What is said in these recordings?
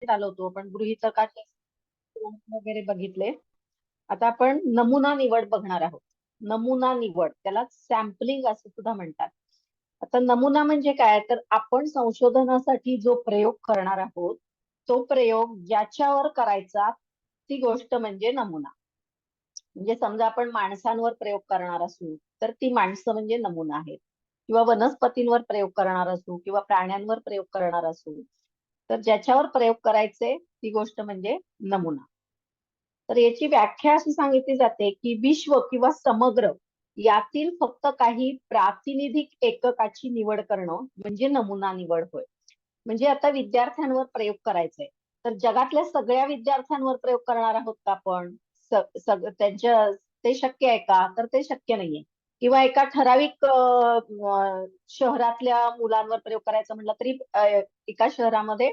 आलो होतो आपण गृहीतकाचे वगैरे बघितले. आता आपण नमुना निवड बघणार आहोत. नमुना निवड त्याला सॅम्पलिंग असं सुद्धा म्हणतात. आता नमुना म्हणजे काय, तर आपण संशोधनासाठी जो प्रयोग करणार आहोत तो प्रयोग ज्याच्यावर करायचा ती गोष्ट म्हणजे नमुना. म्हणजे समजा आपण माणसांवर प्रयोग करणार असू तर ती माणसं म्हणजे नमुना आहेत, किंवा वनस्पतींवर प्रयोग करणार असू किंवा प्राण्यांवर प्रयोग करणार असू, तर ज्याच्यावर प्रयोग करायचे ती गोष्ट म्हणजे नमुना. तर याची व्याख्या अशी सांगितली जाते की विश्व किंवा समग्र यातील फक्त काही प्रातिनिधिक एककाची निवड करणं म्हणजे नमुना निवड होय. म्हणजे आता विद्यार्थ्यांवर प्रयोग करायचे, तर जगातल्या सगळ्या विद्यार्थ्यांवर प्रयोग करणार आहोत का आपण? त्यांच्या ते शक्य आहे का? तर ते शक्य नाहीये. किंवा एका ठराविक शहरातल्या मुलांवर प्रयोग करायचा म्हटलं तरी एका शहरामध्ये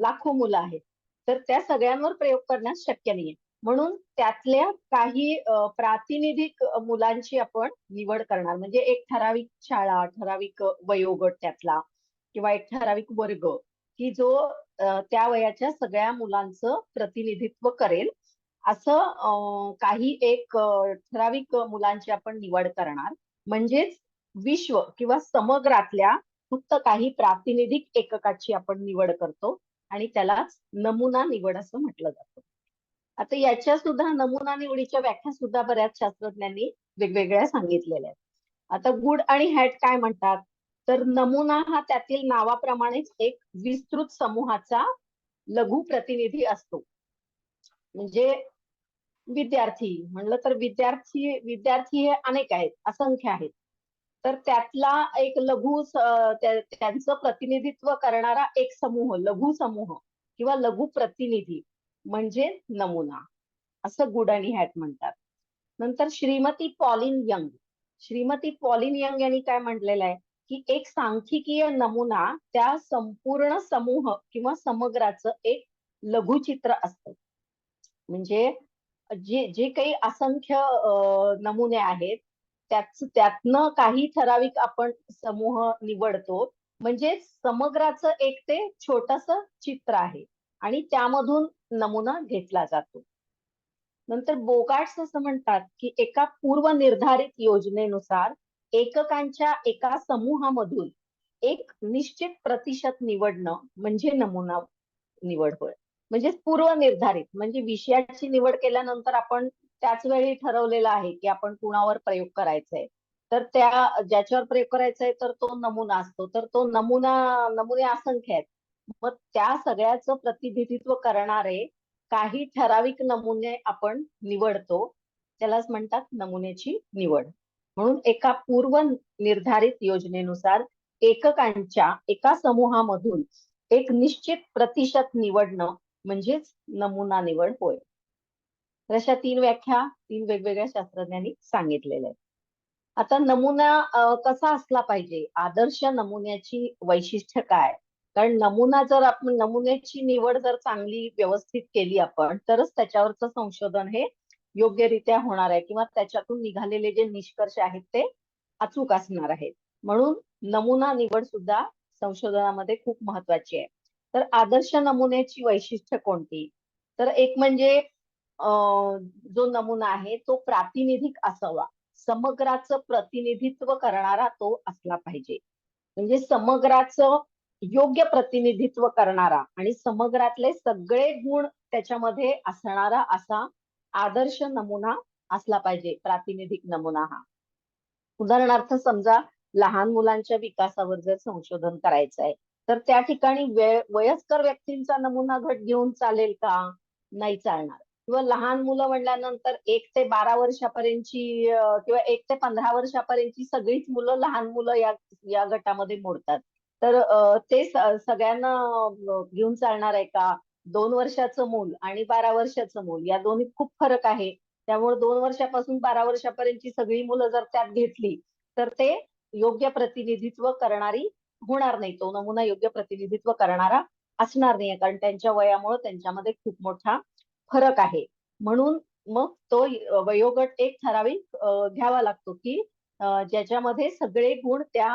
लाखो मुलं आहेत, तर त्या सगळ्यांवर प्रयोग करण्यास शक्य नाहीये. म्हणून त्यातल्या काही प्रातिनिधिक मुलांची आपण निवड करणार. म्हणजे एक ठराविक शाळा, ठराविक वयोगट त्यातला, किंवा एक ठराविक वर्ग की जो त्या वयाच्या सगळ्या मुलांचं प्रतिनिधित्व करेल असं काही एक ठराविक मुलांची आपण निवड करणार. म्हणजेच विश्व किंवा समग्रातल्या फक्त काही प्रातिनिधिक एककाची आपण निवड करतो आणि त्यालाच नमुना निवड असं म्हटलं जातं. आता याच्या सुद्धा नमुना निवडीच्या व्याख्या सुद्धा बऱ्याच शास्त्रज्ञांनी वेगवेगळ्या सांगितलेल्या आहेत. आता गुड आणि हॅट काय म्हणतात, तर नमुना हा त्यातील नावाप्रमाणेच एक विस्तृत समूहाचा लघु प्रतिनिधी असतो. म्हणजे विद्यार्थी म्हणलं तर विद्यार्थी हे अनेक आहेत, असंख्य आहेत. तर त्यातला एक त्यांचं प्रतिनिधित्व करणारा एक समूह, लघु समूह किंवा लघु प्रतिनिधी म्हणजे नमुना, असं गुड आणि हॅट म्हणतात. नंतर श्रीमती पॉलिन यंग यांनी काय म्हटलेलं आहे की एक सांख्यिकीय नमुना त्या संपूर्ण समूह किंवा समग्राचं एक लघुचित्र असतं. म्हणजे जे जे काही असंख्य नमुने आहेत त्यातनं काही ठराविक आपण समूह निवडतो. म्हणजे समग्राचं एक ते छोटस चित्र आहे आणि त्यामधून नमुना घेतला जातो. नंतर बोगार्ट्स असं म्हणतात की एका पूर्वनिर्धारित योजनेनुसार एककांच्या एका समूहामधून एक निश्चित प्रतिशत निवडणं म्हणजे नमुना निवड होय. म्हणजे पूर्वनिर्धारित म्हणजे विषयाची निवड केल्यानंतर आपण त्याच वेळी ठरवलेलं आहे की आपण कुणावर प्रयोग करायचा आहे, तर त्या ज्याच्यावर प्रयोग करायचा आहे तर तो नमुना असतो. तर तो नमुने असंख्य आहेत. मग त्या सगळ्याचं प्रतिनिधित्व करणारे काही ठराविक नमुने आपण निवडतो, त्यालाच म्हणतात नमुन्याची निवड. म्हणून एका पूर्व निर्धारित योजनेनुसार एककांच्या एका समूहामधून एक निश्चित प्रतिशत निवडणं म्हणजेच नमुना निवड होय. तर अशा तीन व्याख्या तीन वेगवेगळ्या शास्त्रज्ञांनी सांगितलेल्या आहेत. आता नमुना कसा असला पाहिजे, आदर्श नमुन्याची वैशिष्ट्य काय? कारण नमुन्याची निवड जर चांगली व्यवस्थित केली आपण तरच त्याच्यावरचं संशोधन हे योग्यरित्या होणार आहे, किंवा त्याच्यातून निघालेले जे निष्कर्ष आहेत ते अचूक असणार आहेत. म्हणून नमुना निवड सुद्धा संशोधनामध्ये खूप महत्वाची आहे. तर आदर्श नमुन्याची वैशिष्ट्य कोणती, तर एक म्हणजे जो नमुना आहे तो प्रातिनिधिक असावा. समग्राचं प्रतिनिधित्व करणारा तो असला पाहिजे. म्हणजे समग्राचं योग्य प्रतिनिधित्व करणारा आणि समग्रातले सगळे गुण त्याच्यामध्ये असणारा असा आदर्श नमुना असला पाहिजे प्रातिनिधिक नमुना हा. उदाहरणार्थ समजा लहान मुलांच्या विकासावर जर संशोधन करायचं आहे तर त्या ठिकाणी वयस्कर व्यक्तींचा नमुना घट घेऊन चालेल का? नाही चालणार. किंवा लहान मुलं म्हणल्यानंतर 1 ते 12 वर्षापर्यंतची किंवा 1 ते 15 वर्षापर्यंतची सगळीच मुलं लहान मुलं या गटामध्ये मोडतात. तर ते सगळ्यांना घेऊन चालणार आहे का? 2 वर्षाचं मूल आणि 12 वर्षाचं मूल या दोन्हीत खूप फरक आहे. त्यामुळे 2 वर्षापासून 12 वर्षापर्यंतची सगळी मुलं जर त्यात घेतली तर ते योग्य प्रतिनिधित्व करणारी होणार नाही. तो नमुना योग्य प्रतिनिधित्व करणारा असणार नाहीये, कारण त्यांच्या वयामुळे त्यांच्यामध्ये खूप मोठा फरक आहे. म्हणून मग तो वयोगट एक ठराविक घ्यावा लागतो की ज्याच्यामध्ये सगळे गुण त्या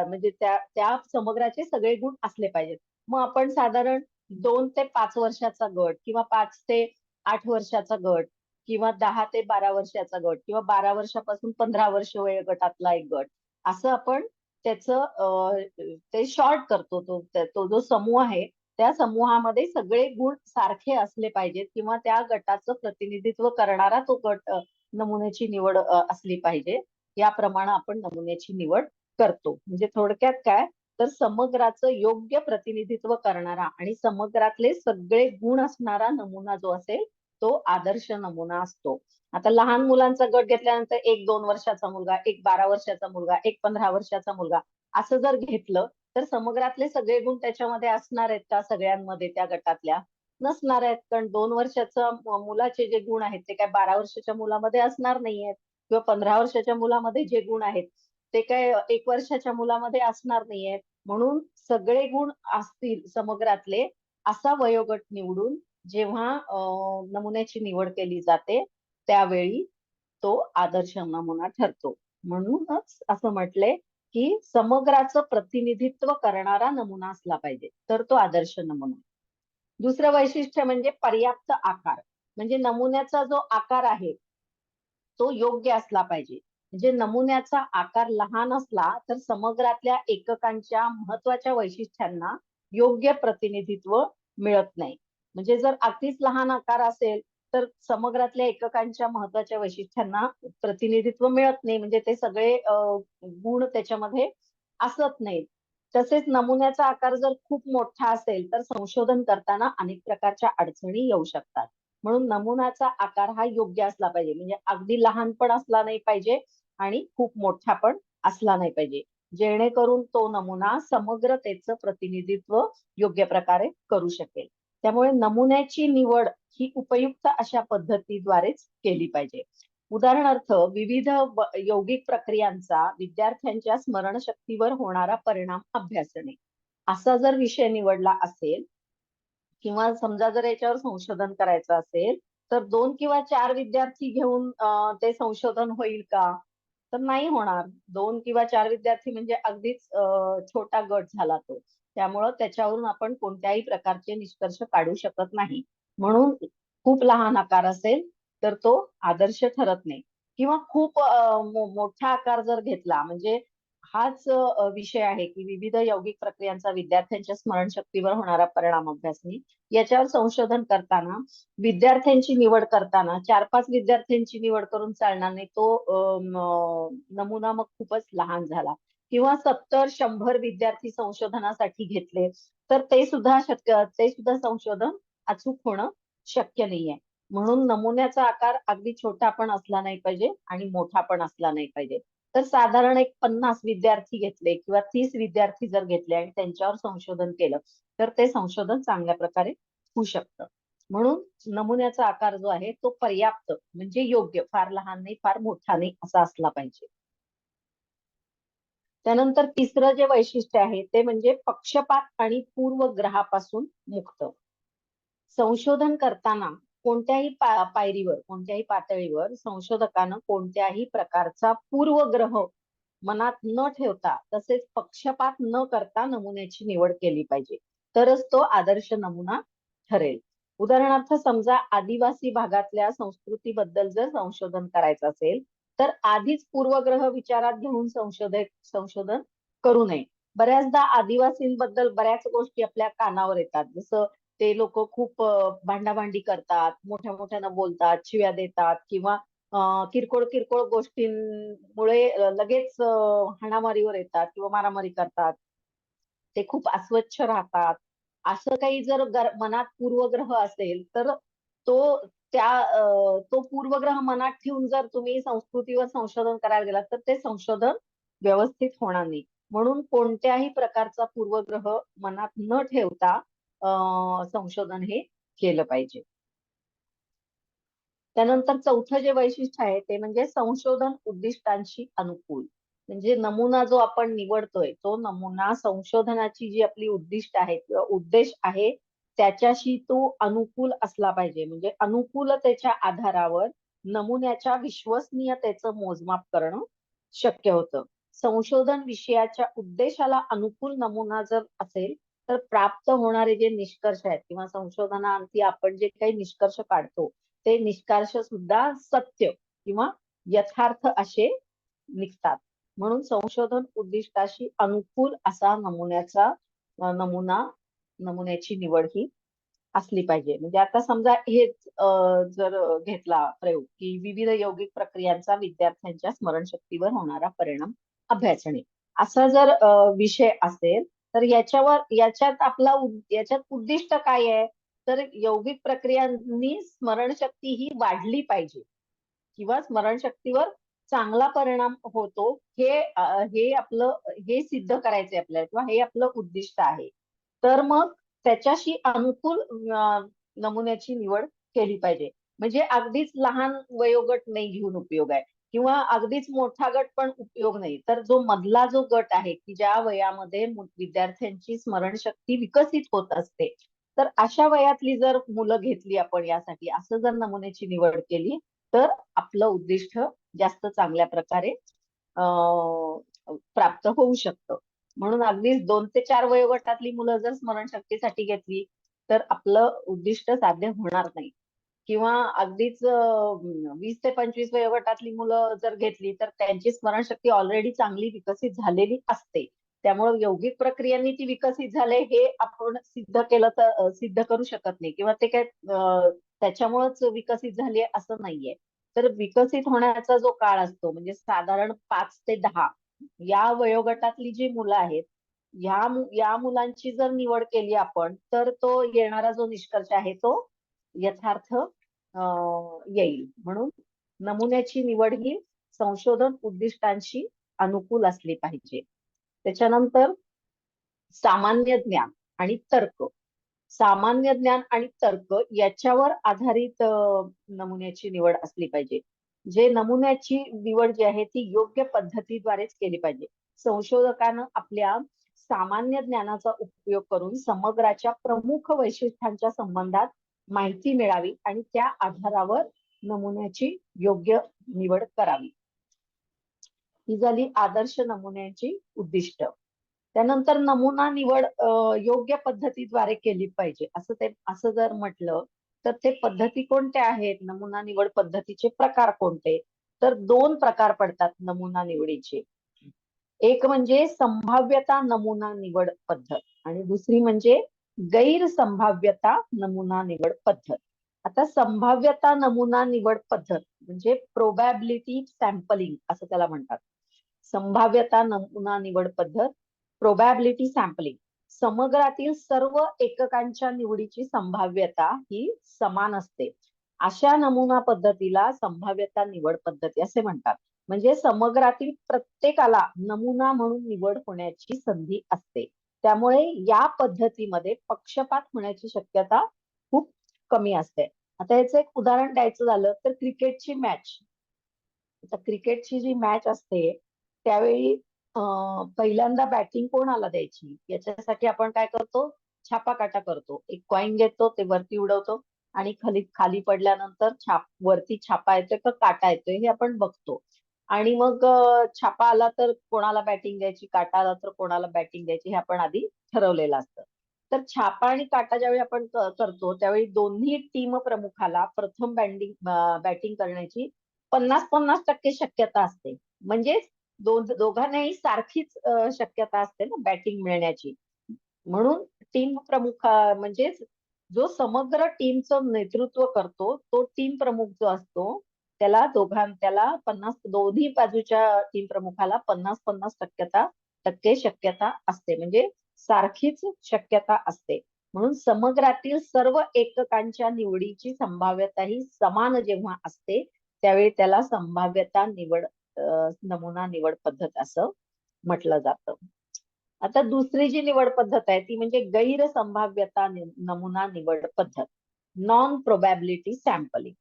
म्हणजे त्या समग्राचे सगळे गुण असले पाहिजेत. मग आपण साधारण 2 ते 5 वर्षाचा गट किंवा 5 ते 8 वर्षाचा गट किंवा 10 ते 12 वर्षाचा गट किंवा 12 वर्षापासून 15 वर्ष वयोगटातला एक गट, असं आपण त्याचं ते शॉर्ट करतो. तो जो समूह आहे त्या समूहामध्ये सगळे गुण सारखे असले पाहिजेत किंवा त्या गटाचं प्रतिनिधित्व करणारा तो गट नमुन्याची निवड असली पाहिजे. याप्रमाणे आपण नमुन्याची निवड करतो. म्हणजे थोडक्यात काय, तर समग्राचं योग्य प्रतिनिधित्व करणारा आणि समग्रातले सगळे गुण असणारा नमुना जो असेल तो आदर्श नमुना असतो. आता लहान मुलांचा गट घेतल्यानंतर एक 2 वर्षाचा मुलगा, एक 12 वर्षाचा मुलगा, एक 15 वर्षाचा मुलगा असं जर घेतलं तर समग्रातले सगळे गुण त्याच्यामध्ये असणार आहेत का सगळ्यांमध्ये त्या गटातल्या? नसणार आहेत. कारण 2 वर्षाच्या मुलाचे जे गुण आहेत ते काय 12 वर्षाच्या मुलामध्ये असणार नाहीयेत किंवा 15 वर्षाच्या मुलामध्ये जे गुण आहेत ते काय 1 वर्षाच्या मुलामध्ये असणार नाहीयेत. म्हणून सगळे गुण असतील समग्रातले असा वयोगट निवडून जेव्हा नमुन्याची निवड केली जाते त्यावेळी तो आदर्श नमुना ठरतो. म्हणूनच असं म्हटलंय की समग्राचं प्रतिनिधित्व करणारा नमुना असला पाहिजे तर तो आदर्श नमुना. दुसरं वैशिष्ट्य म्हणजे पर्याप्त आकार. म्हणजे नमुन्याचा जो आकार आहे तो योग्य असला पाहिजे. म्हणजे नमुन्याचा आकार लहान असला तर समग्रातल्या एककांच्या महत्वाच्या वैशिष्ट्यांना योग्य प्रतिनिधित्व मिळत नाही. म्हणजे जर अगदीच लहान आकार असेल तर समग्रातल्या एककांच्या महत्वाच्या वैशिष्ट्यांना प्रतिनिधित्व मिळत नाही. म्हणजे ते सगळे गुण त्याच्यामध्ये असत नाहीत. तसेच नमुन्याचा आकार जर खूप मोठा असेल तर संशोधन करताना अनेक प्रकारच्या अडचणी येऊ शकतात. म्हणून नमुन्याचा आकार हा योग्य असला पाहिजे. म्हणजे अगदी लहान पण असला नाही पाहिजे आणि खूप मोठा पण असला नाही पाहिजे. जेणेकरून तो नमुना समग्रतेचं प्रतिनिधित्व योग्य प्रकारे करू शकेल. त्यामुळे नमुन्याची निवड ही उपयुक्त अशा पद्धतीद्वारेच केली पाहिजे. उदाहरणार्थ विविध यौगिक प्रक्रियांचा विद्यार्थ्यांच्या स्मरणशक्तीवर होणारा परिणाम अभ्यासणे असा जर विषय निवडला असेल किंवा समजा जर याच्यावर संशोधन करायचं असेल तर 2 किंवा 4 विद्यार्थी घेऊन ते संशोधन होईल का? तर नाही होणार. 2 किंवा 4 विद्यार्थी म्हणजे अगदीच छोटा गट झाला तो. त्यामुळं त्याच्यावरून आपण कोणत्याही प्रकारचे निष्कर्ष काढू शकत नाही. म्हणून खूप लहान आकार असेल तर तो आदर्श ठरत नाही किंवा खूप मोठा आकार जर घेतला म्हणजे हाच विषय आहे की विविध यौगिक प्रक्रियांचा विद्यार्थ्यांच्या स्मरणशक्तीवर होणारा परिणाम अभ्यासणे. याच्यावर संशोधन करताना विद्यार्थ्यांची निवड करताना 4-5 विद्यार्थ्यांची निवड करून चालणार नाही. तो नमुना मग खूपच लहान झाला. किंवा 70-100 विद्यार्थी संशोधनासाठी घेतले तर ते सुद्धा संशोधन अचूक होणं शक्य नाहीये. म्हणून नमुन्याचा आकार अगदी छोटा पण असला नाही पाहिजे आणि मोठा पण असला नाही पाहिजे. तर साधारण एक 50 विद्यार्थी घेतले किंवा 30 विद्यार्थी जर घेतले आणि त्यांच्यावर संशोधन केलं तर ते संशोधन चांगल्या प्रकारे होऊ शकतं. म्हणून नमुन्याचा आकार जो आहे तो पर्याप्त म्हणजे योग्य, फार लहान नाही फार मोठा नाही असा असला पाहिजे. त्यानंतर तिसरं जे वैशिष्ट्य आहे ते म्हणजे पक्षपात आणि पूर्वग्रहापासून मुक्त. संशोधन करताना कोणत्याही कोणत्याही पातळीवर संशोधकानं कोणत्याही प्रकारचा पूर्वग्रह मनात न ठेवता तसेच पक्षपात न करता नमुन्याची निवड केली पाहिजे. तरच तो आदर्श नमुना ठरेल. उदाहरणार्थ समजा आदिवासी भागातल्या संस्कृतीबद्दल जर संशोधन करायचं असेल तर आधीच पूर्वग्रह विचारात घेऊन संशोधन करू नये. बऱ्याचदा आदिवासींबद्दल बऱ्याच गोष्टी आपल्या कानावर येतात. जसं ते लोक खूप भांडाभांडी करतात, मोठ्या मोठ्यानं बोलतात, शिव्या देतात किंवा किरकोळ किरकोळ गोष्टींमुळे लगेच हाणामारीवर येतात किंवा मारामारी करतात. ते खूप अस्वच्छ राहतात. असं काही जर मनात पूर्वग्रह असेल तर तो तो पूर्वग्रह मनात ठेवून जर तुम्ही संस्कृतीवर संशोधन करायला गेलात तर ते संशोधन व्यवस्थित होणार नाही. म्हणून कोणत्याही प्रकारचा पूर्वग्रह मनात न ठेवता संशोधन हे केलं पाहिजे. त्यानंतर चौथं जे वैशिष्ट्य आहे ते म्हणजे संशोधन उद्दिष्टांशी अनुकूल. म्हणजे नमुना जो आपण निवडतोय तो नमुना संशोधनाची जी आपली उद्दिष्ट आहे किंवा उद्देश आहे त्याच्याशी तो अनुकूल असला पाहिजे. म्हणजे अनुकूलतेच्या आधारावर नमुन्याच्या विश्वसनीयतेचं मोजमाप करणं शक्य होतं. संशोधन विषयाच्या उद्देशाला अनुकूल नमुना जर असेल तर प्राप्त होणारे जे निष्कर्ष आहेत किंवा संशोधनाअंती आपण जे काही निष्कर्ष काढतो ते निष्कर्ष सुद्धा सत्य किंवा यथार्थ असे निघतात. म्हणून संशोधन उद्दिष्टाशी अनुकूल असा नमुन्याची निवड ही असली पाहिजे. म्हणजे आता समजा हेच जर घेतला प्रयोग की विविध यौगिक प्रक्रियांचा विद्यार्थ्यांच्या स्मरणशक्तीवर होणारा परिणाम अभ्यासणे, असा जर विषय असेल तर याच्यात उद्दिष्ट काय आहे, तर यौगिक प्रक्रियांनी स्मरणशक्ती ही वाढली पाहिजे किंवा स्मरणशक्तीवर चांगला परिणाम होतो हे सिद्ध करायचंय आपल्याला किंवा हे आपलं उद्दिष्ट आहे. तर मग त्याच्याशी अनुकूल नमुन्याची निवड केली पाहिजे. म्हणजे अगदीच लहान वयोगट नाही घेऊन उपयोग आहे किंवा अगदीच मोठा गट पण उपयोग नाही. तर जो मधला जो गट आहे की ज्या वयामध्ये विद्यार्थ्यांची स्मरणशक्ती विकसित होत असते, तर अशा वयातली जर मुलं घेतली आपण यासाठी असं जर नमुन्याची निवड केली तर आपलं उद्दिष्ट जास्त चांगल्या प्रकारे प्राप्त होऊ शकतं. म्हणून अगदीच 2 ते 4 वयोगटातली मुलं जर स्मरणशक्तीसाठी घेतली तर आपलं उद्दिष्ट साध्य होणार नाही. किंवा अगदीच 20 ते 25 वयोगटातली मुलं जर घेतली तर त्यांची स्मरणशक्ती ऑलरेडी चांगली विकसित झालेली असते. त्यामुळे यौगिक प्रक्रियांनी ती विकसित झाले हे आपण सिद्ध करू शकत नाही किंवा ते काय त्याच्यामुळेच विकसित झाली असं नाहीये. तर विकसित होण्याचा जो काळ असतो म्हणजे साधारण 5 ते 10 या वयोगटातली जी मुलं आहेत, या मुलांची जर निवड केली आपण तर तो येणारा जो निष्कर्ष आहे तो यथार्थ येईल. म्हणून नमुन्याची निवड ही संशोधन उद्दिष्टांशी अनुकूल असली पाहिजे. त्याच्यानंतर सामान्य ज्ञान आणि तर्क. सामान्य ज्ञान आणि तर्क याच्यावर आधारित नमुन्याची निवड असली पाहिजे. जे नमुन्याची निवड जी आहे ती योग्य पद्धतीद्वारेच केली पाहिजे. संशोधकानं आपल्या सामान्य ज्ञानाचा उपयोग करून समग्राच्या प्रमुख वैशिष्ट्यांच्या संबंधात माहिती मिळावी आणि त्या आधारावर नमुन्याची योग्य निवड करावी. ही झाली आदर्श नमुन्याची उद्दिष्ट. त्यानंतर नमुना निवड योग्य पद्धतीद्वारे केली पाहिजे असं जर म्हटलं तर ते पद्धती कोणत्या आहेत, नमुना निवड पद्धतीचे प्रकार कोणते, तर 2 प्रकार पडतात नमुना निवडीचे. एक म्हणजे संभाव्यता नमुना निवड पद्धत आणि दुसरी म्हणजे गैरसंभाव्यता नमुना निवड पद्धत. आता संभाव्यता नमुना निवड पद्धत म्हणजे प्रोबॅबिलिटी सॅम्पलिंग असं त्याला म्हणतात. संभाव्यता नमुना निवड पद्धत प्रोबॅबिलिटी सॅम्पलिंग. समग्रातील सर्व एककांच्या निवडीची संभाव्यता ही समान असते. अशा नमुना पद्धतीला संभाव्यता निवड पद्धती असे म्हणतात. म्हणजे समग्रातील प्रत्येकाला नमुना म्हणून निवड होण्याची संधी असते. त्यामुळे या पद्धतीमध्ये पक्षपात होण्याची शक्यता खूप कमी असते. आता याचं एक उदाहरण द्यायचं झालं तर क्रिकेटची मॅच. आता क्रिकेटची जी मॅच असते त्यावेळी पहिल्यांदा बॅटिंग कोणाला द्यायची याच्यासाठी आपण काय करतो, छापाकाटा करतो. एक कॉइन घेतो, ते वरती उडवतो आणि खाली पडल्यानंतर वरती छापा येतोय का काटा येतोय हे आपण बघतो. आणि मग छापा आला तर कोणाला बॅटिंग द्यायची, काटा आला तर कोणाला बॅटिंग द्यायची हे आपण आधी ठरवलेलं असतं. तर छापा आणि काटा ज्यावेळी आपण करतो त्यावेळी दोन्ही टीम प्रमुखाला प्रथम बॅटिंग करण्याची 50-50% शक्यता असते. म्हणजेच दोघांनाही सारखीच शक्यता असते ना बॅटिंग मिळण्याची. म्हणून टीम प्रमुख म्हणजेच जो समग्र टीमचं नेतृत्व करतो तो टीम प्रमुख जो असतो त्याला दोन्ही बाजूच्या टीम प्रमुखाला 50-50% शक्यता असते. म्हणजे सारखीच शक्यता असते. म्हणून समग्रातील सर्व एककांच्या निवडीची संभाव्यता ही समान जेव्हा असते त्यावेळी त्याला संभाव्यता नमुना निवड पद्धत असं म्हटलं जातं. आता दुसरी जी निवड पद्धत आहे ती म्हणजे गैरसंभाव्यता नमुना निवड पद्धत, नॉन प्रोबॅबिलिटी सॅम्पलिंग.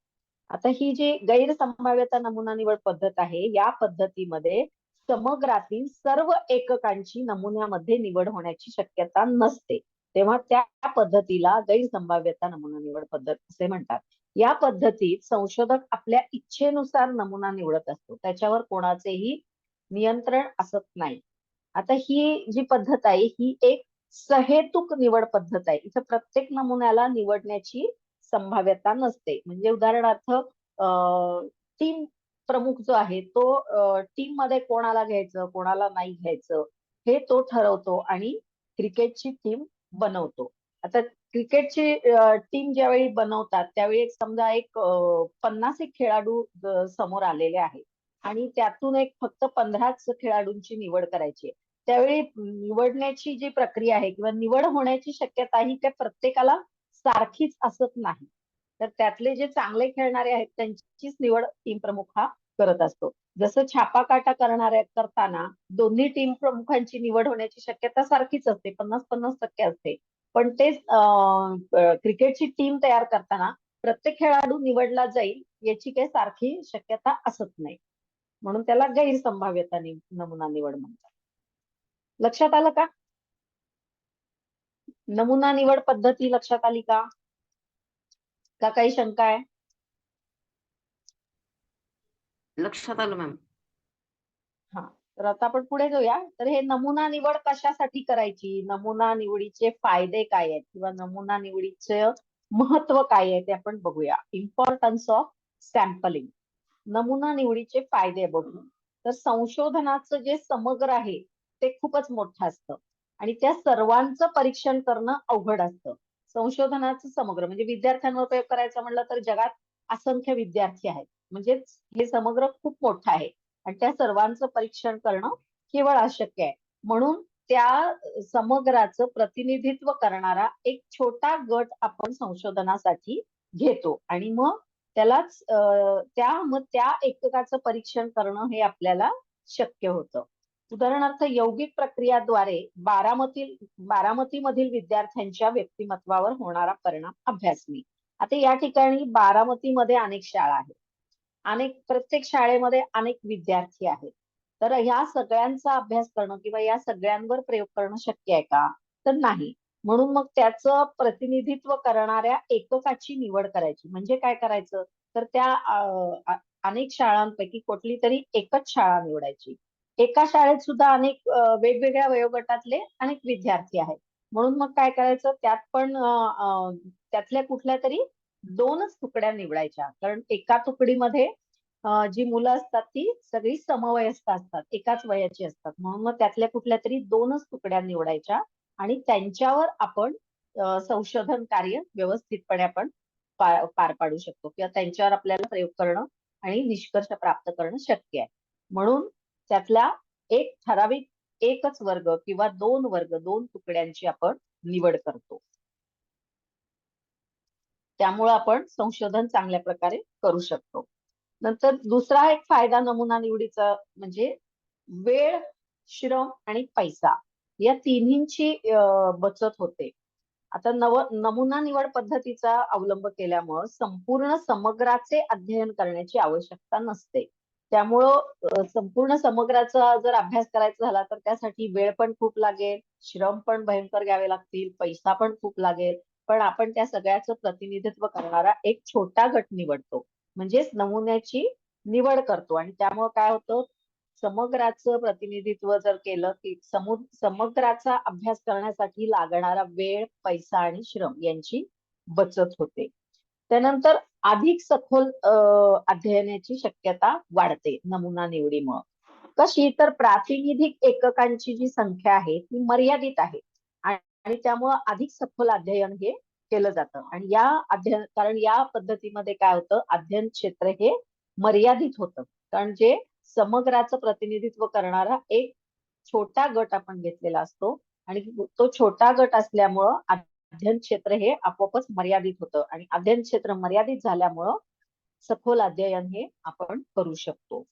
आता ही जी गैरसंभाव्यता नमुना निवड पद्धत आहे या पद्धतीमध्ये समग्रातील सर्व एककांची नमुन्यामध्ये निवड होण्याची शक्यता नसते. तेव्हा त्या पद्धतीला गैरसंभाव्यता नमुना निवड पद्धत असे म्हणतात. या पद्धतीत संशोधक आपल्या इच्छेनुसार नमुना निवडत असतो. त्याच्यावर कोणाचेही नियंत्रण असत नाही. आता ही जी पद्धत आहे ही एक सहेतुक निवड पद्धत आहे. इथं प्रत्येक नमुन्याला निवडण्याची संभाव्यता नसते. म्हणजे उदाहरणार्थ टीम प्रमुख जो आहे तो टीम मध्ये कोणाला घ्यायचं कोणाला नाही घ्यायचं हे तो ठरवतो आणि क्रिकेटची टीम बनवतो. आता क्रिकेटची टीम ज्यावेळी बनवतात त्यावेळी समजा एक 50 एक खेळाडू समोर आलेले आहेत आणि त्यातून एक फक्त 15च खेळाडूंची निवड करायची आहे. त्यावेळी निवडण्याची जी प्रक्रिया आहे किंवा निवड होण्याची शक्यता ही त्या प्रत्येकाला सारखीच असत नाही. तर त्यातले जे चांगले खेळणारे आहेत त्यांचीच निवड टीम प्रमुख हा करत असतो. जसं छापाकाटा करताना दोन्ही टीम प्रमुखांची निवड होण्याची शक्यता सारखीच असते, 50-50% असते. पण तेच क्रिकेटची टीम तयार करताना प्रत्येक खेळाडू निवडला जाईल याची काही सारखी शक्यता असत नाही. म्हणून त्याला गैरसंभाव्यता नमुना निवड म्हणतात. लक्षात आलं का? नमुना निवड पद्धती लक्षात आली का? का काही शंका आहे? लक्षात आलं मॅम. हा, तर आता आपण पुढे जाऊया. तर हे नमुना निवड कशासाठी करायची, नमुना निवडीचे फायदे काय आहेत किंवा नमुना निवडीचे महत्व काय आहे ते आपण बघूया. Importance of sampling. नमुना निवडीचे फायदे बघू. तर संशोधनाचं जे समग्र आहे ते खूपच मोठं असतं आणि त्या सर्वांचं परीक्षण करणं अवघड असतं. संशोधनाचं समग्र म्हणजे विद्यार्थ्यांवर प्रयोग करायचा म्हणलं तर जगात असंख्य विद्यार्थी आहेत. म्हणजेच हे समग्र खूप मोठं आहे आणि त्या सर्वांचं परीक्षण करणं केवळ अशक्य आहे. म्हणून त्या समग्राचं प्रतिनिधित्व करणारा एक छोटा गट आपण संशोधनासाठी घेतो आणि मग त्यालाच त्या एककाचं परीक्षण करणं हे आपल्याला शक्य होतं. उदाहरणार्थ यौगिक प्रक्रियाद्वारे बारामतीमधील विद्यार्थ्यांच्या व्यक्तिमत्वावर होणारा परिणाम अभ्यासणी. आता या ठिकाणी बारामतीमध्ये अनेक शाळा आहेत, प्रत्येक शाळेमध्ये अनेक विद्यार्थी आहेत. तर ह्या सगळ्यांचा अभ्यास करणं किंवा या सगळ्यांवर प्रयोग करणं शक्य आहे का? तर नाही. म्हणून मग त्याचं प्रतिनिधित्व करणाऱ्या एककाची निवड करायची. म्हणजे काय करायचं, तर त्या अनेक शाळांपैकी कुठली तरी एकच शाळा निवडायची. एका शाळेत सुद्धा अनेक वेगवेगळ्या वयोगटातले अनेक विद्यार्थी आहेत. म्हणून मग काय करायचं, त्यात पण त्यातल्या कुठल्या तरी 2च तुकड्या निवडायच्या. कारण एका तुकडीमध्ये जी मुलं असतात ती सगळी समवयस्क असतात, एकाच वयाची असतात. म्हणून मग त्यातल्या कुठल्या तरी 2च तुकड्या निवडायच्या आणि त्यांच्यावर आपण संशोधन कार्य व्यवस्थितपणे आपण पार पाडू शकतो किंवा त्यांच्यावर आपल्याला प्रयोग करणं आणि निष्कर्ष प्राप्त करणं शक्य आहे. म्हणून त्यातला एक ठराविक एकच वर्ग किंवा 2 तुकड्यांची आपण निवड करतो. त्यामुळे आपण संशोधन चांगल्या प्रकारे करू शकतो. नंतर दुसरा एक फायदा नमुना निवडीचा म्हणजे वेळ, श्रम आणि पैसा या तिन्हींची बचत होते. आता नमुना निवड पद्धतीचा अवलंब केल्यामुळं संपूर्ण समग्राचे अध्ययन करण्याची आवश्यकता नसते. त्यामुळं संपूर्ण समग्राचा जर अभ्यास करायचा झाला तर त्यासाठी वेळ पण खूप लागेल, श्रम पण भयंकर घ्यावे लागतील, पैसा पण खूप लागेल. पण आपण त्या सगळ्याचं प्रतिनिधित्व करणारा एक छोटा गट निवडतो. म्हणजेच नमुन्याची निवड करतो आणि त्यामुळे काय होतं, समग्राचं प्रतिनिधित्व जर केलं की समग्राचा अभ्यास करण्यासाठी लागणारा वेळ, पैसा आणि श्रम यांची बचत होते. त्यानंतर अधिक सखोल अध्ययनाची शक्यता वाढते नमुना निवडीमुळे. कशी, तर प्रातिनिधिक एककांची जी संख्या आहे ती मर्यादित आहे आणि त्यामुळं अधिक सखोल अध्ययन हे केलं जातं. आणि कारण या पद्धतीमध्ये काय होतं, अध्ययन क्षेत्र हे मर्यादित होतं. कारण जे समग्राचं प्रतिनिधित्व करणारा एक छोटा गट आपण घेतलेला असतो आणि तो छोटा गट असल्यामुळं अध्ययन क्षेत्र हे आपोआपच मर्यादित होतं आणि अध्ययन क्षेत्र मर्यादित झाल्यामुळं सखोल अध्ययन हे आपण करू शकतो.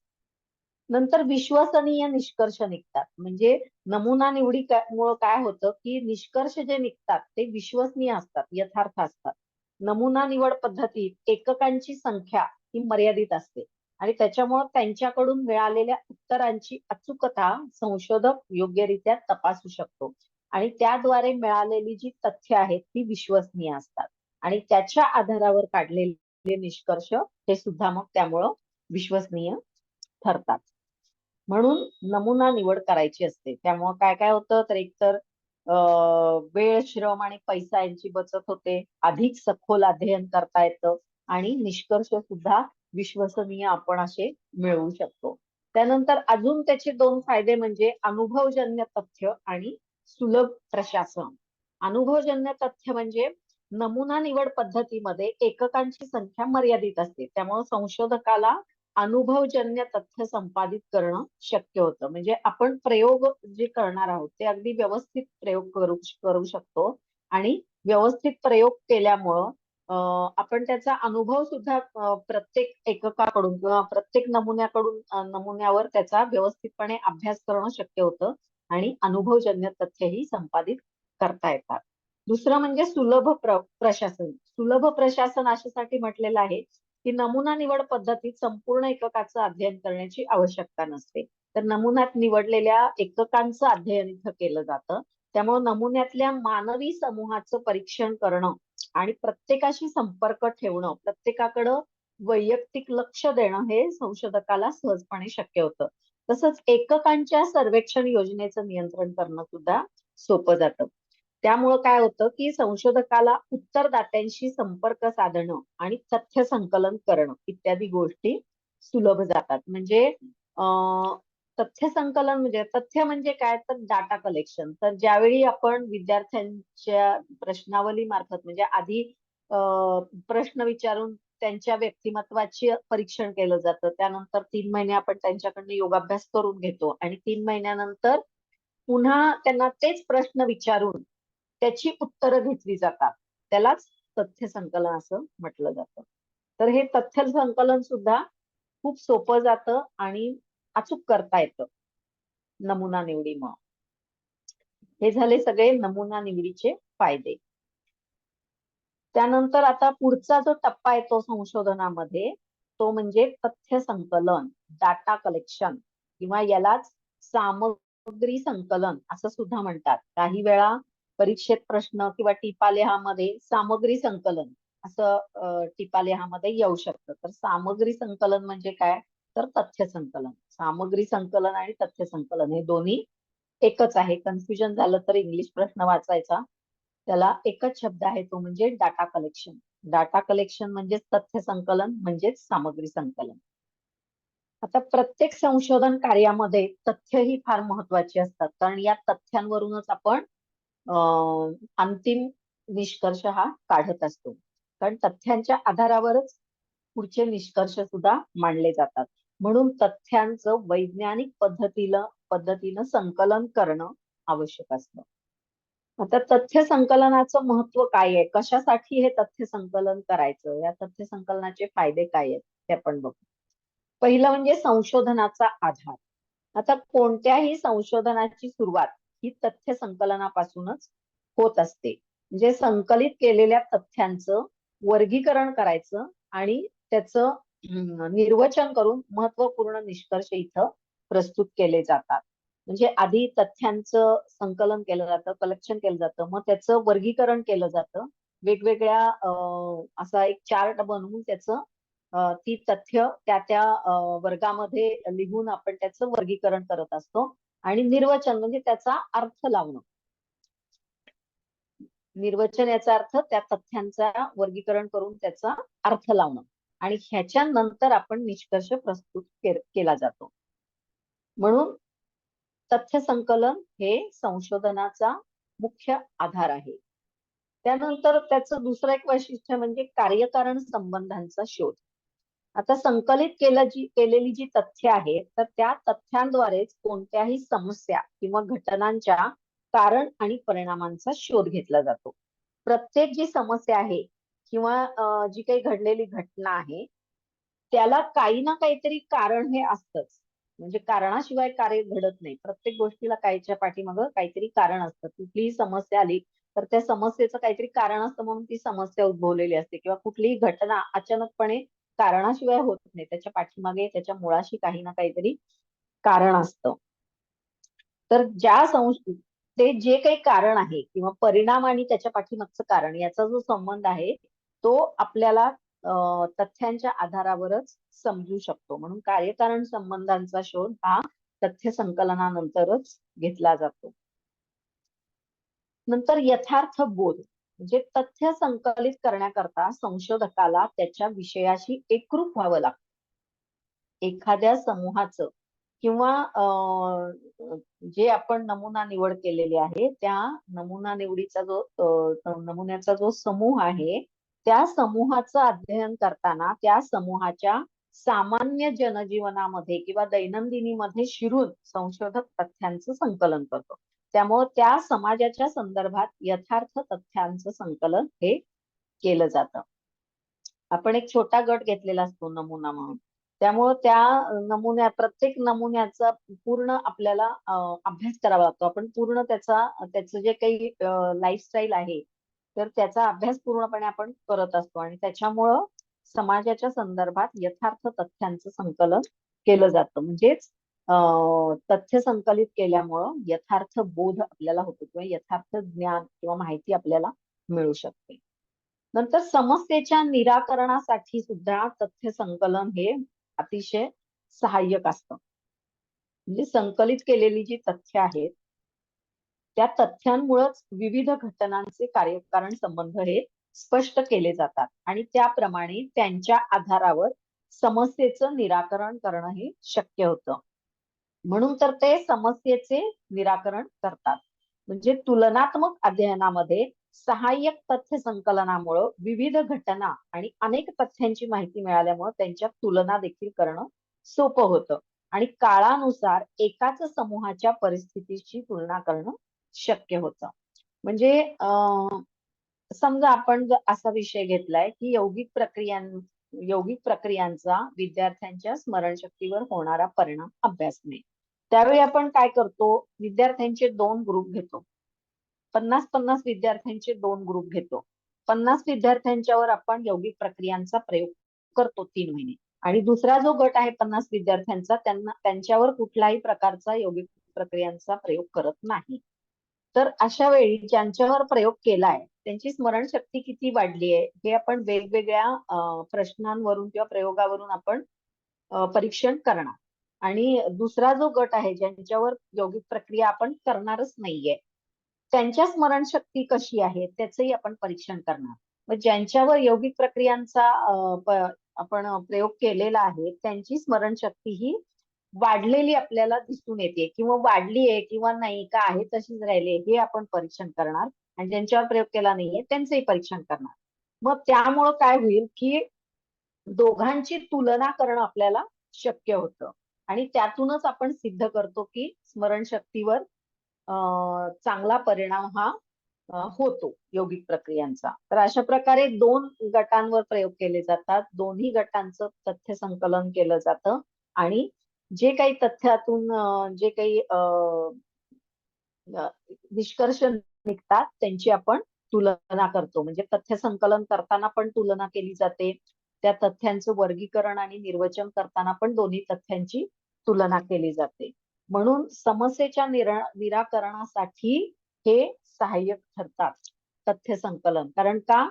नंतर विश्वसनीय निष्कर्ष निघतात. म्हणजे नमुना निवडीमुळे काय होतं की निष्कर्ष जे निघतात ते विश्वसनीय असतात, यथार्थ असतात. नमुना निवड पद्धतीत एककांची संख्या ही मर्यादित असते आणि त्याच्यामुळे त्यांच्याकडून मिळालेल्या उत्तरांची अचूकता संशोधक योग्यरित्या तपासू शकतो आणि त्याद्वारे मिळालेली जी तथ्य आहेत ती विश्वसनीय असतात आणि त्याच्या आधारावर काढलेले निष्कर्ष हे सुद्धा मग त्यामुळं विश्वसनीय ठरतात. म्हणून नमुना निवड करायची असते. त्यामुळे काय काय होतं, तर एकतर वेळ, श्रम आणि पैसा यांची बचत होते, अधिक सखोल अध्ययन करता येतं आणि निष्कर्ष सुद्धा विश्वसनीय आपण असे मिळवू शकतो. त्यानंतर अजून त्याचे दोन फायदे म्हणजे अनुभवजन्य तथ्य आणि सुलभ प्रशासन. अनुभवजन्य तथ्य म्हणजे नमुना निवड पद्धतीमध्ये एककांची संख्या मर्यादित असते, त्यामुळे संशोधकाला अनुभवजन्य तथ्य संपादित करणं शक्य होतं. म्हणजे आपण प्रयोग जे करणार आहोत ते अगदी व्यवस्थित प्रयोग करू शकतो आणि व्यवस्थित प्रयोग केल्यामुळं आपण त्याचा अनुभव सुद्धा प्रत्येक एककाकडून किंवा प्रत्येक नमुन्यावर त्याचा व्यवस्थितपणे अभ्यास करणं शक्य होतं आणि अनुभवजन्य तथ्यही संपादित करता येतात. दुसरं म्हणजे सुलभ प्रशासन. सुलभ प्रशासन अशासाठी म्हटलेलं आहे की नमुना निवड पद्धतीत संपूर्ण एककाचं अध्ययन करण्याची आवश्यकता नसते. तर नमुन्यात निवडलेल्या एककांचं अध्ययन इथं केलं जातं. त्यामुळे नमुन्यातल्या मानवी समूहाचं परीक्षण करणं आणि प्रत्येकाशी संपर्क ठेवणं, प्रत्येकाकडं वैयक्तिक लक्ष देणं हे संशोधकाला सहजपणे शक्य होतं. तसंच एककांच्या सर्वेक्षण योजनेचं नियंत्रण करणं सुद्धा सोपं जातं. त्यामुळं काय होतं की संशोधकाला उत्तरदात्यांशी संपर्क साधणं आणि तथ्य संकलन करणं इत्यादी गोष्टी सुलभ जातात. म्हणजे तथ्य संकलन म्हणजे तथ्य म्हणजे काय तर डाटा कलेक्शन. तर ज्यावेळी आपण विद्यार्थ्यांच्या प्रश्नावली मार्फत म्हणजे आधी प्रश्न विचारून त्यांच्या व्यक्तिमत्वाचे परीक्षण केलं जातं. त्यानंतर 3 महिने आपण त्यांच्याकडनं योगाभ्यास करून घेतो आणि 3 महिन्यानंतर पुन्हा त्यांना तेच प्रश्न विचारून त्याची उत्तरं घेतली जातात. त्यालाच तथ्य संकलन असं म्हटलं जातं. तर हे तथ्य संकलन सुद्धा खूप सोपं जातं आणि अचूक करता येतं नमुना निवडीमुळे. हे झाले सगळे नमुना निवडीचे फायदे. त्यानंतर आता पुढचा जो टप्पा येतो संशोधनामध्ये तो म्हणजे तथ्य संकलन, डाटा कलेक्शन किंवा यालाच सामग्री संकलन असं सुद्धा म्हणतात. काही वेळा परीक्षेत प्रश्न किंवा टिपालेहामध्ये सामग्री संकलन असं टिपालेहामध्ये येऊ शकतं. तर सामग्री संकलन म्हणजे काय तर तथ्य संकलन. सामग्री संकलन आणि तथ्य संकलन हे दोन्ही एकच आहे. कन्फ्युजन झालं तर इंग्लिश प्रश्न वाचायचा. त्याला एकच शब्द आहे तो म्हणजे डाटा कलेक्शन. डाटा कलेक्शन म्हणजेच तथ्य संकलन म्हणजेच सामग्री संकलन. आता प्रत्येक संशोधन कार्यामध्ये तथ्य ही फार महत्वाची असतात, कारण या तथ्यांवरूनच आपण अंतिम निष्कर्ष हा काढत असतो. कारण तथ्यांच्या आधारावरच पुढचे निष्कर्ष सुद्धा मांडले जातात. म्हणून तथ्यांचं वैज्ञानिक पद्धतीनं संकलन करणं आवश्यक असतं. आता तथ्य संकलनाचं महत्व काय आहे, कशासाठी हे तथ्य संकलन करायचं, या तथ्य संकलनाचे फायदे काय आहेत ते आपण बघू. पहिलं म्हणजे संशोधनाचा आधार. आता कोणत्याही संशोधनाची सुरुवात ही तथ्य संकलनापासूनच होत असते. म्हणजे संकलित केलेल्या तथ्यांचं वर्गीकरण करायचं आणि त्याचं निर्वचन करून महत्वपूर्ण निष्कर्ष इथं प्रस्तुत केले जातात. म्हणजे आधी तथ्यांचं संकलन केलं जातं, कलेक्शन केलं जातं, मग त्याचं वर्गीकरण केलं जातं. वेगवेगळ्या असा एक चार्ट बनवून त्याचं ती तथ्य त्या वर्गामध्ये लिहून आपण त्याचं वर्गीकरण करत असतो आणि निर्वचन म्हणजे त्याचा अर्थ लावणं. निर्वचन याचा अर्थ त्या तथ्यांचा वर्गीकरण करून त्याचा अर्थ लावणं आणि ह्याच्यानंतर आपण निष्कर्ष प्रस्तुत केला जातो. म्हणून तथ्य संकलन हे संशोधनाचा मुख्य आधार आहे. त्यानंतर त्याचं दुसरं एक वैशिष्ट्य म्हणजे कार्यकारण संबंधांचा शोध. आता संकलित केलेली जी तथ्य आहेत तर त्या तथ्यांद्वारेच कोणत्याही समस्या किंवा घटनांच्या कारण आणि परिणामांचा शोध घेतला जातो. प्रत्येक जी समस्या आहे किंवा जी काही घडलेली घटना आहे त्याला काही ना काहीतरी कारण हे असतंच. म्हणजे कारणाशिवाय कार्य घडत नाही. प्रत्येक गोष्टीला काहीच्या पाठीमागं काहीतरी कारण असतं. कुठलीही समस्या आली तर त्या समस्येचं काहीतरी कारण असतं म्हणून ती समस्या उद्भवलेली असते किंवा कुठलीही घटना अचानकपणे कारणाशिवाय होत नाही. त्याच्या पाठीमागे त्याच्या मुळाशी काही ना काहीतरी कारण असतं. तर ते जे काही कारण आहे किंवा परिणाम आणि त्याच्या पाठीमागचं कारण याचा जो संबंध आहे तो आपल्याला तथ्यांच्या आधारावरच समजू शकतो. म्हणून कार्यकारण संबंधांचा शोध हा तथ्य संकलनानंतरच घेतला जातो. नंतर यथार्थ बोध, म्हणजे तथ्य संकलित करण्याकरता संशोधकाला त्याच्या विषयाशी एकरूप व्हावं लागतं. एखाद्या समूहाचं किंवा जे आपण नमुना निवड केलेली आहे त्या नमुना निवडीचा जो नमुन्याचा जो समूह आहे त्या समूहाचं अध्ययन करताना त्या समूहाच्या सामान्य जनजीवनामध्ये किंवा दैनंदिनीमध्ये शिरून संशोधक तथ्यांचं संकलन करतो. त्यामुळे त्या समाजाच्या संदर्भात यथार्थ तथ्यांचं संकलन हे केलं जातं. आपण एक छोटा गट घेतलेला असतो नमुना म्हणून, त्यामुळे त्या प्रत्येक नमुन्याचा पूर्ण आपल्याला अभ्यास करावा लागतो. आपण पूर्ण त्याचं जे काही लाईफस्टाईल आहे तर त्याचा अभ्यास पूर्णपणे आपण करत असतो आणि त्याच्यामुळं समाजाच्या संदर्भात यथार्थ तथ्यांचं संकलन केलं जातं. म्हणजेच तथ्य संकलित केल्यामुळं यथार्थ बोध आपल्याला होतो किंवा यथार्थ ज्ञान किंवा माहिती आपल्याला मिळू शकते. नंतर समस्येच्या निराकरणासाठी सुद्धा तथ्य संकलन हे अतिशय सहाय्यक असतं. म्हणजे संकलित केलेली जी तथ्य आहेत त्या तथ्यांमुळेच विविध घटनांचे कार्यकारण संबंध हे स्पष्ट केले जातात आणि त्याप्रमाणे त्यांच्या आधारावर समस्येचं निराकरण करणं हे शक्य होतं. म्हणून तर ते समस्येचे निराकरण करतात. म्हणजे तुलनात्मक अध्ययनामध्ये सहाय्यक तथ्य संकलनामुळे विविध घटना आणि अनेक तथ्यांची माहिती मिळाल्यामुळे त्यांच्या तुलना देखील करणं सोपं होतं आणि काळानुसार एकाच समूहाच्या परिस्थितीची तुलना करणं शक्य होतं. म्हणजे समजा आपण जर असा विषय घेतलाय की यौगिक प्रक्रियांचा विद्यार्थ्यांच्या स्मरणशक्तीवर होणारा परिणाम अभ्यासणे. त्यावेळी आपण काय करतो, विद्यार्थ्यांचे 2 ग्रुप घेतो. 50-50 विद्यार्थ्यांचे 2 ग्रुप घेतो. 50 विद्यार्थ्यांच्यावर आपण यौगिक प्रक्रियांचा प्रयोग करतो 3 महिने आणि दुसरा जो गट आहे 50 विद्यार्थ्यांचा त्यांच्यावर कुठल्याही प्रकारचा यौगिक प्रक्रियांचा प्रयोग करत नाही. तर अशा वेळी ज्यांच्यावर प्रयोग केलाय त्यांची स्मरणशक्ती किती वाढली आहे हे आपण वेगवेगळ्या प्रश्नांवरून किंवा प्रयोगावरून आपण परीक्षण करणार. आणि दुसरा जो गट आहे ज्यांच्यावर यौगिक प्रक्रिया आपण करणारच नाहीये त्यांच्या स्मरणशक्ती कशी आहे त्याचंही आपण परीक्षण करणार. मग ज्यांच्यावर यौगिक प्रक्रियांचा आपण प्रयोग केलेला आहे त्यांची स्मरणशक्ती ही वाढलेली आपल्याला दिसून येते किंवा वाढली आहे किंवा नाही का आहे तशीच राहिली हे आपण परीक्षण करणार आणि ज्यांच्यावर प्रयोग केला नाहीये त्यांचंही परीक्षण करणार. मग त्यामुळं काय होईल की दोघांची तुलना करणं आपल्याला शक्य होतं आणि त्यातूनच आपण सिद्ध करतो की स्मरणशक्तीवर चांगला परिणाम हा होतो यौगिक प्रक्रियांचा. तर अशा प्रकारे 2 गटांवर प्रयोग केले जातात. दोन्ही गटांचं तथ्य संकलन केलं जातं आणि जे काही तथ्यातून जे काही निष्कर्ष निघतात त्यांची आपण तुलना करतो. म्हणजे तथ्य संकलन करताना पण तुलना केली जाते. त्या तथ्यांचं वर्गीकरण आणि निर्वचन करताना पण दोन्ही तथ्यांची तुलना केली जाते. म्हणून समस्येच्या निराकरणासाठी हे सहाय्यक ठरतात तथ्य संकलन. कारण का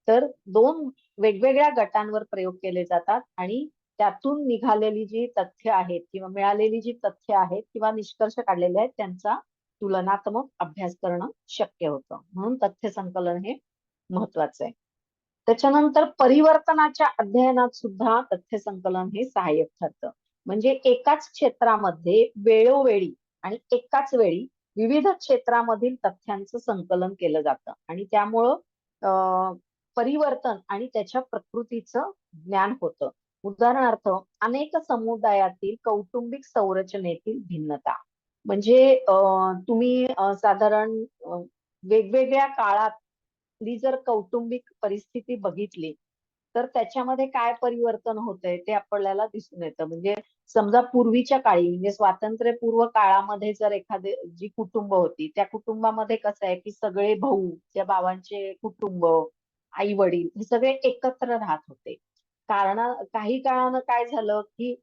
तर 2 वेगवेगळ्या गटांवर प्रयोग केले जातात आणि त्यातून निघालेली जी तथ्य आहेत किंवा मिळालेली जी तथ्य आहेत किंवा निष्कर्ष काढलेले आहेत त्यांचा तुलनात्मक अभ्यास करणं शक्य होतं. म्हणून तथ्य संकलन हे महत्वाचं आहे. त्याच्यानंतर परिवर्तनाच्या अध्ययनात सुद्धा तथ्य संकलन हे सहाय्यक ठरतं. म्हणजे एकाच क्षेत्रामध्ये वेळोवेळी आणि एकाच वेळी विविध क्षेत्रामधील तथ्यांचं संकलन केलं जातं आणि त्यामुळं परिवर्तन आणि त्याच्या प्रकृतीचं ज्ञान होतं. उदाहरणार्थ अनेक समुदायातील कौटुंबिक संरचनेतील भिन्नता. म्हणजे तुम्ही साधारण वेगवेगळ्या काळातली जर कौटुंबिक परिस्थिती बघितली तर त्याच्यामध्ये काय परिवर्तन होतंय ते आपल्याला दिसून येतं. म्हणजे समजा पूर्वीच्या काळी म्हणजे स्वातंत्र्यपूर्व काळामध्ये जर एखादी जी कुटुंब होती त्या कुटुंबामध्ये कसं आहे की सगळे भाऊ त्या भावांचे कुटुंब आई वडील हे सगळे एकत्र राहत होते. कारण काही काळानं काय झालं की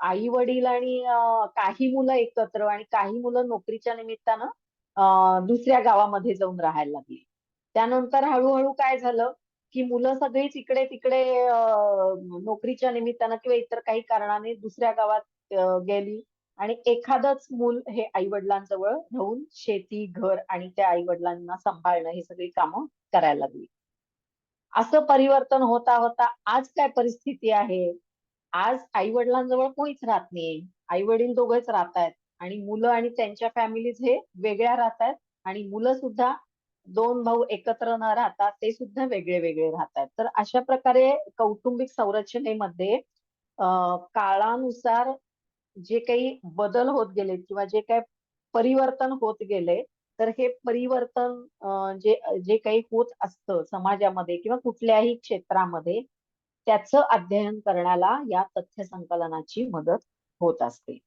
आई वडील आणि काही मुलं एकत्र आणि काही मुलं नोकरीच्या निमित्तानं दुसऱ्या गावामध्ये जाऊन राहायला लागली. त्यानंतर हळूहळू काय झालं की मुलं सगळीच इकडे तिकडे नोकरीच्या निमित्तानं किंवा इतर काही कारणाने दुसऱ्या गावात गेली आणि एखादंच मूल हे आई वडिलांजवळ राहून शेती, घर आणि त्या आई वडिलांना सांभाळणं ही सगळी कामं करायला लागली. असं परिवर्तन होता होता आज काय परिस्थिती आहे? आज आई वडिलांजवळ कोणीच राहत नाहीये. आई वडील दोघेच राहतायत आणि मुलं आणि त्यांच्या फॅमिलीज हे वेगळ्या राहतायत आणि मुलं सुद्धा दोन भाऊ एकत्र न राहता ते सुद्धा वेगळे वेगळे राहतायत. तर अशा प्रकारे कौटुंबिक संरचनेमध्ये काळानुसार जे काही बदल होत गेले किंवा जे काही परिवर्तन होत गेले, तर हे परिवर्तन जे जे काही होत असतं समाजामध्ये किंवा कुठल्याही क्षेत्रामध्ये, त्याचं अध्ययन करण्याला या तथ्य संकलनाची मदत होत असते.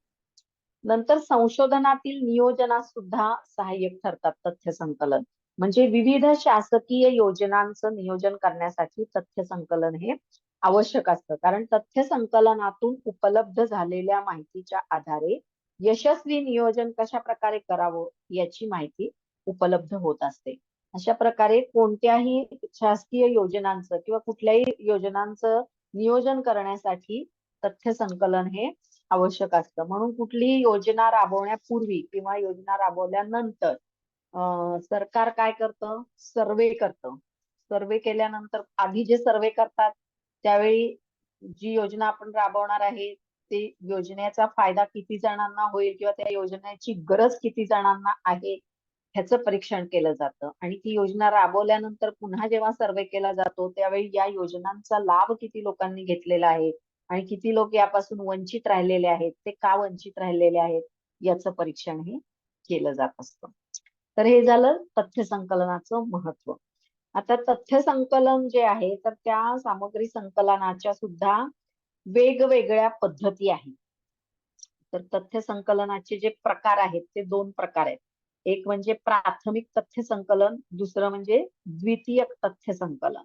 नंतर संशोधनातील नियोजनात सुद्धा सहाय्यक ठरतात तथ्य संकलन. म्हणजे विविध शासकीय योजनांचं नियोजन करण्यासाठी तथ्य संकलन हे आवश्यक असतं. कारण तथ्य संकलनातून उपलब्ध झालेल्या माहितीच्या आधारे यशस्वी नियोजन कशा प्रकारे करावं याची माहिती उपलब्ध होत असते. अशा प्रकारे कोणत्याही शासकीय योजनांचं किंवा कुठल्याही योजनांचं नियोजन करण्यासाठी तथ्य संकलन हे आवश्यक असतं. म्हणून कुठलीही योजना राबवण्यापूर्वी किंवा योजना राबवल्यानंतर सरकार काय करतं? सर्वे करतं. सर्वे केल्यानंतर आधी जे सर्वे करतात त्यावेळी जी योजना आपण राबवणार आहे ते योजनेचा फायदा किती जणांना होईल किंवा त्या योजनेची गरज किती जणांना आहे ह्याचं परीक्षण केलं जातं. आणि ती योजना राबवल्यानंतर पुन्हा जेव्हा सर्वे केला जातो त्यावेळी या योजनांचा लाभ किती लोकांनी घेतलेला आहे आणि किती लोक यापासून वंचित राहिलेले आहेत, ते का वंचित राहिलेले आहेत याचं परीक्षण हे केलं जात असतं. तर हे झालं तथ्य संकलनाचं महत्व. आता तथ्य संकलन जे आहे तर त्या सामग्री संकलनाच्या सुद्धा वेगवेगळ्या पद्धती आहेत. तर तथ्य संकलनाचे जे प्रकार आहेत ते दोन प्रकार आहेत. एक म्हणजे प्राथमिक तथ्य संकलन, दुसरं म्हणजे द्वितीयक तथ्य संकलन.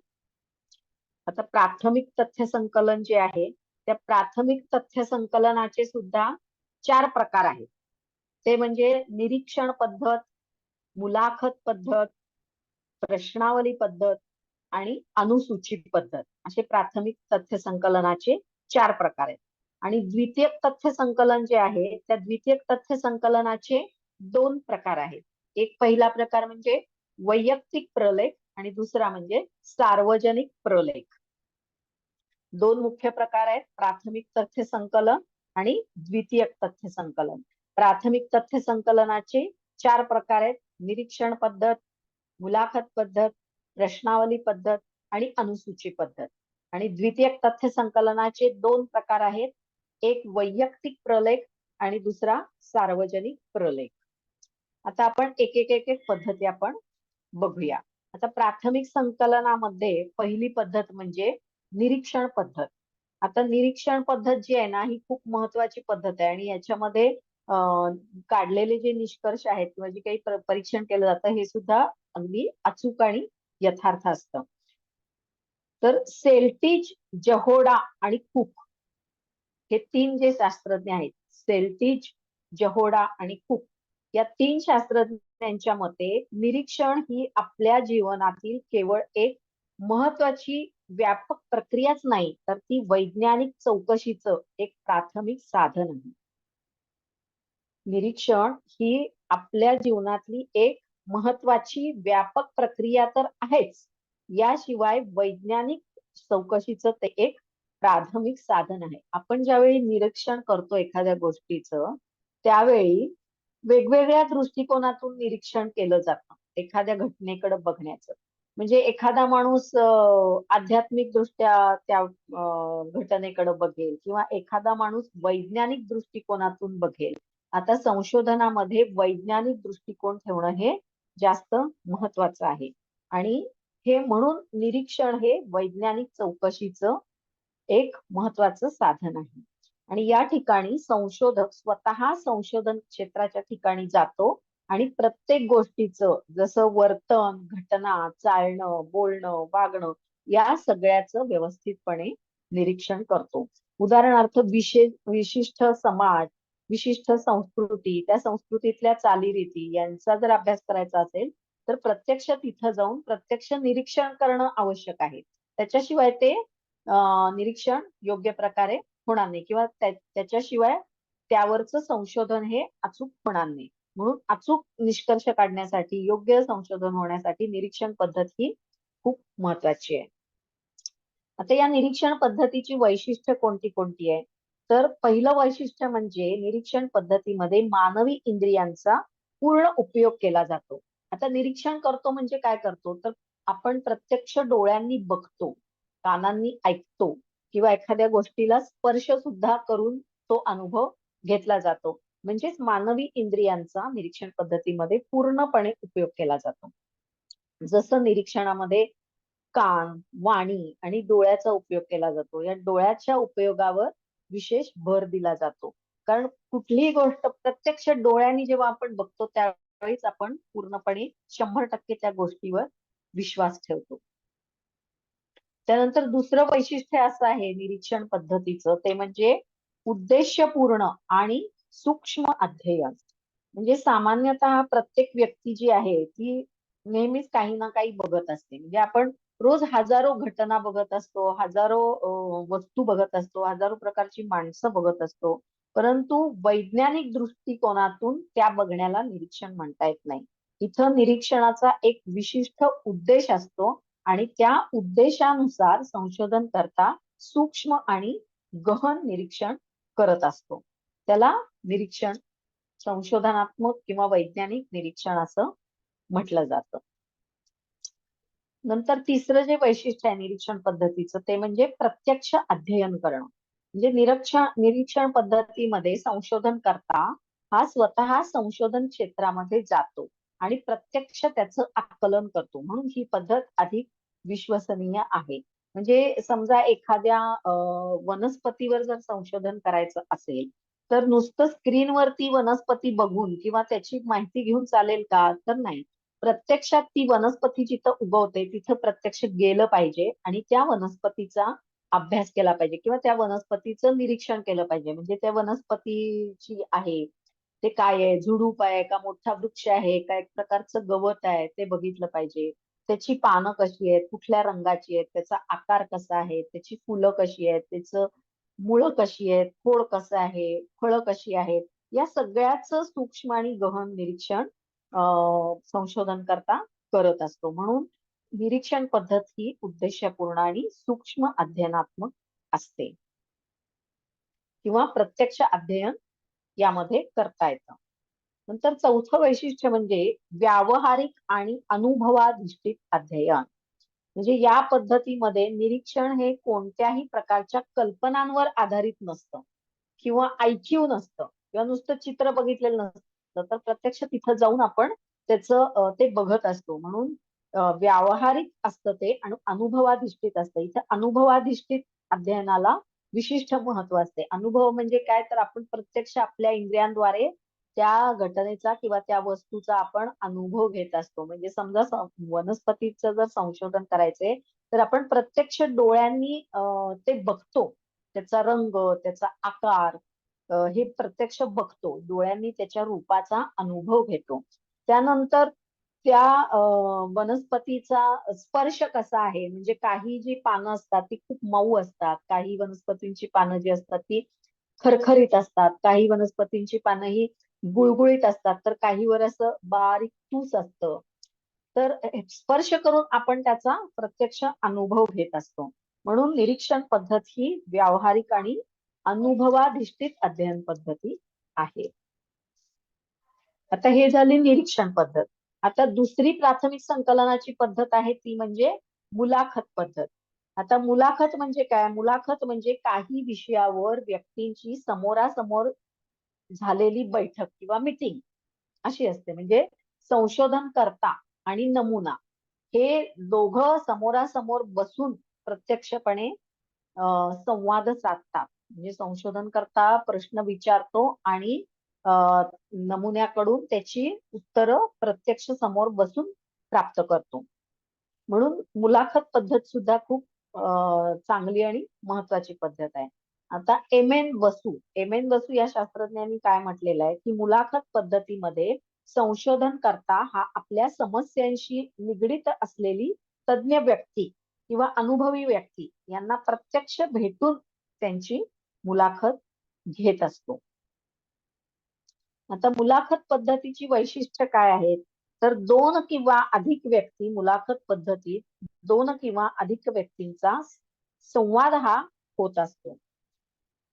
आता प्राथमिक तथ्य संकलन जे आहे त्या प्राथमिक तथ्य संकलनाचे सुद्धा 4 प्रकार आहेत. ते म्हणजे निरीक्षण पद्धत, मुलाखत पद्धत, प्रश्नावली पद्धत आणि अनुसूची पद्धत असे प्राथमिक तथ्य संकलनाचे 4 प्रकार आहेत. आणि द्वितीयक तथ्य संकलन जे आहे त्या द्वितीयक तथ्य संकलनाचे 2 प्रकार आहेत. एक पहिला प्रकार म्हणजे वैयक्तिक प्रलेख आणि दुसरा म्हणजे सार्वजनिक प्रलेख. 2 मुख्य प्रकार आहेत, प्राथमिक तथ्य संकलन आणि द्वितीयक तथ्य संकलन. प्राथमिक तथ्य संकलनाचे 4 प्रकार आहेत, निरीक्षण पद्धत, मुलाखत पद्धत, प्रश्नावली पद्धत आणि अनुसूची पद्धत. आणि द्वितीयक तथ्य संकलनाचे 2 प्रकार आहेत, एक वैयक्तिक प्रलेख आणि दुसरा सार्वजनिक प्रलेख. आता आपण एक एक एक एक पद्धती आपण बघूया. आता प्राथमिक संकलनामध्ये पहिली पद्धत म्हणजे निरीक्षण पद्धत. आता निरीक्षण पद्धत जी आहे ना ही खूप महत्वाची पद्धत आहे आणि याच्यामध्ये काढलेले जे निष्कर्ष आहेत किंवा जे काही परीक्षण केलं जातं हे सुद्धा अगदी अचूक आणि यथार्थ असतं. तर सेल्टिज, जहोडा आणि कुक हे 3 जे शास्त्रज्ञ आहेत, सेल्टिज, जहोडा आणि कुक या 3 शास्त्रज्ञांच्या मते निरीक्षण ही आपल्या जीवनातील केवळ एक महत्वाची व्यापक प्रक्रियाच नाही तर ती वैज्ञानिक चौकशीचं एक प्राथमिक साधन आहे. निरीक्षण ही आपल्या जीवनातली एक महत्वाची व्यापक प्रक्रिया तर आहेच, याशिवाय वैज्ञानिक चौकशीचं ते एक प्राथमिक साधन आहे. आपण ज्यावेळी निरीक्षण करतो एखाद्या गोष्टीचं त्यावेळी वेगवेगळ्या दृष्टिकोनातून निरीक्षण केलं जातं एखाद्या घटनेकडे बघण्याचं. म्हणजे एखादा माणूस आध्यात्मिक दृष्ट्या त्या घटनेकडे बघेल किंवा एखादा माणूस वैज्ञानिक दृष्टिकोनातून बघेल. आता संशोधनामध्ये वैज्ञानिक दृष्टिकोन ठेवणं हे जास्त महत्वाचं आहे आणि हे म्हणून निरीक्षण हे वैज्ञानिक चौकशीचं एक महत्वाचं साधन आहे. आणि या ठिकाणी संशोधक स्वतः संशोधन क्षेत्राच्या ठिकाणी जातो आणि प्रत्येक गोष्टीचं जसं वर्तन, घटना, चालणं, बोलणं, वागणं या सगळ्याचं व्यवस्थितपणे निरीक्षण करतो. उदाहरणार्थ विशिष्ट समाज, विशिष्ट संस्कृती, त्या संस्कृतीतल्या चालीरीती यांचा जर अभ्यास करायचा असेल तर प्रत्यक्ष तिथं जाऊन प्रत्यक्ष निरीक्षण करणं आवश्यक आहे. त्याच्याशिवाय ते निरीक्षण योग्य प्रकारे होणार नाही किंवा त्याच्याशिवाय त्यावरचं संशोधन हे अचूक होणार नाही. म्हणून अचूक निष्कर्ष काढण्यासाठी, योग्य संशोधन होण्यासाठी निरीक्षण पद्धत ही खूप महत्वाची आहे. आता या निरीक्षण पद्धतीची वैशिष्ट्य कोणती कोणती आहे? तर पहिलं वैशिष्ट्य म्हणजे निरीक्षण पद्धतीमध्ये मानवी इंद्रियांचा पूर्ण उपयोग केला जातो. आता निरीक्षण करतो म्हणजे काय करतो? तर आपण प्रत्यक्ष डोळ्यांनी बघतो, कानांनी ऐकतो किंवा एखाद्या गोष्टीला स्पर्श सुद्धा करून तो अनुभव घेतला जातो. म्हणजेच मानवी इंद्रियांचा निरीक्षण पद्धतीमध्ये पूर्णपणे उपयोग केला जातो. जसं निरीक्षणामध्ये कान, वाणी आणि डोळ्याचा उपयोग केला जातो. या डोळ्याच्या उपयोगावर विशेष भर दिला जातो. कारण कुठलीही गोष्ट प्रत्यक्ष डोळ्यांनी जेव्हा आपण बघतो त्यावेळेस आपण पूर्णपणे 100% त्या गोष्टीवर विश्वास ठेवतो. त्यानंतर दुसरं वैशिष्ट्य असं आहे निरीक्षण पद्धतीचं, ते म्हणजे उद्देशपूर्ण आणि सूक्ष्म अध्ययन. म्हणजे सामान्यतः प्रत्येक व्यक्ती जी आहे ती नेहमीच काही ना काही बघत असते. म्हणजे आपण रोज हजारो घटना बघत असतो, हजारो वस्तू बघत असतो, हजारो प्रकारची माणसं बघत असतो. परंतु वैज्ञानिक दृष्टिकोनातून त्या बघण्याला निरीक्षण म्हणता येत नाही. इथं निरीक्षणाचा एक विशिष्ट उद्देश असतो आणि त्या उद्देशानुसार संशोधन करता सूक्ष्म आणि गहन निरीक्षण करत असतो. त्याला निरीक्षण संशोधनात्मक किंवा वैज्ञानिक निरीक्षण असं म्हटलं जातं. नंतर तिसरं जे वैशिष्ट्य आहे निरीक्षण पद्धतीचं ते म्हणजे प्रत्यक्ष अध्ययन करणं. म्हणजे निरीक्षण पद्धतीमध्ये संशोधन करता हा स्वतः संशोधन क्षेत्रामध्ये जातो आणि प्रत्यक्ष त्याचं आकलन करतो. म्हणून ही पद्धत अधिक विश्वसनीय आहे. म्हणजे समजा एखाद्या वनस्पतीवर जर संशोधन करायचं असेल तर नुसतं स्क्रीनवरती वनस्पती बघून किंवा त्याची माहिती घेऊन चालेल का? तर नाही. प्रत्यक्षात ती वनस्पती जिथं उगवते तिथं प्रत्यक्ष गेलं पाहिजे आणि त्या वनस्पतीचा अभ्यास केला पाहिजे किंवा त्या वनस्पतीचं निरीक्षण केलं पाहिजे. म्हणजे त्या वनस्पतीची आहे ते काय आहे, झुडूप आहे का मोठा वृक्ष आहे का एक प्रकारचं गवत आहे ते बघितलं पाहिजे. त्याची पानं कशी आहेत, कुठल्या रंगाची आहेत, त्याचा आकार कसा आहे, त्याची फुलं कशी आहेत, त्याचं मुळं कशी आहेत, खोड कसं आहे, फळं कशी आहेत, या सगळ्याच सूक्ष्म आणि गहन निरीक्षण संशोधन करता करत असतो. म्हणून निरीक्षण पद्धत ही उद्देशपूर्ण आणि सूक्ष्म अध्ययनात्मक असते किंवा प्रत्यक्ष अध्ययन यामध्ये करता येतं. नंतर चौथं वैशिष्ट्य म्हणजे व्यावहारिक आणि अनुभवाधिष्ठित अध्ययन. म्हणजे या पद्धतीमध्ये निरीक्षण हे कोणत्याही प्रकारच्या कल्पनांवर आधारित नसतं किंवा ऐकीव नसतं किंवा नुसतं चित्र बघितलेलं नसतं, तर प्रत्यक्ष तिथं जाऊन आपण त्याचं ते बघत असतो. म्हणून व्यावहारिक असतं ते आणि अनुभवाधिष्ठित असतं. इथं अनुभवाधिष्ठित अध्ययनाला विशिष्ट महत्व असते. अनुभव म्हणजे काय, तर आपण प्रत्यक्ष आपल्या इंद्रियांद्वारे त्या घटनेचा किंवा त्या वस्तूचा आपण अनुभव घेत असतो. म्हणजे समजा वनस्पतीचं जर संशोधन करायचंय तर आपण प्रत्यक्ष डोळ्यांनी ते बघतो. त्याचा रंग, त्याचा आकार हे प्रत्यक्ष बघतो. डोळ्यांनी त्याच्या रूपाचा अनुभव घेतो. त्यानंतर त्या वनस्पतीचा स्पर्श कसा आहे, म्हणजे काही जी पानं असतात ती खूप मऊ असतात, काही वनस्पतींची पानं जी असतात ती खरखरीत असतात, काही वनस्पतींची पानं ही गुळगुळीत असतात, तर काहीवर असं बारीक तूस असतं. तर स्पर्श करून आपण त्याचा प्रत्यक्ष अनुभव घेत असतो. म्हणून निरीक्षण पद्धत ही व्यावहारिक आणि अनुभवाधिष्ठित अध्ययन पद्धती आहे. आता हे झाली निरीक्षण पद्धत. आता दुसरी प्राथमिक संकलनाची पद्धत आहे ती म्हणजे मुलाखत पद्धत. आता मुलाखत म्हणजे काय? मुलाखत म्हणजे काही विषयावर व्यक्तींची समोरासमोर झालेली बैठक किंवा मीटिंग अशी असते. म्हणजे संशोधन करता आणि नमुना हे दोघं समोरासमोर बसून प्रत्यक्षपणे संवाद साधतात. म्हणजे संशोधन करता प्रश्न विचारतो आणि नमुन्याकडून त्याची उत्तरं प्रत्यक्ष समोर बसून प्राप्त करतो. म्हणून मुलाखत पद्धत सुद्धा खूप चांगली आणि महत्वाची पद्धत आहे. आता एम एन बसू या शास्त्रज्ञांनी काय म्हटलेलं आहे की मुलाखत पद्धतीमध्ये संशोधन करता हा आपल्या समस्यांशी निगडीत असलेली तज्ञ व्यक्ती किंवा अनुभवी व्यक्ती यांना प्रत्यक्ष भेटून त्यांची मुलाखत घेत असतो. आता मुलाखत पद्धतीची वैशिष्ट्य काय आहेत? तर दोन किंवा अधिक व्यक्ती मुलाखत पद्धतीत दोन किंवा अधिक व्यक्तींचा संवाद हा होत असतो.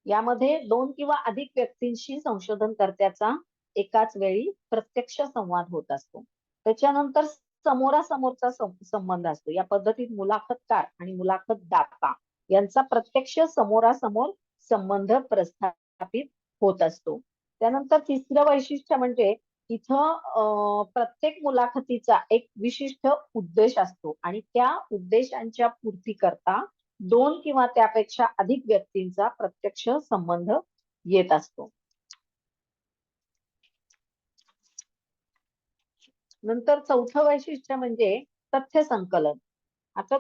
यामध्ये दोन किंवा अधिक व्यक्तींशी संशोधनकर्त्याचा एकाच वेळी प्रत्यक्ष संवाद होत असतो. त्याच्यानंतर समोरासमोरचा संबंध असतो. या पद्धतीत मुलाखतकार आणि मुलाखतदाता यांचा प्रत्यक्ष समोरासमोर संबंध प्रस्थापित होत असतो. त्यानंतर तिसरं वैशिष्ट्य म्हणजे इथं प्रत्येक मुलाखतीचा एक विशिष्ट उद्देश असतो आणि त्या उद्देशांच्या पूर्तीकरता दोन किंवा त्यापेक्षा अधिक व्यक्तींचा प्रत्यक्ष संबंध येत असतो. नंतर चौथं वैशिष्ट्य म्हणजे तथ्य संकलन. आता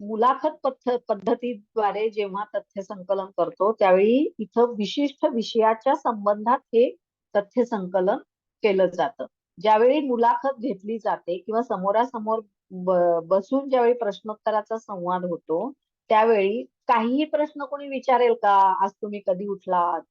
मुलाखत पद्धतीद्वारे जेव्हा तथ्य संकलन करतो त्यावेळी इथं विशिष्ट विषयाच्या संबंधात हे तथ्य संकलन केलं जातं. ज्यावेळी मुलाखत घेतली जाते किंवा समोरासमोर बसून ज्यावेळी प्रश्नोत्तराचा संवाद होतो त्यावेळी काहीही प्रश्न कोणी विचारेल का? आज तुम्ही कधी उठलात?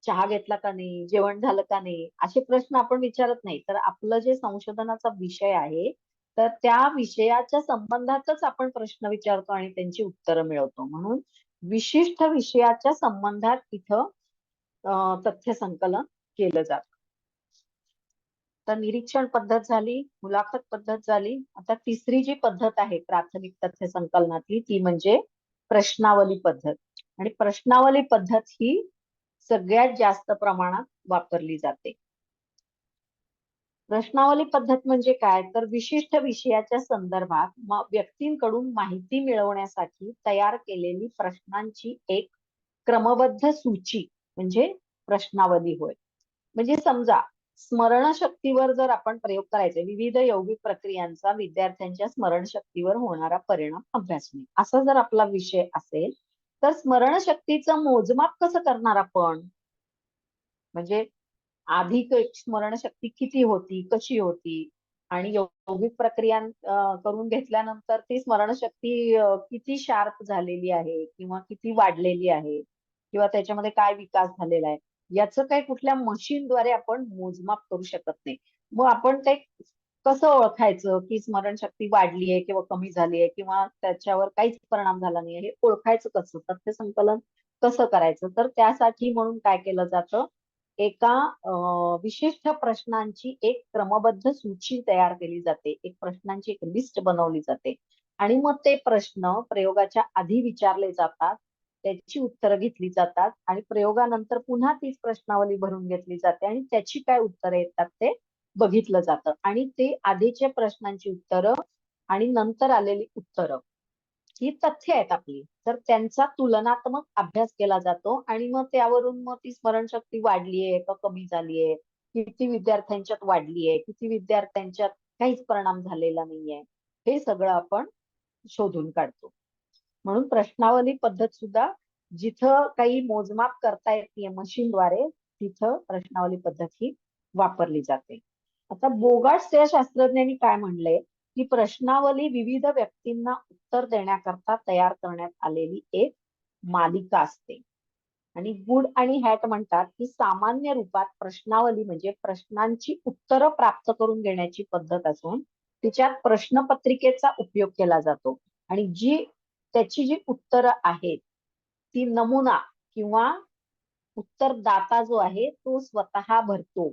चहा घेतला का नाही? जेवण झालं का नाही? असे प्रश्न आपण विचारत नाही. तर आपलं जे संशोधनाचा विषय आहे तर त्या विषयाच्या संबंधातच आपण प्रश्न विचारतो आणि त्यांची उत्तरं मिळवतो. म्हणून विशिष्ट विषयाच्या संबंधात इथं तथ्य संकलन केलं जातं. तर निरीक्षण पद्धत झाली, मुलाखत पद्धत झाली. आता तिसरी जी पद्धत आहे प्राथमिक तथ्य संकलनातली ती म्हणजे प्रश्नावली पद्धत. आणि प्रश्नावली पद्धत ही सगळ्यात जास्त प्रमाणात वापरली जाते. प्रश्नावली पद्धत म्हणजे काय? तर विशिष्ट विषयाच्या संदर्भात व्यक्तींकडून माहिती मिळवण्यासाठी तयार केलेली प्रश्नांची एक क्रमबद्ध सूची म्हणजे प्रश्नावली होय. म्हणजे समजा स्मरणशक्तीवर जर आपण प्रयोग करायचे, विविध यौगिक प्रक्रियांचा विद्यार्थ्यांच्या स्मरणशक्तीवर होणारा परिणाम अभ्यासणे असा जर आपला विषय असेल तर स्मरणशक्तीचं मोजमाप कसं करणार आपण? म्हणजे आधी स्मरणशक्ती किती होती, कशी होती आणि यौगिक प्रक्रिया करून घेतल्यानंतर ती स्मरणशक्ती किती शार्प झालेली आहे किंवा किती वाढलेली आहे किंवा त्याच्यामध्ये काय विकास झालेला आहे याचं काही कुठल्या मशीनद्वारे आपण मोजमाप करू शकत नाही. मग आपण ते कसं ओळखायचं की स्मरणशक्ती वाढली आहे किंवा कमी झाली आहे किंवा त्याच्यावर काहीच परिणाम झाला नाही हे ओळखायचं कसं? तथ्य संकलन कसं करायचं? तर त्यासाठी म्हणून काय केलं जातं, एका विशिष्ट प्रश्नांची एक क्रमबद्ध सूची तयार केली जाते. एक प्रश्नांची एक लिस्ट बनवली जाते आणि मग ते प्रश्न प्रयोगाच्या आधी विचारले जातात, त्याची उत्तरं घेतली जातात आणि प्रयोगानंतर पुन्हा तीच प्रश्नावली भरून घेतली जाते आणि त्याची काय उत्तरं येतात ते बघितलं जातं आणि ते आधीच्या प्रश्नांची उत्तरं आणि नंतर आलेली उत्तरं ही तथ्य आहेत आपली. तर त्यांचा तुलनात्मक अभ्यास केला जातो आणि मग त्यावरून मग ती स्मरणशक्ती वाढलीये का कमी झालीये, किती विद्यार्थ्यांच्यात वाढलीये, किती विद्यार्थ्यांच्यात काहीच परिणाम झालेला नाहीये, हे सगळं आपण शोधून काढतो. म्हणून प्रश्नावली पद्धत सुद्धा जिथं काही मोजमाप करता येते मशीनद्वारे तिथं प्रश्नावली पद्धत ही वापरली जाते. आता बोगाट या शास्त्रज्ञांनी काय म्हणलंय की प्रश्नावली विविध व्यक्तींना उत्तर देण्याकरता तयार करण्यात आलेली एक मालिका असते. आणि गुड आणि हॅट म्हणतात की सामान्य रूपात प्रश्नावली म्हणजे प्रश्नांची उत्तरं प्राप्त करून घेण्याची पद्धत असून तिच्यात प्रश्नपत्रिकेचा उपयोग केला जातो आणि त्याची जी उत्तरं आहेत ती नमुना किंवा उत्तरदाता जो आहे तो स्वतः भरतो.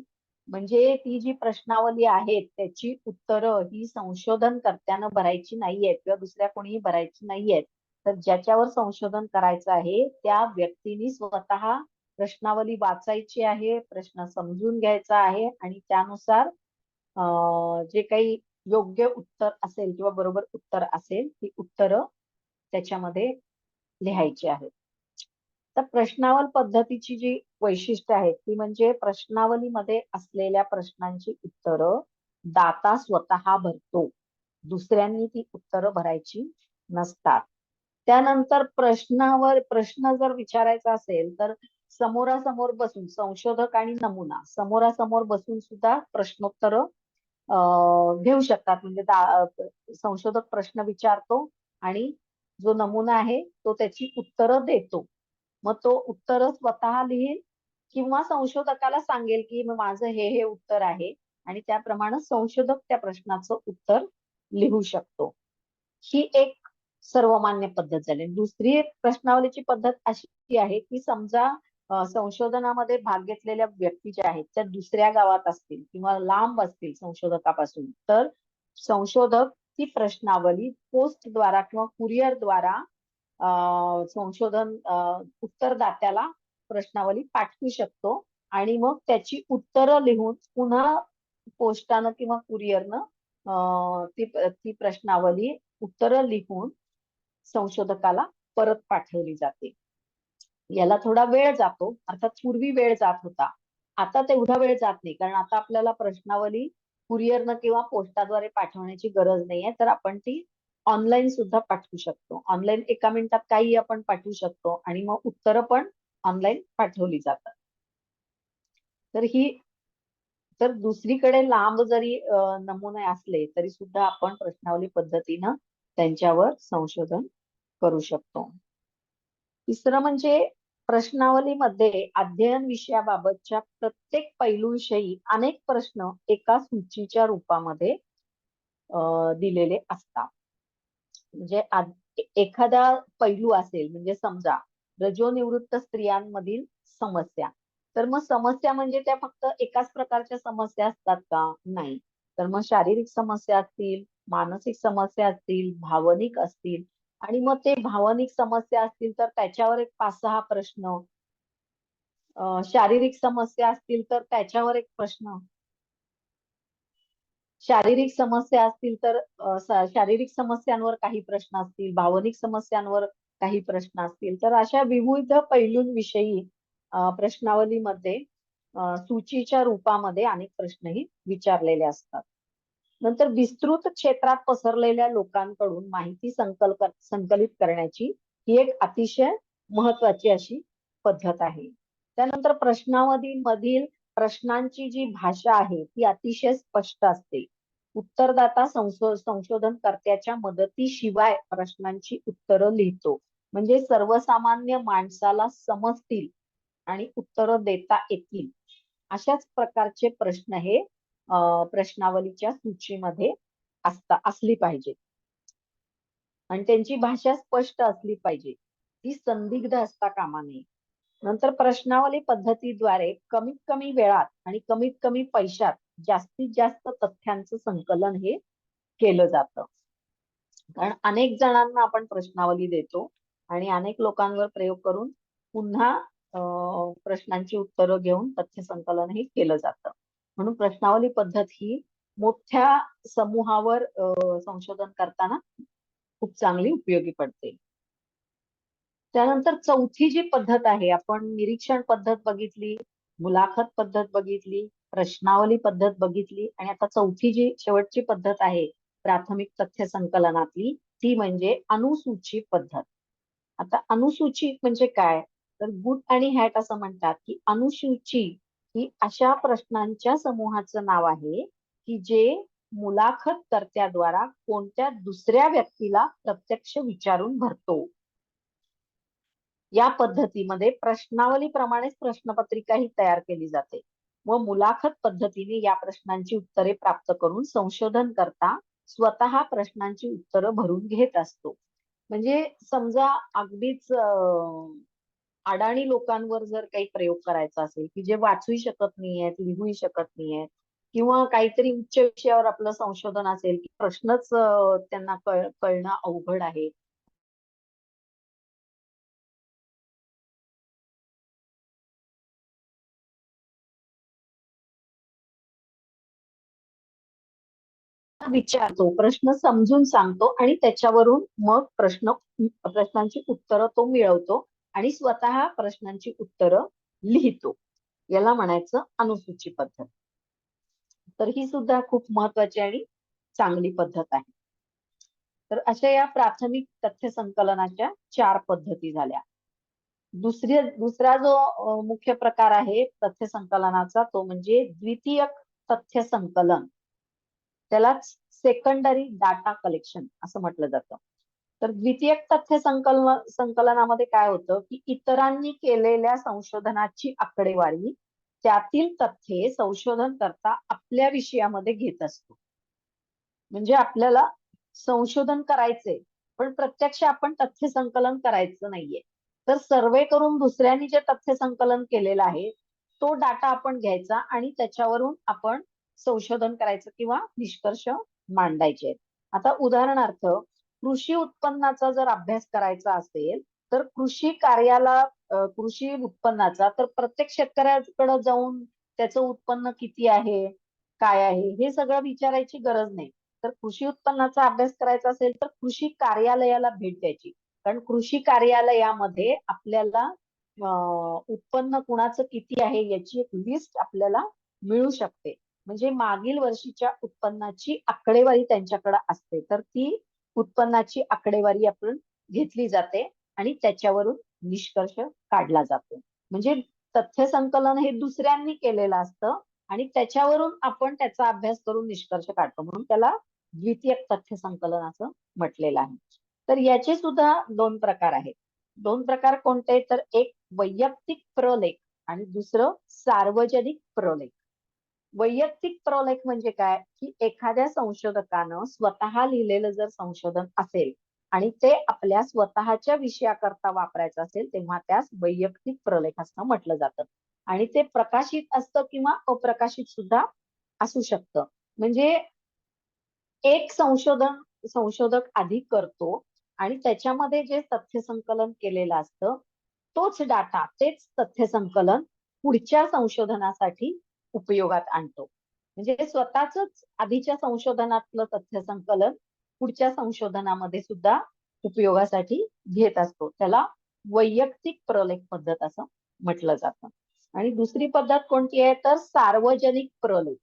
म्हणजे ती जी प्रश्नावली आहे त्याची उत्तरं ही संशोधनकर्त्यानं भरायची नाहीयेत किंवा दुसऱ्या कोणीही भरायची नाहीयेत. तर ज्याच्यावर संशोधन करायचं आहे त्या व्यक्तीने स्वतः प्रश्नावली वाचायची आहे, प्रश्न समजून घ्यायचा आहे आणि त्यानुसार जे काही योग्य उत्तर असेल किंवा बरोबर उत्तर असेल ती उत्तरं त्याच्यामध्ये लिहायची आहेत. तर प्रश्नावली पद्धतीची जी वैशिष्ट्य आहेत ती म्हणजे प्रश्नावलीमध्ये असलेल्या प्रश्नांची उत्तरं दाता स्वतः भरतो. दुसऱ्यांनी ती उत्तरं भरायची नसतात. त्यानंतर प्रश्न जर विचारायचा असेल तर समोरासमोर बसून संशोधक आणि नमुना समोरासमोर बसून सुद्धा प्रश्नोत्तर घेऊ शकतात. म्हणजे संशोधक प्रश्न विचारतो आणि जो नमुना आहे तो त्याची उत्तरं देतो. मग तो उत्तरं स्वतः लिहील किंवा संशोधकाला सांगेल की माझं हे उत्तर आहे आणि त्याप्रमाणे संशोधक त्या प्रश्नाचं उत्तर लिहू शकतो. ही एक सर्वमान्य पद्धत झाली. दुसरी एक प्रश्नावलीची पद्धत अशी आहे की समजा संशोधनामध्ये भाग घेतलेल्या व्यक्ती ज्या आहेत त्या दुसऱ्या गावात असतील किंवा लांब असतील संशोधकापासून, तर संशोधक ती प्रश्नावली पोस्टद्वारा किंवा कुरिअरद्वारा संशोधन उत्तरदात्याला प्रश्नावली पाठवू शकतो आणि मग त्याची उत्तरं लिहून पुन्हा पोस्टानं किंवा कुरिअरनं ती प्रश्नावली उत्तरं लिहून संशोधकाला परत पाठवली जाते. याला थोडा वेळ जातो, अर्थात पूर्वी वेळ जात होता, आता तेवढा वेळ जात नाही, कारण आता आपल्याला प्रश्नावली कुरिअरनं किंवा पोस्टाद्वारे पाठवण्याची गरज नाहीये, तर आपण ती ऑनलाईन सुद्धा पाठवू शकतो. ऑनलाईन एका मिनिटात काही आपण पाठवू शकतो आणि मग उत्तरं पण ऑनलाईन पाठवली जातात. तर दुसरीकडे लांब जरी नमुने असले तरी सुद्धा आपण प्रश्नावली पद्धतीनं त्यांच्यावर संशोधन करू शकतो. तिसरं म्हणजे प्रश्नावलीमध्ये अध्ययन विषयाबाबतच्या प्रत्येक पैलूविषयी अनेक प्रश्न एका सूचीच्या रूपामध्ये दिलेले असतात. म्हणजे एखादा पैलू असेल, म्हणजे समजा रजोनिवृत्त स्त्रियांमधील समस्या, तर मग समस्या म्हणजे त्या फक्त एकाच प्रकारच्या समस्या असतात का? नाही. तर मग शारीरिक समस्या असतील, मानसिक समस्या असतील, भावनिक असतील, आणि मग ते भावनिक समस्या असतील तर त्याच्यावर एक 5-6 प्रश्न, शारीरिक समस्या असतील तर त्याच्यावर एक प्रश्न, शारीरिक समस्या असतील तर शारीरिक समस्यांवर काही प्रश्न असतील, भावनिक समस्यांवर काही प्रश्न असतील, तर अशा विविध पैलूंविषयी प्रश्नावलीमध्ये सूचीच्या रूपामध्ये अनेक प्रश्नही विचारलेले असतात. नंतर विस्तृत क्षेत्रात पसरलेल्या लोकांकडून माहिती संकलित करण्याची ही एक अतिशय महत्वाची अशी पद्धत आहे. त्यानंतर प्रश्नावलीमधील प्रश्नांची जी भाषा आहे ती अतिशय स्पष्ट असते. उत्तरदाता संशोधनकर्त्याच्या मदतीशिवाय प्रश्नांची उत्तरं लिहितो, म्हणजे सर्वसामान्य माणसाला समजतील आणि उत्तरं देता येतील अशाच प्रकारचे प्रश्न हे प्रश्नावलीच्या सूचीमध्ये असली पाहिजे आणि त्यांची भाषा स्पष्ट असली पाहिजे, ती संदिग्ध असता कामा नये. नंतर प्रश्नावली पद्धतीद्वारे कमीत कमी वेळात आणि कमीत कमी पैशात जास्तीत जास्त तथ्यांचं संकलन हे केलं जातं. कारण अनेक जणांना आपण प्रश्नावली देतो आणि अनेक लोकांवर प्रयोग करून पुन्हा प्रश्नांची उत्तरं घेऊन तथ्य संकलन हे केलं जातं. म्हणून प्रश्नावली पद्धत ही मोठ्या समूहावर संशोधन करताना खूप चांगली उपयोगी पडते. त्यानंतर चौथी जी पद्धत आहे, आपण निरीक्षण पद्धत बघितली, मुलाखत पद्धत बघितली, प्रश्नावली पद्धत बघितली, आणि आता चौथी जी शेवटची पद्धत आहे प्राथमिक तथ्य संकलनातली, ती म्हणजे अनुसूची पद्धत. आता अनुसूची म्हणजे काय, तर गुड आणि हॅट असं म्हणतात की अनुसूची ही अशा प्रश्नांच्या समूहाचं नाव आहे की जे मुलाखत कर्त्याद्वारा कोणत्या दुसऱ्या व्यक्तीला प्रत्यक्ष विचारून भरतो. या पद्धतीमध्ये प्रश्नावलीप्रमाणेच प्रश्नपत्रिका ही तयार केली जाते व मुलाखत पद्धतीने या प्रश्नांची उत्तरे प्राप्त करून संशोधन करता स्वतः प्रश्नांची उत्तरं भरून घेत असतो. म्हणजे समजा अगदीच अडाणी लोकांवर जर काही प्रयोग करायचा असेल की जे वाचूही शकत नाहीयेत, लिहूही शकत नाहीयेत, किंवा काहीतरी उच्च विषयावर आपलं संशोधन असेल की प्रश्नच त्यांना कळणं अवघड आहे, विचारतो, प्रश्न समजून सांगतो आणि त्याच्यावरून मग प्रश्नांची उत्तरं तो मिळवतो आणि स्वतः प्रश्नांची उत्तरं लिहितो. याला म्हणायचं अनुसूची पद्धत. तर ही सुद्धा खूप महत्वाची आणि चांगली पद्धत आहे. तर अशा या प्राथमिक तथ्य संकलनाच्या 4 पद्धती झाल्या. दुसरा जो मुख्य प्रकार आहे तथ्य संकलनाचा, तो म्हणजे द्वितीयक तथ्य संकलन. त्यालाच सेकंडरी डाटा कलेक्शन असं म्हटलं जातं. तर द्वितीयक तथ्य संकलनामध्ये काय होतं की इतरांनी केलेल्या संशोधनाची आकडेवारी त्यातील तथ्ये संशोधनकर्ता आपल्या विषयामध्ये घेत असतो. म्हणजे आपल्याला संशोधन करायचंय पण प्रत्यक्ष आपण तथ्य संकलन करायचं नाहीये. तर सर्वे करून दुसऱ्यांनी जे तथ्य संकलन केलेलं आहे तो डाटा आपण घ्यायचा आणि त्याच्यावरून आपण संशोधन करायचं किंवा निष्कर्ष मांडायचे. आता उदाहरणार्थ कृषी उत्पन्नाचा जर अभ्यास करायचा असेल तर कृषी कार्याला कृषी उत्पन्नाचा तर प्रत्येक शेतकऱ्याकडे जाऊन त्याचं उत्पन्न किती आहे काय आहे हे सगळं विचारायची गरज नाही. तर कृषी उत्पन्नाचा अभ्यास करायचा असेल तर कृषी कार्यालयाला भेट द्यायची. कारण कृषी कार्यालयामध्ये आपल्याला उत्पन्न कुणाचं किती आहे याची एक लिस्ट आपल्याला मिळू शकते. म्हणजे मागील वर्षीच्या उत्पन्नाची आकडेवारी त्यांच्याकडे असते. तर ती उत्पन्नाची आकडेवारी आपण घेतली जाते आणि त्याच्यावरून निष्कर्ष काढला जातो. म्हणजे तथ्य संकलन हे दुसऱ्यांनी केलेलं असतं आणि त्याच्यावरून आपण त्याचा अभ्यास करून निष्कर्ष काढतो म्हणून त्याला द्वितीयक तथ्य संकलन असं म्हटलेलं आहे. तर याचे सुद्धा दोन प्रकार आहेत. दोन प्रकार कोणते तर एक वैयक्तिक प्रलेख आणि दुसरं सार्वजनिक प्रलेख. वैयक्तिक प्रलेख म्हणजे काय की एखाद्या संशोधकानं स्वतः लिहिलेलं जर संशोधन असेल आणि ते आपल्या स्वतःच्या विषयाकरता वापरायचं असेल तेव्हा त्यास वैयक्तिक प्रलेख असं म्हटलं जातं. आणि ते प्रकाशित असतं किंवा अप्रकाशित सुद्धा असू शकतं. म्हणजे एक संशोधक आधी करतो आणि त्याच्यामध्ये जे तथ्य संकलन केलेलं असतं तोच डाटा तेच तथ्य संकलन पुढच्या संशोधनासाठी उपयोगात आणतो. म्हणजे स्वतःच आधीच्या संशोधनातलं तथ्य संकलन पुढच्या संशोधनामध्ये सुद्धा उपयोगासाठी घेत असतो. त्याला वैयक्तिक प्रलेख पद्धत असं म्हटलं जातं. आणि दुसरी पद्धत कोणती आहे तर सार्वजनिक प्रलेख.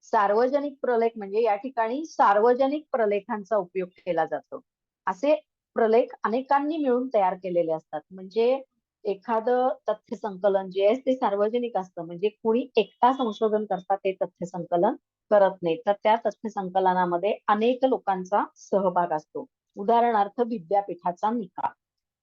सार्वजनिक प्रलेख म्हणजे या ठिकाणी सार्वजनिक प्रलेखांचा उपयोग केला जातो. असे प्रलेख अनेकांनी मिळून तयार केलेले असतात. म्हणजे एखादं तथ्य संकलन जे आहे ते सार्वजनिक असतं. म्हणजे कुणी एकटा संशोधन करता ते तथ्य संकलन करत नाही. तर त्या तथ्य संकलनामध्ये अनेक लोकांचा सहभाग असतो. उदाहरणार्थ विद्यापीठाचा निकाल.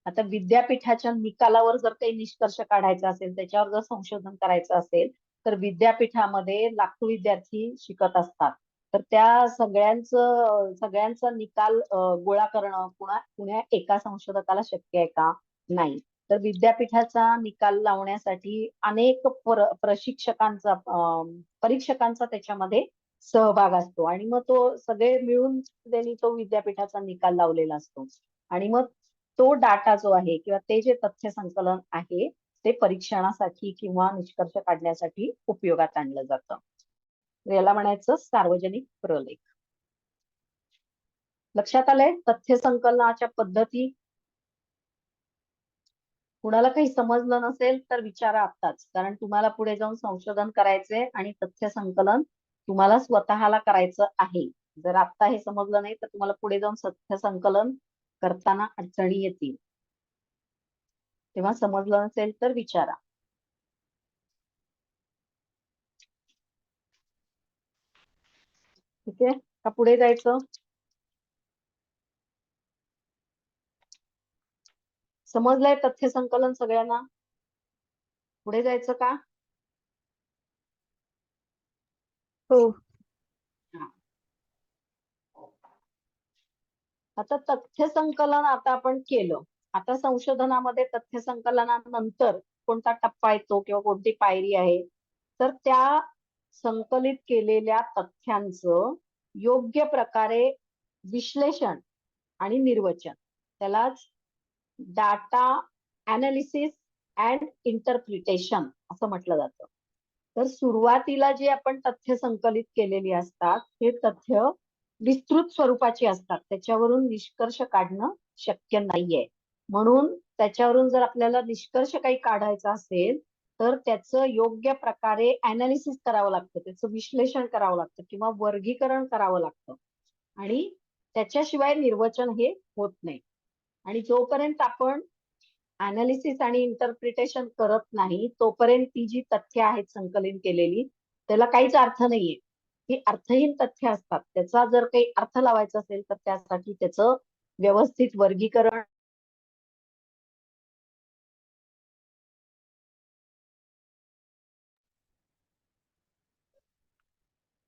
आता विद्यापीठाच्या निकालावर जर काही निष्कर्ष काढायचा असेल त्याच्यावर जर संशोधन करायचं असेल तर विद्यापीठामध्ये लाखो विद्यार्थी शिकत असतात. तर त्या सगळ्यांचा निकाल गोळा करणं कुण्या एका संशोधकाला शक्य आहे का? नाही. तर विद्यापीठाचा निकाल लावण्यासाठी अनेक प्रशिक्षकांचा परीक्षकांचा त्याच्यामध्ये सहभाग असतो आणि मग तो सगळे मिळून त्यांनी तो विद्यापीठाचा निकाल लावलेला असतो. आणि मग तो डाटा जो आहे किंवा ते जे तथ्य संकलन आहे ते परीक्षणासाठी किंवा निष्कर्ष काढण्यासाठी उपयोगात आणलं जातं. याला म्हणायचं सार्वजनिक प्रलेख. लक्षात आलंय तथ्य संकलनाच्या पद्धती. कुणाला काही समजलं नसेल तर विचारा आत्ताच. कारण तुम्हाला पुढे जाऊन संशोधन करायचंय आणि तथ्य संकलन तुम्हाला स्वतःला करायचं आहे. जर आता हे समजलं नाही तर तुम्हाला पुढे जाऊन तथ्य संकलन करताना अडचणी येतील. तेव्हा समजलं नसेल तर विचारा. ठीक आहे का पुढे जायचं? समजलंय तथ्य संकलन सगळ्यांना? पुढे जायचं का? हो. आता तथ्य संकलन आता आपण केलं. आता संशोधनामध्ये तथ्य संकलनानंतर कोणता टप्पा येतो किंवा कोणती पायरी आहे तर त्या संकलित केलेल्या तथ्यांचं योग्य प्रकारे विश्लेषण आणि निर्वचन त्यालाच डाटा अनालिसिस अँड इंटरप्रिटेशन असं म्हटलं जातं. तर सुरुवातीला जे आपण तथ्य संकलित केलेली असतात हे तथ्य विस्तृत स्वरूपाची असतात. त्याच्यावरून निष्कर्ष काढणं शक्य नाहीये. म्हणून त्याच्यावरून जर आपल्याला निष्कर्ष काही काढायचा असेल तर त्याचं योग्य प्रकारे अनालिसिस करावं लागतं. त्याचं विश्लेषण करावं लागतं किंवा वर्गीकरण करावं लागतं आणि त्याच्याशिवाय निर्वचन हे होत नाही. आणि जोपर्यंत आपण अनालिसिस आणि इंटरप्रिटेशन करत नाही तोपर्यंत ती जी तथ्य आहेत संकलित केलेली त्याला काहीच अर्थ नाहीये. ही अर्थहीन तथ्य असतात. त्याचा जर काही अर्थ लावायचा असेल तर त्यासाठी त्याचं व्यवस्थित वर्गीकरण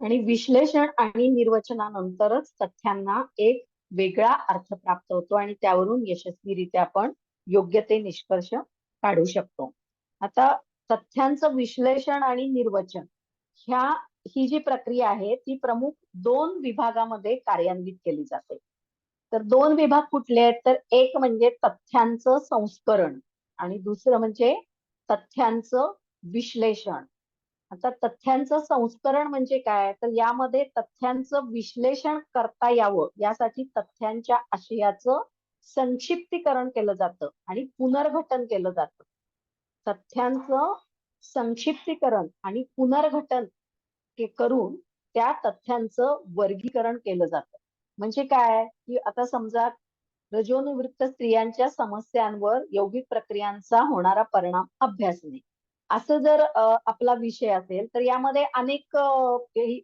आणि विश्लेषण आणि निर्वचनानंतरच तथ्यांना एक वेगळा अर्थ प्राप्त होतो आणि त्यावरून यशस्वीरित्या आपण योग्य ते निष्कर्ष काढू शकतो. आता तथ्यांचं विश्लेषण आणि निर्वचन ही जी प्रक्रिया आहे ती प्रमुख 2 विभागामध्ये कार्यान्वित केली जाते. तर 2 विभाग कुठले आहेत? तर एक म्हणजे तथ्यांचं संस्करण आणि दुसरं म्हणजे तथ्यांचं विश्लेषण. आता तथ्यांचं संस्करण म्हणजे काय? तर यामध्ये तथ्यांचं विश्लेषण करता यावं यासाठी तथ्यांच्या आशयाचं संक्षिप्तीकरण केलं जातं आणि पुनर्घटन केलं जातं. तथ्यांचं संक्षिप्तीकरण आणि पुनर्घटन करून त्या तथ्यांचं वर्गीकरण केलं जातं. म्हणजे काय की आता समजा रजोनिवृत्त स्त्रियांच्या समस्यांवर यौगिक प्रक्रियांचा होणारा परिणाम अभ्यासणे असं जर आपला विषय असेल तर यामध्ये अनेक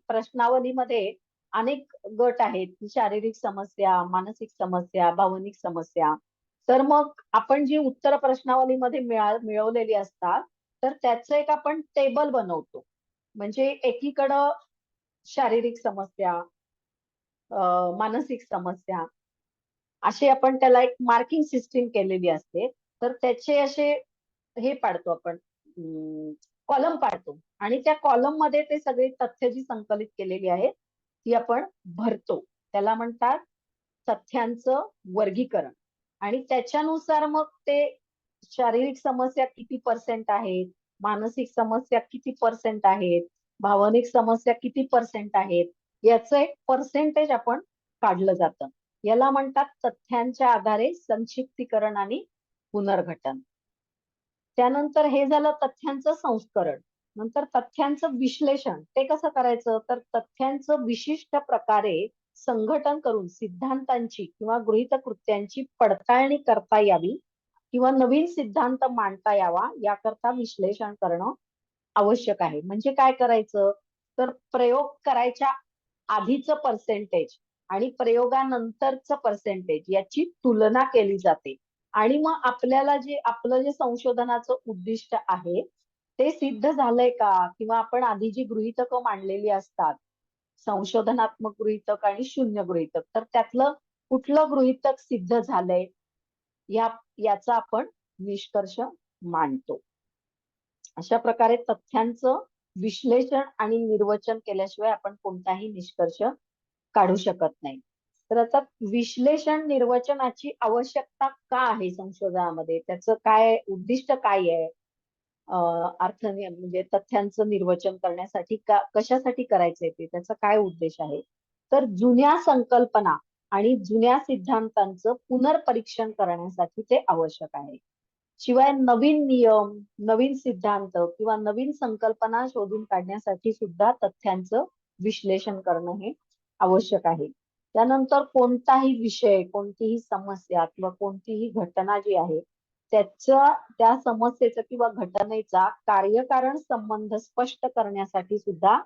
प्रश्नावलीमध्ये अनेक गट आहेत. शारीरिक समस्या, मानसिक समस्या, भावनिक समस्या. तर मग आपण जी उत्तर प्रश्नावलीमध्ये मिळवलेली असतात तर त्याचं एक आपण टेबल बनवतो. म्हणजे एकीकडं शारीरिक समस्या, मानसिक समस्या असे आपण त्याला एक मार्किंग सिस्टीम केलेली असते. तर त्याचे असे हे पाडतो आपण, कॉलम पाडतो आणि त्या कॉलम मध्ये ते सगळे तथ्य जी संकलित केलेली आहेत ती आपण भरतो. त्याला म्हणतात तथ्यांचं वर्गीकरण. आणि त्याच्यानुसार मग ते शारीरिक समस्या किती पर्सेंट आहेत, मानसिक समस्या किती पर्सेंट आहेत, भावनिक समस्या किती पर्सेंट आहेत, याचं एक पर्सेंटेज आपण काढलं जातं. याला म्हणतात तथ्यांच्या आधारे संक्षिप्तीकरण आणि पुनर्घटन. त्यानंतर हे झालं तथ्यांचं संस्करण. नंतर तथ्यांचं विश्लेषण. ते कसं करायचं? तर तथ्यांचं विशिष्ट प्रकारे संघटन करून सिद्धांतांची किंवा गृहीतकृत्यांची पडताळणी करता यावी किंवा नवीन सिद्धांत मांडता यावा याकरता विश्लेषण करणं आवश्यक आहे. म्हणजे काय करायचं? तर प्रयोग करायच्या आधीचं पर्सेंटेज आणि प्रयोगानंतरचं पर्सेंटेज याची तुलना केली जाते. आणि मग आपल्याला आपलं जे संशोधनाचं उद्दिष्ट आहे ते सिद्ध झालंय का, किंवा आपण आधी जी गृहीतकं मांडलेली असतात, संशोधनात्मक गृहीतक आणि शून्य गृहीतक, तर त्यातलं कुठलं गृहीतक सिद्ध झालंय याचा आपण निष्कर्ष मांडतो. अशा प्रकारे तथ्यांचं विश्लेषण आणि निर्वचन केल्याशिवाय आपण कोणताही निष्कर्ष काढू शकत नाही. तर आता विश्लेषण निर्वचनाची आवश्यकता का आहे संशोधनामध्ये, त्याचं काय उद्दिष्ट काय आहे, अर्थ म्हणजे तथ्यांचं निर्वचन करण्यासाठी कशासाठी करायचंय ते, त्याचा काय उद्देश आहे? तर जुन्या संकल्पना आणि जुन्या सिद्धांतांचं पुनर्परीक्षण करण्यासाठी ते आवश्यक आहे. शिवाय नवीन नियम, नवीन सिद्धांत किंवा नवीन संकल्पना शोधून काढण्यासाठी सुद्धा तथ्यांचं विश्लेषण करणं हे आवश्यक आहे. त्यानंतर कोणताही विषय, कोणतीही समस्या किंवा कोणतीही घटना जी आहे त्या समस्येचा किंवा घटनेचा कार्यकारण संबंध स्पष्ट करण्यासाठी सुद्धा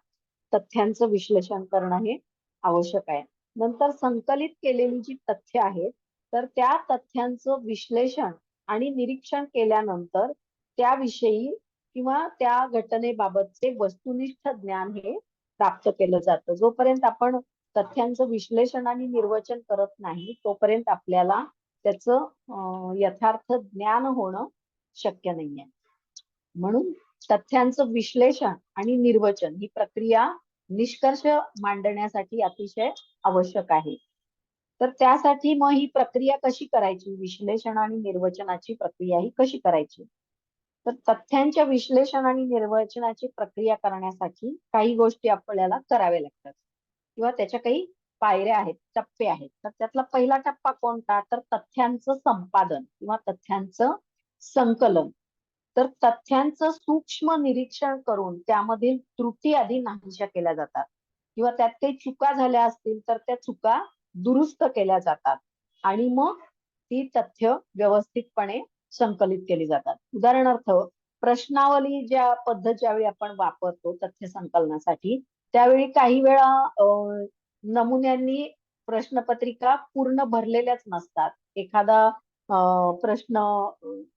तथ्यांचं विश्लेषण करणं हे आवश्यक आहे. नंतर संकलित केलेली जी तथ्य आहेत तर त्या तथ्यांचं विश्लेषण आणि निरीक्षण केल्यानंतर त्याविषयी किंवा त्या घटनेबाबतचे वस्तुनिष्ठ ज्ञान हे प्राप्त केलं जातं. जोपर्यंत आपण तथ्यांचं विश्लेषण आणि निर्वचन करत नाही तोपर्यंत आपल्याला त्याचं यथार्थ ज्ञान होणं शक्य नाहीये. म्हणून तथ्यांचं विश्लेषण आणि निर्वचन ही प्रक्रिया निष्कर्ष मांडण्यासाठी अतिशय आवश्यक आहे. तर त्यासाठी मग ही प्रक्रिया कशी करायची, विश्लेषण आणि निर्वचनाची प्रक्रिया ही कशी करायची? तर तथ्यांच्या विश्लेषण आणि निर्वचनाची प्रक्रिया करण्यासाठी काही गोष्टी आपल्याला कराव्या लागतात किंवा त्याच्या काही पायऱ्या आहेत, टप्पे आहेत. तर त्यातला पहिला टप्पा कोणता? तर तथ्यांचं संपादन किंवा तथ्यांचं संकलन. तर तथ्यांचं सूक्ष्म निरीक्षण करून त्यामधील त्रुटी आधी नाहीशा केल्या जातात किंवा त्यात काही चुका झाल्या असतील तर त्या चुका दुरुस्त केल्या जातात आणि मग ती तथ्य व्यवस्थितपणे संकलित केली जातात. उदाहरणार्थ प्रश्नावली ज्या पद्धत ज्यावेळी आपण वापरतो तथ्य संकलनासाठी त्यावेळी काही वेळा नमुन्यांनी प्रश्नपत्रिका पूर्ण भरलेल्याच नसतात. एखादा प्रश्न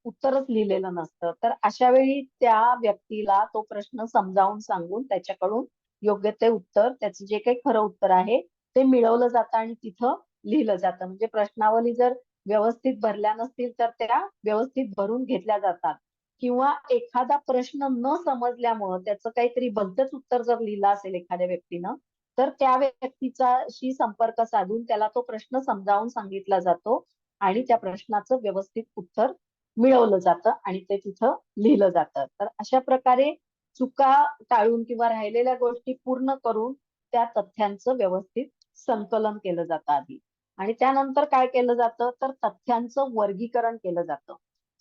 उत्तरच लिहिलेलं नसतं. तर अशा वेळी त्या व्यक्तीला तो प्रश्न समजावून सांगून त्याच्याकडून योग्य ते उत्तर, त्याचं जे काही खरं उत्तर आहे ते मिळवलं जातं आणि तिथं लिहिलं जातं. म्हणजे प्रश्नावली जर व्यवस्थित भरल्या नसतील तर त्या व्यवस्थित भरून घेतल्या जातात. किंवा एखादा प्रश्न न समजल्यामुळं त्याचं काहीतरी भलतंच उत्तर जर लिहिलं असेल एखाद्या व्यक्तीनं, तर त्या व्यक्तीचाशी संपर्क साधून त्याला तो प्रश्न समजावून सांगितला जातो आणि त्या प्रश्नाचं व्यवस्थित उत्तर मिळवलं जातं आणि ते तिथं लिहिलं जातं. तर अशा प्रकारे चुका टाळून किंवा राहिलेल्या गोष्टी पूर्ण करून त्या तथ्यांचं व्यवस्थित संकलन केलं जातं आधी. आणि त्यानंतर काय केलं जातं, तर तथ्यांचं वर्गीकरण केलं जातं.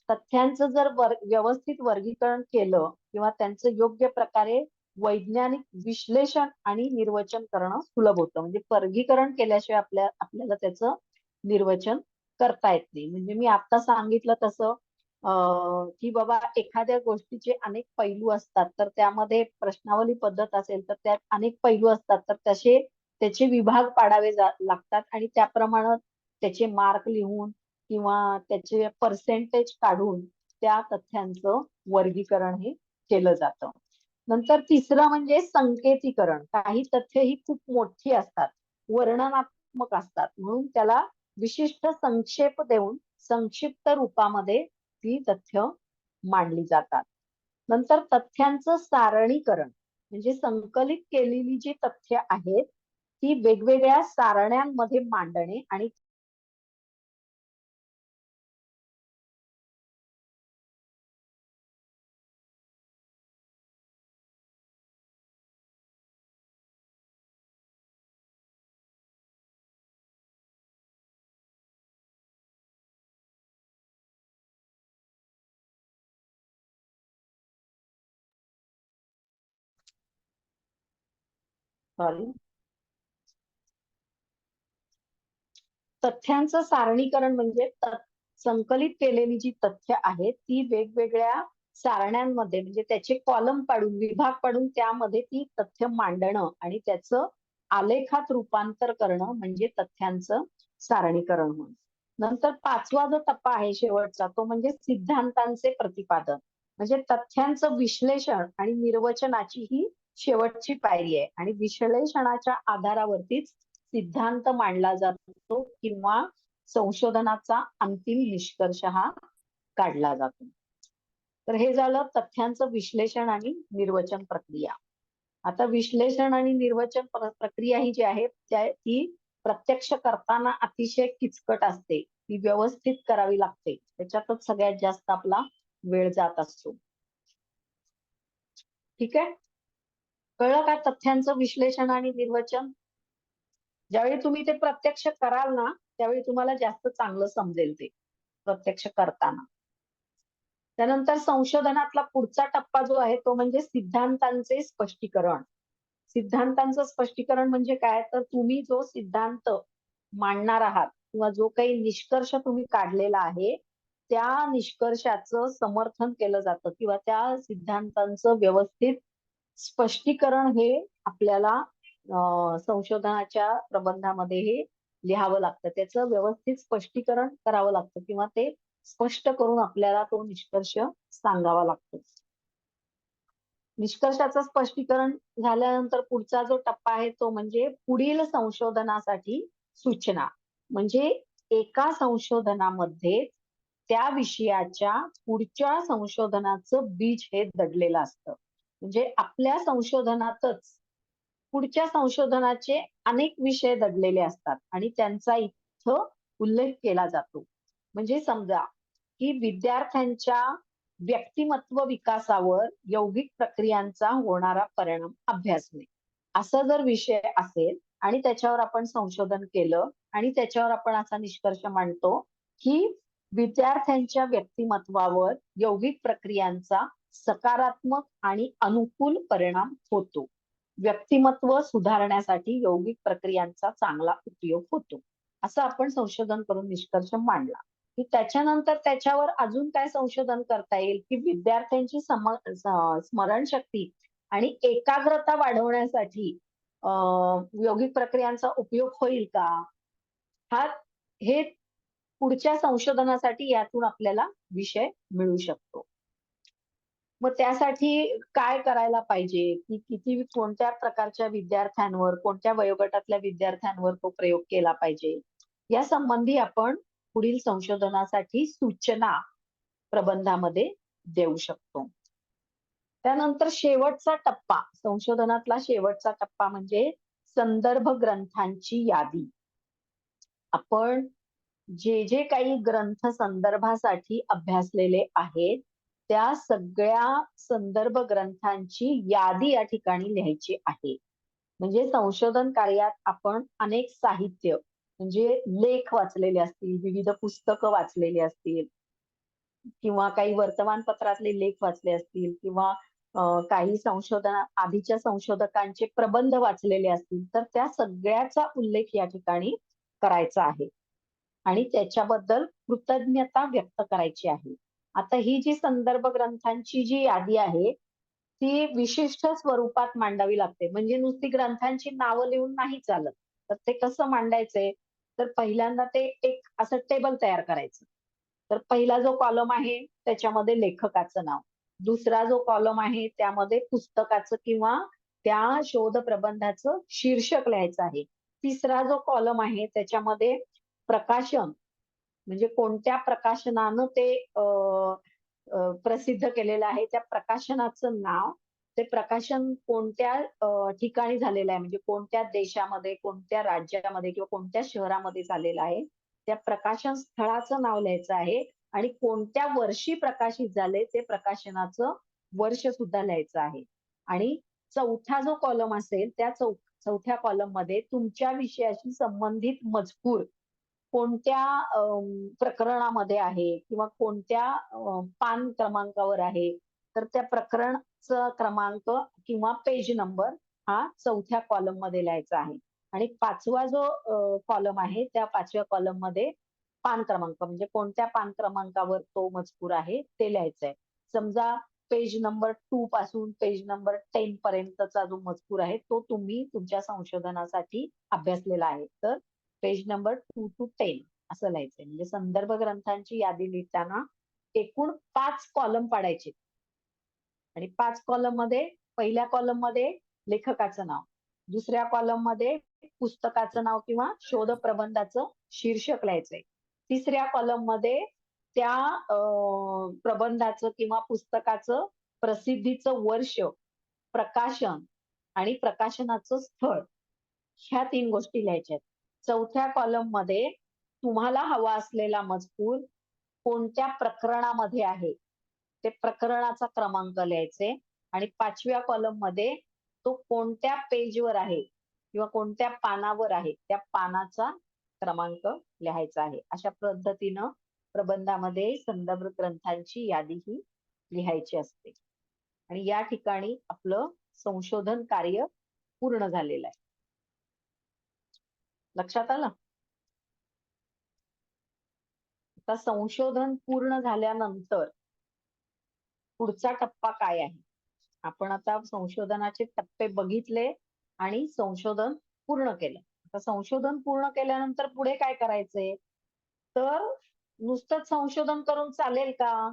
तथ्यांचं जर व्यवस्थित वर्गीकरण केलं किंवा त्यांचं योग्य प्रकारे वैज्ञानिक विश्लेषण आणि निर्वचन करणं सुलभ होतं. म्हणजे वर्गीकरण केल्याशिवाय आपल्याला त्याचं निर्वचन करता येत नाही. म्हणजे मी आता सांगितलं तसं की बाबा एखाद्या गोष्टीचे अनेक पैलू असतात, तर त्यामध्ये प्रश्नावली पद्धत असेल तर त्यात अनेक पैलू असतात, तर त्याचे विभाग पाडावे लागतात आणि त्याप्रमाणे त्याचे मार्क लिहून किंवा त्याचे पर्सेंटेज काढून त्या तथ्यांचं वर्गीकरण हे केलं जातं. नंतर तिसरं म्हणजे संकेतीकरण. काही तथ्य ही खूप मोठी असतात, वर्णनात्मक असतात, म्हणून त्याला विशिष्ट संक्षेप देऊन संक्षिप्त रूपामध्ये ती तथ्य मांडली जातात. नंतर तथ्यांचं सारणीकरण म्हणजे संकलित केलेली जी तथ्य आहेत ती वेगवेगळ्या सारण्यांमध्ये मांडणे आणि सॉरी तथ्यांचं सारणीकरण म्हणजे संकलित केलेली जी तथ्य आहेत ती वेगवेगळ्या सारण्यांमध्ये म्हणजे त्याचे कॉलम पाडून विभाग पाडून त्यामध्ये ती तथ्य मांडणं आणि त्याचं आलेखात रूपांतर करणं म्हणजे तथ्यांचं सारणीकरण होय. नंतर पाचवा जो टप्पा आहे शेवटचा तो म्हणजे सिद्धांतांचे प्रतिपादन. म्हणजे तथ्यांचं विश्लेषण आणि निर्वचनाची ही शेवटची पायरी आहे आणि विश्लेषणाच्या आधारावरतीच सिद्धांत मांडला जातो किंवा संशोधनाचा अंतिम निष्कर्ष हा काढला जातो. तर हे झालं तथ्यांचं विश्लेषण आणि निर्वचन प्रक्रिया. आता विश्लेषण आणि निर्वचन प्रक्रिया ही जी आहे ती प्रत्यक्ष करताना अतिशय किचकट असते. ती व्यवस्थित करावी लागते. त्याच्यातच सगळ्यात जास्त आपला वेळ जात असतो. ठीक आहे, कळलं का तथ्यांचं विश्लेषण आणि निर्वचन? ज्यावेळी तुम्ही ते प्रत्यक्ष कराल ना त्यावेळी तुम्हाला जास्त चांगलं समजेल ते प्रत्यक्ष करताना. त्यानंतर संशोधनातला पुढचा टप्पा जो आहे तो म्हणजे सिद्धांतांचे स्पष्टीकरण. सिद्धांतांचं स्पष्टीकरण म्हणजे काय, तर तुम्ही जो सिद्धांत मांडणार आहात किंवा जो काही निष्कर्ष तुम्ही काढलेला आहे त्या निष्कर्षाचं समर्थन केलं जातं किंवा त्या सिद्धांतांचं व्यवस्थित स्पष्टीकरण हे आपल्याला संशोधनाच्या प्रबंधामध्ये हे लिहावं लागतं. त्याचं व्यवस्थित स्पष्टीकरण करावं लागतं किंवा ते स्पष्ट करून आपल्याला तो निष्कर्ष सांगावा लागतो. निष्कर्षाचं स्पष्टीकरण झाल्यानंतर पुढचा जो टप्पा आहे तो म्हणजे पुढील संशोधनासाठी सूचना. म्हणजे एका संशोधनामध्ये त्या विषयाच्या पुढच्या संशोधनाचं बीज हे दडलेलं असतं. म्हणजे आपल्या संशोधनातच पुढच्या संशोधनाचे अनेक विषय दडलेले असतात आणि त्यांचा इथं उल्लेख केला जातो. म्हणजे समजा की विद्यार्थ्यांच्या व्यक्तिमत्व विकासावर यौगिक प्रक्रियांचा होणारा परिणाम अभ्यासणे असं जर विषय असेल आणि त्याच्यावर आपण संशोधन केलं आणि त्याच्यावर आपण असा निष्कर्ष मांडतो की विद्यार्थ्यांच्या व्यक्तिमत्वावर यौगिक प्रक्रियांचा सकारात्मक आणि अनुकूल परिणाम होतो. व्यक्तिमत्व सुधारण्यासाठी यौगिक प्रक्रियांचा चांगला उपयोग होतो असं आपण संशोधन करून निष्कर्ष मांडला की त्याच्यानंतर त्याच्यावर अजून काय संशोधन करता येईल की विद्यार्थ्यांची स्मरणशक्ती आणि एकाग्रता वाढवण्यासाठी यौगिक प्रक्रियांचा उपयोग होईल का हे पुढच्या संशोधनासाठी यातून आपल्याला विषय मिळू शकतो. मग त्यासाठी काय करायला पाहिजे, की किती कोणत्या प्रकारच्या विद्यार्थ्यांवर, कोणत्या वयोगटातल्या विद्यार्थ्यांवर तो प्रयोग केला पाहिजे, या संबंधी आपण पुढील संशोधनासाठी सूचना प्रबंधामध्ये देऊ शकतो. त्यानंतर शेवटचा टप्पा, संशोधनातला शेवटचा टप्पा म्हणजे संदर्भ ग्रंथांची यादी. आपण जे काही ग्रंथ संदर्भासाठी अभ्यासलेले आहेत, त्या सगळ्या संदर्भ ग्रंथांची यादी या ठिकाणी लिहायची आहे. म्हणजे संशोधन कार्यात आपण अनेक साहित्य म्हणजे लेख वाचलेले असतील, विविध पुस्तकं वाचलेली असतील किंवा काही वर्तमानपत्रातले लेख वाचले असतील किंवा काही आधीच्या संशोधकांचे प्रबंध वाचलेले असतील, तर त्या सगळ्याचा उल्लेख या ठिकाणी करायचा आहे आणि त्याच्याबद्दल कृतज्ञता व्यक्त करायची आहे. आता ही जी संदर्भ ग्रंथांची जी यादी आहे, ती विशिष्ट स्वरूपात मांडावी लागते. म्हणजे नुसती ग्रंथांची नावं लिहून नाही चालत. तर ते कसं मांडायचंय? तर पहिल्यांदा ते एक असं टेबल तयार करायचं. तर पहिला जो कॉलम आहे त्याच्यामध्ये लेखकाचं नाव, दुसरा जो कॉलम आहे त्यामध्ये पुस्तकाचं किंवा त्या शोध प्रबंधाचं शीर्षक लिहायचं आहे. तिसरा जो कॉलम आहे त्याच्यामध्ये प्रकाशन म्हणजे कोणत्या प्रकाशनानं ते प्रसिद्ध केलेलं आहे, त्या प्रकाशनाचं नाव, ते प्रकाशन कोणत्या ठिकाणी झालेलं आहे, म्हणजे कोणत्या देशामध्ये, कोणत्या राज्यामध्ये किंवा कोणत्या शहरामध्ये झालेलं आहे, त्या प्रकाशन स्थळाचं नाव लिहायचं आहे आणि कोणत्या वर्षी प्रकाशित झाले ते प्रकाशनाचं वर्ष सुद्धा लिहायचं आहे. आणि चौथा जो कॉलम असेल त्या चौथ्या कॉलम मध्ये तुमच्या विषयाशी संबंधित मजकूर कोणत्या प्रकरणामध्ये आहे किंवा कोणत्या पान क्रमांकावर आहे, तर त्या प्रकरणचा क्रमांक किंवा पेज नंबर हा चौथ्या कॉलम मध्ये लिहायचा आहे. आणि पाचवा जो कॉलम आहे त्या पाचव्या कॉलम मध्ये पान क्रमांक म्हणजे कोणत्या पान क्रमांकावर तो मजकूर आहे ते लिहायचं आहे. समजा पेज नंबर 2 पासून पेज नंबर 10 पर्यंतचा जो मजकूर आहे तो तुम्ही तुमच्या संशोधनासाठी अभ्यासलेला आहे, तर पेज नंबर 2 to 10 असं लिहायचंय. म्हणजे संदर्भ ग्रंथांची यादी लिहिताना एकूण 5 कॉलम पाडायचे आणि 5 कॉलम मध्ये पहिल्या कॉलम मध्ये लेखकाचं नाव, दुसऱ्या कॉलम मध्ये पुस्तकाचं नाव किंवा शोध प्रबंधाचं शीर्षक लिहायचंय, तिसऱ्या कॉलम मध्ये त्या प्रबंधाचं किंवा पुस्तकाचं प्रसिद्धीचं वर्ष, प्रकाशन आणि प्रकाशनाचं स्थळ, ह्या 3 गोष्टी लिहायच्या आहेत. चौथ्या कॉलम मध्ये तुम्हाला हवा असलेला मजकूर कोणत्या प्रकरणामध्ये आहे ते प्रकरणाचा क्रमांक लिहायचे आणि पाचव्या कॉलम मध्ये तो कोणत्या पेजवर आहे किंवा कोणत्या पानावर आहे त्या पानाचा क्रमांक लिहायचा आहे. अशा पद्धतीनं प्रबंधामध्ये संदर्भ ग्रंथांची यादी ही लिहायची असते आणि या ठिकाणी आपलं संशोधन कार्य पूर्ण झालेलं आहे. लक्षात आलं? आता संशोधन पूर्ण झाल्यानंतर पुढचा टप्पा काय आहे? आपण आता संशोधनाचे टप्पे बघितले आणि संशोधन पूर्ण केलं. आता संशोधन पूर्ण केल्यानंतर पुढे काय करायचंय? तर नुसतंच संशोधन करून चालेल का?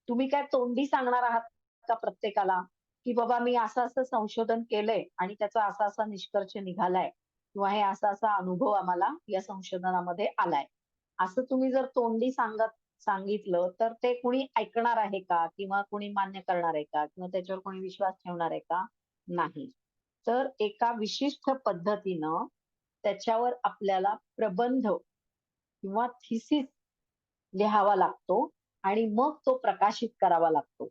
तुम्ही काय तोंडी सांगणार आहात का प्रत्येकाला, की बाबा मी असं असं संशोधन केलंय आणि त्याचा असा असा निष्कर्ष निघालाय किंवा हे असा असा अनुभव आम्हाला या संशोधनामध्ये आलाय. असं तुम्ही जर तोंडी सांगितलं तर ते कुणी ऐकणार आहे का किंवा कुणी मान्य करणार आहे का किंवा त्याच्यावर कोणी विश्वास ठेवणार आहे का? नाही. तर एका विशिष्ट पद्धतीनं त्याच्यावर आपल्याला प्रबंध किंवा थिसिस लिहावा लागतो आणि मग तो प्रकाशित करावा लागतो.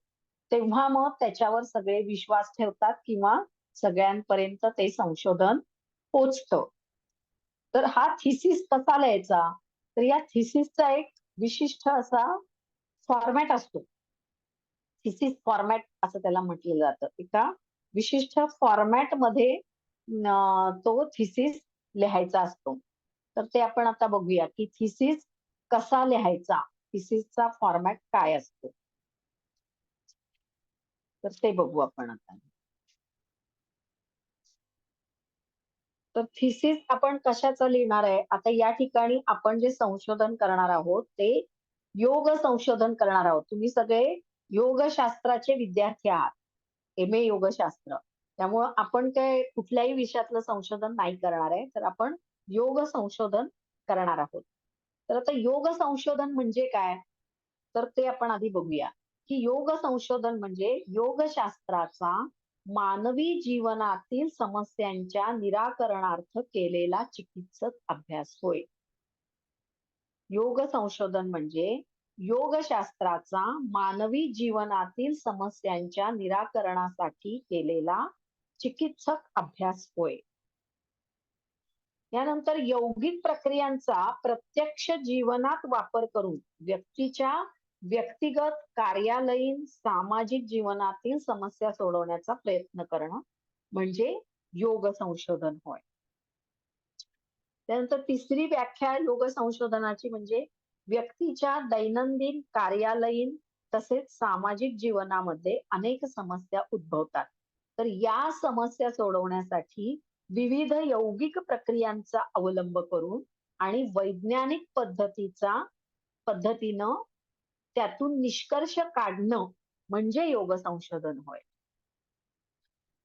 तेव्हा मग त्याच्यावर सगळे विश्वास ठेवतात किंवा सगळ्यांपर्यंत ते संशोधन पोचतं. तर हा थिसिस कसा लिहायचा? तर या थिसिसचा एक विशिष्ट असा फॉर्मॅट असतो. थिसिस फॉर्मॅट असं त्याला म्हटलं जातं. एका विशिष्ट फॉर्मॅट मध्ये तो थिसिस लिहायचा असतो. तर ते आपण आता बघूया की थिसिस कसा लिहायचा, थिसिसचा फॉर्मॅट काय असतो. तर ते बघू आपण आता. तर थिसिस आपण कशाचं लिहिणार आहे? आता या ठिकाणी आपण जे संशोधन करणार आहोत ते योग संशोधन करणार आहोत. तुम्ही सगळे योगशास्त्राचे विद्यार्थी आहात. MA योगशास्त्र. त्यामुळं आपण काय कुठल्याही विषयातलं संशोधन नाही करणार आहे. तर आपण योग संशोधन करणार आहोत. तर आता योग संशोधन म्हणजे काय? तर ते आपण आधी बघूया, की योग संशोधन म्हणजे योगशास्त्राचा मानवी जीवनातील समस्यांच्या निराकरणार्थ केलेला चिकित्सक अभ्यास होय. योग संशोधन म्हणजे योगशास्त्राचा मानवी जीवनातील समस्यांच्या निराकरणासाठी केलेला चिकित्सक अभ्यास होय. यानंतर यौगिक प्रक्रियांचा प्रत्यक्ष जीवनात वापर करून व्यक्तीच्या व्यक्तिगत, कार्यालयीन, सामाजिक जीवनातील समस्या सोडवण्याचा प्रयत्न करणं म्हणजे योग संशोधन होय. त्यानंतर तिसरी व्याख्या योग संशोधनाची म्हणजे व्यक्तीच्या दैनंदिन, कार्यालयीन तसेच सामाजिक जीवनामध्ये अनेक समस्या उद्भवतात. तर या समस्या सोडवण्यासाठी विविध यौगिक प्रक्रियांचा अवलंब करून आणि वैज्ञानिक पद्धतीनं त्यातून निष्कर्ष काढणं म्हणजे योग संशोधन होय.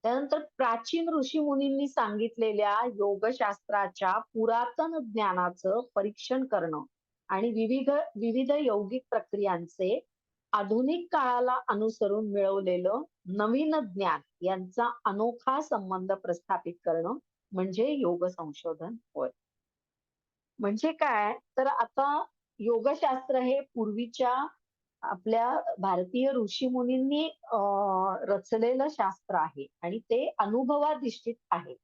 त्यानंतर प्राचीन ऋषीमुनींनी सांगितलेल्या योगशास्त्राच्या पुरातन ज्ञानाचं परीक्षण करणं आणि विविध यौगिक प्रक्रियांचे आधुनिक काळाला अनुसरून मिळवलेलं नवीन ज्ञान यांचा अनोखा संबंध प्रस्थापित करणं म्हणजे योग संशोधन होय. म्हणजे काय? तर आता योगशास्त्र हे पूर्वीच्या आपल्या भारतीय ऋषीमुनींनी रचलेलं शास्त्र आहे आणि ते अनुभवाधिष्ठित आहे.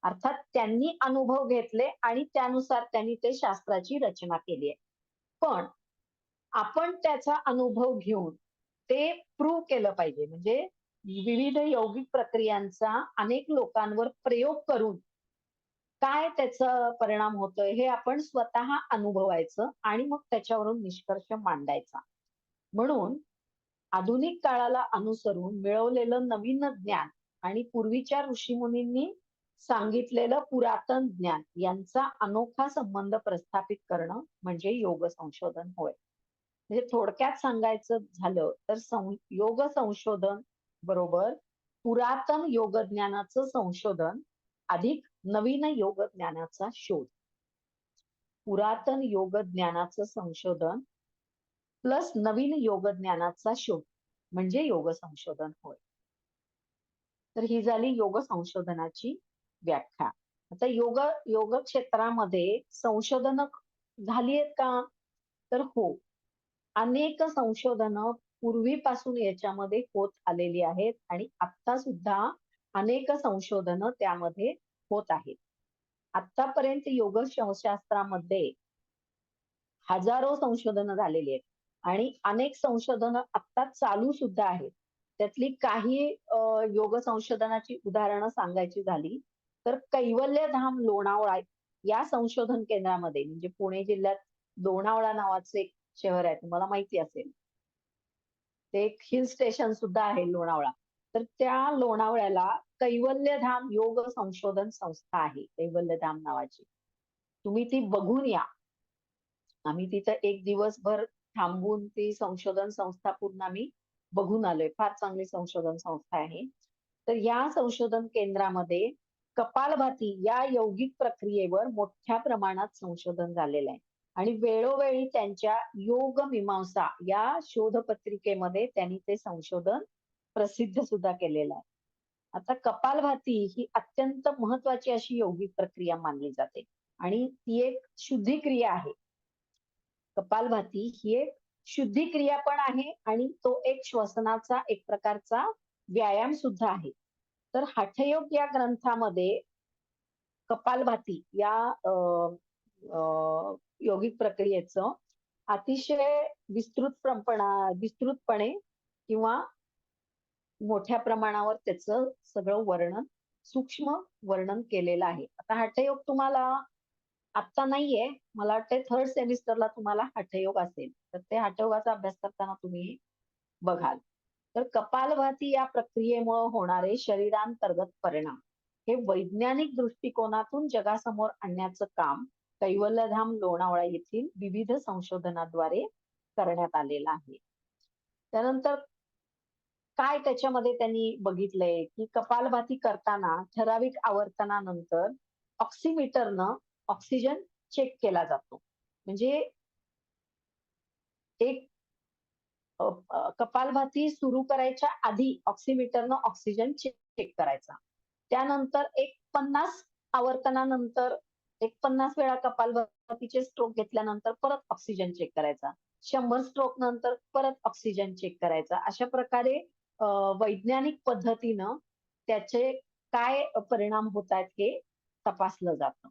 अर्थात त्यांनी अनुभव घेतले आणि त्यानुसार त्यांनी ते शास्त्राची रचना केली आहे. पण आपण त्याचा अनुभव घेऊन ते प्रूव्ह केलं पाहिजे. म्हणजे विविध यौगिक प्रक्रियांचा अनेक लोकांवर प्रयोग करून काय त्याचा परिणाम होतोय हे आपण स्वतः अनुभवायचं आणि मग त्याच्यावरून निष्कर्ष मांडायचा. म्हणून आधुनिक काळाला अनुसरून मिळवलेलं नवीन ज्ञान आणि पूर्वीच्या ऋषीमुनींनी सांगितलेलं पुरातन ज्ञान यांचा अनोखा संबंध प्रस्थापित करणं म्हणजे योग संशोधन होय. म्हणजे थोडक्यात सांगायचं झालं तर योग संशोधन बरोबर पुरातन योगज्ञानाचं संशोधन अधिक नवीन योग ज्ञानाचा शोध. पुरातन योग ज्ञानाचं संशोधन प्लस नवीन योग ज्ञानाचा शोध म्हणजे योग संशोधन होय. तर ही झाली योग संशोधनाची व्याख्या. आता योग क्षेत्रामध्ये संशोधन झाली आहेत का? तर हो. अनेक संशोधनं पूर्वीपासून याच्यामध्ये होत आलेली आहेत आणि आता सुद्धा अनेक संशोधनं त्यामध्ये होत आहेत. आतापर्यंत योगशास्त्रामध्ये हजारो संशोधनं झालेली आहेत आणि अनेक संशोधनं आता चालू सुद्धा आहेत. त्यातली काही योग संशोधनाची उदाहरणं सांगायची झाली तर कैवल्यधाम लोणावळा या संशोधन केंद्रामध्ये म्हणजे पुणे जिल्ह्यात लोणावळा नावाचं एक शहर आहे, तुम्हाला माहिती असेल. ते एक हिल स्टेशन सुद्धा आहे लोणावळा. तर त्या लोणावळ्याला कैवल्यधाम योग संशोधन संस्था आहे, कैवल्यधाम नावाची. तुम्ही ती बघून या. आम्ही तिथं एक दिवसभर थांबून ती संशोधन संस्था पूर्ण आम्ही बघून आलोय. फार चांगली संशोधन संस्था आहे. तर या संशोधन केंद्रामध्ये कपालभाती या यौगिक प्रक्रियेवर मोठ्या प्रमाणात संशोधन झालेलं आहे आणि वेळोवेळी त्यांच्या योग मीमांसा या शोधपत्रिकेमध्ये त्यांनी ते संशोधन प्रसिद्ध सुद्धा केलेलं आहे. आता कपालभाती ही अत्यंत महत्वाची अशी यौगिक प्रक्रिया मानली जाते आणि ती एक शुद्धी क्रिया आहे. कपालभाती ही एक शुद्धी क्रिया पण आहे आणि तो एक श्वसनाचा एक प्रकारचा व्यायाम सुद्धा आहे. तर हठयोग या ग्रंथामध्ये कपालभाती या यौगिक प्रक्रियेचं अतिशय विस्तृतपणे किंवा मोठ्या प्रमाणावर त्याचं सगळं सूक्ष्म वर्णन केलेलं आहे. आता हठयोग तुम्हाला आता नाहीये, मला वाटतंय थर्ड सेमिस्टरला तुम्हाला हठयोग असेल, तर ते हठयोगाचा अभ्यास करताना तुम्ही बघाल. तर कपालभाती या प्रक्रियेमुळे होणारे शरीरांतर्गत परिणाम हे वैज्ञानिक दृष्टिकोनातून जगासमोर आणण्याचं काम कैवल्यधाम लोणावळा येथील विविध संशोधनाद्वारे करण्यात आलेलं आहे. त्यानंतर काय त्याच्यामध्ये त्यांनी बघितलंय की कपालभाती करताना ठराविक आवर्तनानंतर ऑक्सिमीटरनं ऑक्सिजन चेक केला जातो. म्हणजे एक कपालभाती सुरू करायच्या आधी ऑक्सिमीटरनं ऑक्सिजन चेक करायचा. त्यानंतर एक 50 आवर्तनानंतर एक 50 वेळा कपालभातीचे स्ट्रोक घेतल्यानंतर परत ऑक्सिजन चेक करायचा. 100 स्ट्रोक नंतर परत ऑक्सिजन चेक करायचा. अशा प्रकारे वैज्ञानिक पद्धतीनं त्याचे काय परिणाम होत आहेत हे तपासलं जातं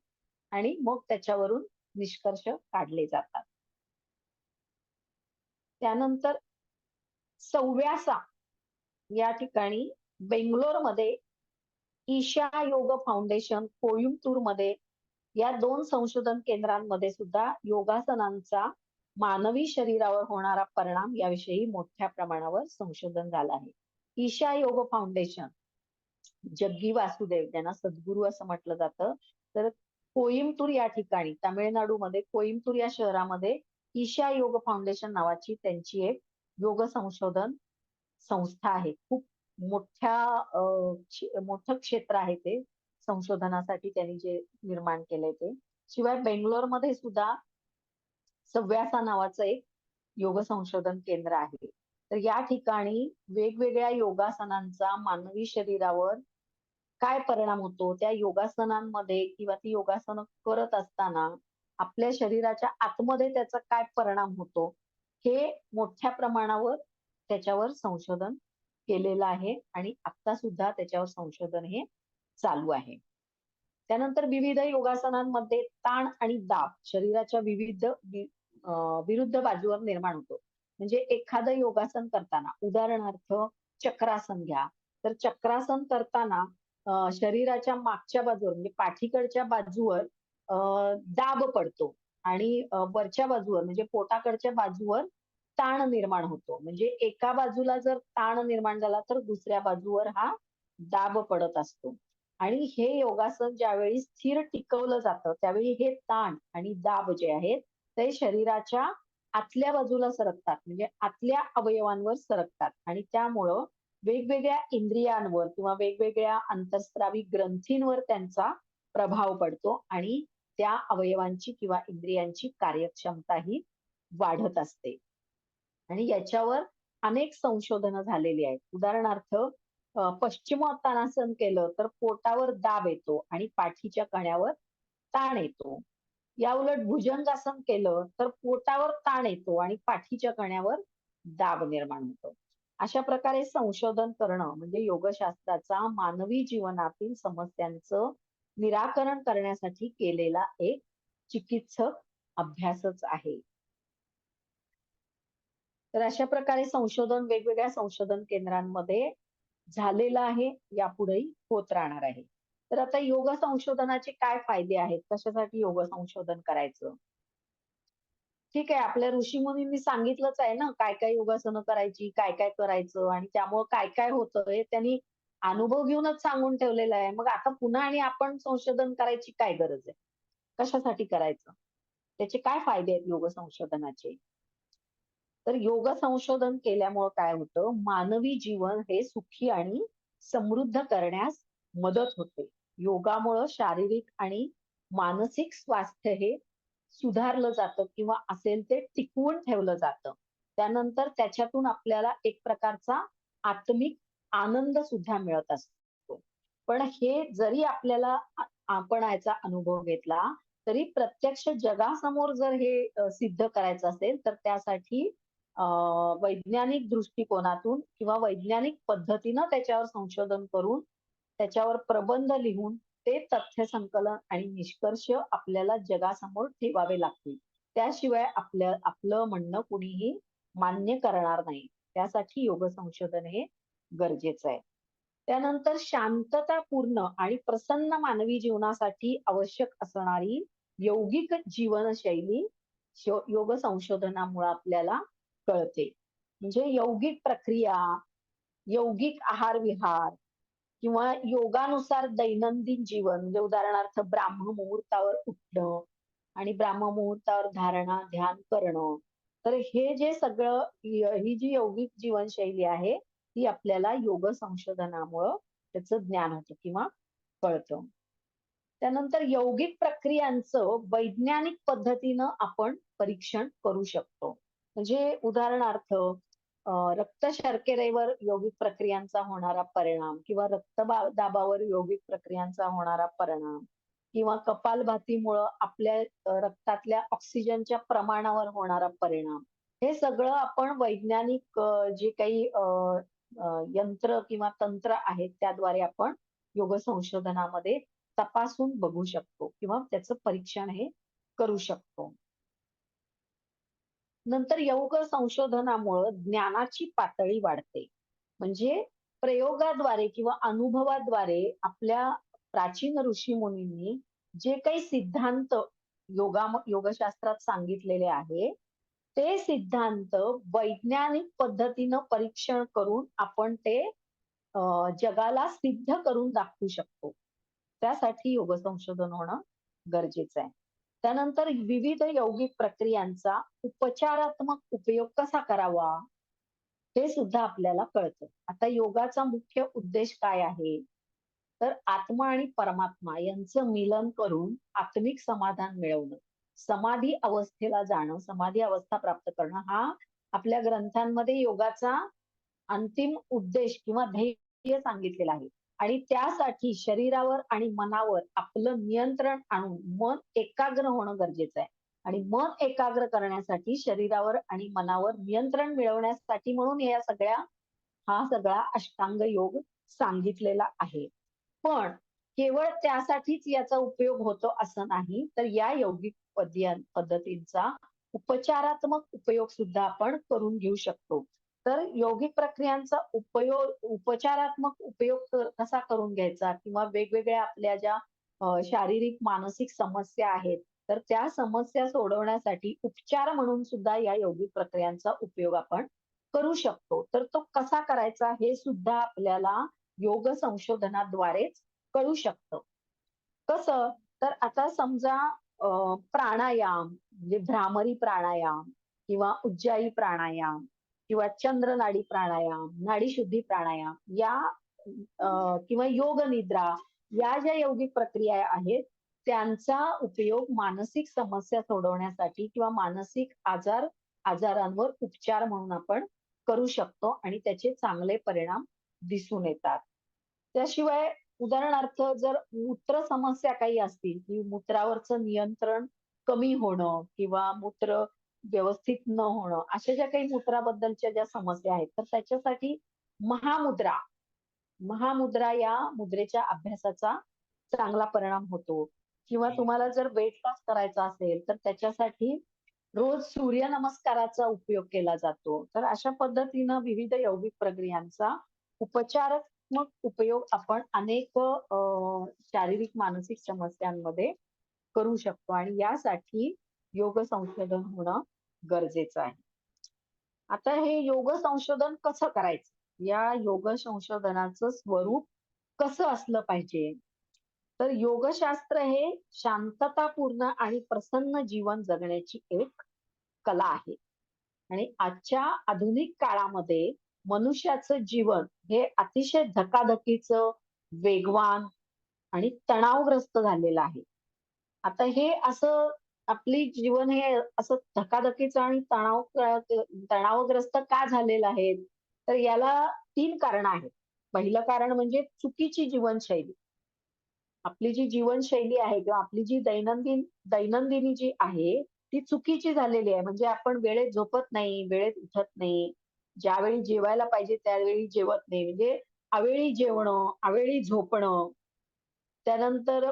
आणि मग त्याच्यावरून निष्कर्ष काढले जातात. त्यानंतर सव्यासा या ठिकाणी बेंगलोरमध्ये ईशा योग फाउंडेशन कोइंबतूरमध्ये या 2 संशोधन केंद्रांमध्ये सुद्धा योगासनांचा मानवी शरीरावर होणारा परिणाम याविषयी मोठ्या प्रमाणावर संशोधन झालं आहे. ईशा योग फाउंडेशन जग्गी वासुदेव ज्यांना सद्गुरू असं म्हटलं जातं, तर कोइंबतूर या ठिकाणी तामिळनाडूमध्ये कोइंबतूर या शहरामध्ये ईशा योग फाउंडेशन नावाची त्यांची एक योग संशोधन संस्था आहे. खूप मोठं क्षेत्र आहे ते संशोधनासाठी त्यांनी जे निर्माण केलंय ते. शिवाय बेंगलोरमध्ये सुद्धा सव्यासा नावाचं एक योग संशोधन केंद्र आहे. तर या ठिकाणी वेगवेगळ्या योगासनांचा मानवी शरीरावर काय परिणाम होतो, त्या योगासनांमध्ये किंवा ती योगासनं करत असताना आपल्या शरीराच्या आतमध्ये त्याचा काय परिणाम होतो, हे मोठ्या प्रमाणावर त्याच्यावर संशोधन केलेलं आहे आणि आता सुद्धा त्याच्यावर संशोधन हे चालू आहे. त्यानंतर विविध योगासनांमध्ये ताण आणि दाब शरीराच्या विरुद्ध बाजूवर निर्माण होतो. म्हणजे एखादं योगासन करताना उदाहरणार्थ चक्रासन घ्या, तर चक्रासन करताना शरीराच्या मागच्या बाजूवर म्हणजे पाठीकडच्या बाजूवर दाब पडतो आणि वरच्या बाजूवर म्हणजे पोटाकडच्या बाजूवर ताण निर्माण होतो. म्हणजे एका बाजूला जर ताण निर्माण झाला तर दुसऱ्या बाजूवर हा दाब पडत असतो. आणि हे योगासन ज्यावेळी स्थिर टिकवलं जातं त्यावेळी हे ताण आणि दाब जे आहेत ते शरीराच्या आतल्या बाजूला सरकतात म्हणजे आतल्या अवयवांवर सरकतात आणि त्यामुळं वेगवेगळ्या इंद्रियांवर किंवा वेगवेगळ्या अंतःस्रावी ग्रंथींवर त्यांचा प्रभाव पडतो आणि त्या अवयवांची किंवा इंद्रियांची कार्यक्षमता ही वाढत असते. आणि याच्यावर अनेक संशोधनं झालेली आहेत. उदाहरणार्थ पश्चिमोत्तानासन केलं तर पोटावर दाब येतो आणि पाठीच्या कण्यावर ताण येतो. याउलट भुजंगासन केलं तर पोटावर ताण येतो आणि पाठीच्या कण्यावर दाब निर्माण होतो. अशा प्रकारे संशोधन करणं म्हणजे योगशास्त्राचा मानवी जीवनातील समस्यांचं निराकरण करण्यासाठी केलेला एक चिकित्सक अभ्यासच आहे. तर अशा प्रकारे संशोधन वेगवेगळ्या संशोधन केंद्रांमध्ये झालेलं आहे, यापुढेही होत राहणार आहे. तर आता योग संशोधनाचे काय फायदे आहेत, कशासाठी योग संशोधन करायचं? ठीक आहे, आपल्या ऋषीमुनींनी सांगितलंच आहे ना, काय काय योगासनं करायची, काय काय करायचं आणि त्यामुळं काय काय होतं हे त्यांनी अनुभव घेऊनच सांगून ठेवलेलं आहे. मग आता पुन्हा आणि आपण संशोधन करायची काय गरज आहे? कशासाठी करायचं? त्याचे काय फायदे आहेत योग संशोधनाचे? तर योग संशोधन केल्यामुळं काय होतं, मानवी जीवन हे सुखी आणि समृद्ध करण्यास मदत होते. योगामुळं शारीरिक आणि मानसिक स्वास्थ्य हे सुधारलं जातं किंवा असेल ते टिकवून ठेवलं जातं. त्यानंतर त्याच्यातून आपल्याला एक प्रकारचा आत्मिक आनंद सुद्धा मिळत असतो. पण हे जरी आपल्याला आपण याचा अनुभव घेतला, तरी प्रत्यक्ष जगासमोर जर हे सिद्ध करायचं असेल, तर त्यासाठी वैज्ञानिक दृष्टिकोनातून किंवा वैज्ञानिक पद्धतीनं त्याच्यावर संशोधन करून, त्याच्यावर प्रबंध लिहून ते तथ्य संकलन आणि निष्कर्ष आपल्याला जगासमोर ठेवावे लागतील. त्याशिवाय आपलं म्हणणं कुणीही मान्य करणार नाही. त्यासाठी योग संशोधन हे गरजेचं आहे. त्यानंतर शांततापूर्ण आणि प्रसन्न मानवी जीवनासाठी आवश्यक असणारी यौगिक जीवनशैली योग संशोधनामुळे आपल्याला कळते. म्हणजे यौगिक प्रक्रिया, यौगिक आहार विहार, किंवा योगानुसार दैनंदिन जीवन म्हणजे उदाहरणार्थ ब्राह्म मुहूर्तावर उठणं आणि ब्राह्म मुहूर्तावर धारणा, ध्यान करणं. तर हे जे सगळं ही जी यौगिक जीवनशैली आहे, ती आपल्याला योग संशोधनामुळं त्याचं ज्ञान होतं किंवा कळतं. त्यानंतर यौगिक प्रक्रियांचं वैज्ञानिक पद्धतीनं आपण परीक्षण करू शकतो. म्हणजे उदाहरणार्थ रक्त शर्करेवर यौगिक प्रक्रियांचा होणारा परिणाम किंवा दाबावर यौगिक प्रक्रियांचा होणारा परिणाम किंवा कपालभातीमुळं आपल्या रक्तातल्या ऑक्सिजनच्या प्रमाणावर होणारा परिणाम. हे सगळं आपण वैज्ञानिक जे काही यंत्र किंवा तंत्र आहेत त्याद्वारे आपण योग संशोधनामध्ये तपासून बघू शकतो किंवा त्याचं परीक्षण हे करू शकतो. नंतर योग संशोधनामुळं ज्ञानाची पातळी वाढते. म्हणजे प्रयोगाद्वारे किंवा अनुभवाद्वारे आपल्या प्राचीन ऋषीमुनींनी जे काही सिद्धांत योगशास्त्रात सांगितलेले आहे, ते सिद्धांत वैज्ञानिक पद्धतीनं परीक्षण करून आपण ते जगाला सिद्ध करून दाखवू शकतो. त्यासाठी योग संशोधन होणं गरजेचं आहे. त्यानंतर विविध यौगिक प्रक्रियांचा उपचारात्मक उपयोग कसा करावा, हे सुद्धा आपल्याला कळतं. आता योगाचा मुख्य उद्देश काय आहे? तर आत्मा आणि परमात्मा यांचं मिलन करून आत्मिक समाधान मिळवणं, समाधी अवस्थेला जाणं, समाधी अवस्था प्राप्त करणं हा आपल्या ग्रंथांमध्ये योगाचा अंतिम उद्देश किंवा ध्येय सांगितलेलं आहे. आणि त्यासाठी शरीरावर आणि मनावर आपलं नियंत्रण आणून मन एकाग्र होणं गरजेचं आहे. आणि मन एकाग्र करण्यासाठी शरीरावर आणि मनावर नियंत्रण मिळवण्यासाठी म्हणून हा सगळा अष्टांग योग सांगितलेला आहे. पण केवळ त्यासाठीच याचा उपयोग होतो असं नाही, तर या यौगिक पद्धतींचा उपचारात्मक उपयोग सुद्धा आपण करून घेऊ शकतो. तर यौगिक प्रक्रियांचा उपचारात्मक उपयोग कसा करून घ्यायचा किंवा वेगवेगळ्या आपल्या ज्या शारीरिक, मानसिक समस्या आहेत, तर त्या समस्या सोडवण्यासाठी उपचार म्हणून सुद्धा या यौगिक प्रक्रियांचा उपयोग आपण करू शकतो. तर तो कसा करायचा हे सुद्धा आपल्याला योग संशोधनाद्वारेच कळू शकतं. कसं? तर आता समजा प्राणायाम म्हणजे भ्रामरी प्राणायाम किंवा उज्जाई प्राणायाम किंवा चंद्रनाडी प्राणायाम, नाडीशुद्धी प्राणायाम किंवा योग निद्रा या ज्या यौगिक प्रक्रिया आहेत, त्यांचा उपयोग मानसिक समस्या सोडवण्यासाठी किंवा मानसिक आजारांवर उपचार म्हणून आपण करू शकतो आणि त्याचे चांगले परिणाम दिसून येतात. त्याशिवाय उदाहरणार्थ जर मूत्र समस्या काही असतील, की मूत्रावरचं नियंत्रण कमी होणं किंवा मूत्र व्यवस्थित न होणं, अशा ज्या काही मूत्राबद्दलच्या ज्या समस्या आहेत, तर त्याच्यासाठी महामुद्रा महामुद्रा या मुद्रेच्या अभ्यासाचा चांगला परिणाम होतो. किंवा तुम्हाला जर वेट लॉस करायचा असेल, तर त्याच्यासाठी रोज सूर्यनमस्काराचा उपयोग केला जातो. तर अशा पद्धतीनं विविध यौगिक प्रक्रियांचा उपचारात्मक उपयोग आपण अनेक शारीरिक, मानसिक समस्यांमध्ये करू शकतो आणि यासाठी योग संशोधन होणं गरजेचं आहे. आता हे योग संशोधन कसं करायचं? या योग संशोधनाचं स्वरूप कसं असलं पाहिजे? तर योगशास्त्र हे शांततापूर्ण आणि प्रसन्न जीवन जगण्याची एक कला आहे. आणि आजच्या आधुनिक काळामध्ये मनुष्याचं जीवन हे अतिशय धकाधकीचं, वेगवान आणि तणावग्रस्त झालेलं आहे. आता हे असं आपली जीवन हे असं धकाधकीचं आणि तणावग्रस्त का झालेलं आहे? तर याला 3 कारणं आहेत. पहिलं कारण म्हणजे चुकीची जीवनशैली. आपली जी जीवनशैली आहे किंवा आपली जी दैनंदिनी जी आहे, ती चुकीची झालेली आहे. म्हणजे आपण वेळेत झोपत नाही, वेळेत उठत नाही. ज्यावेळी जेवायला पाहिजे त्यावेळी जेवत नाही. म्हणजे अवेळी जेवणं, अवेळी झोपणं. त्यानंतर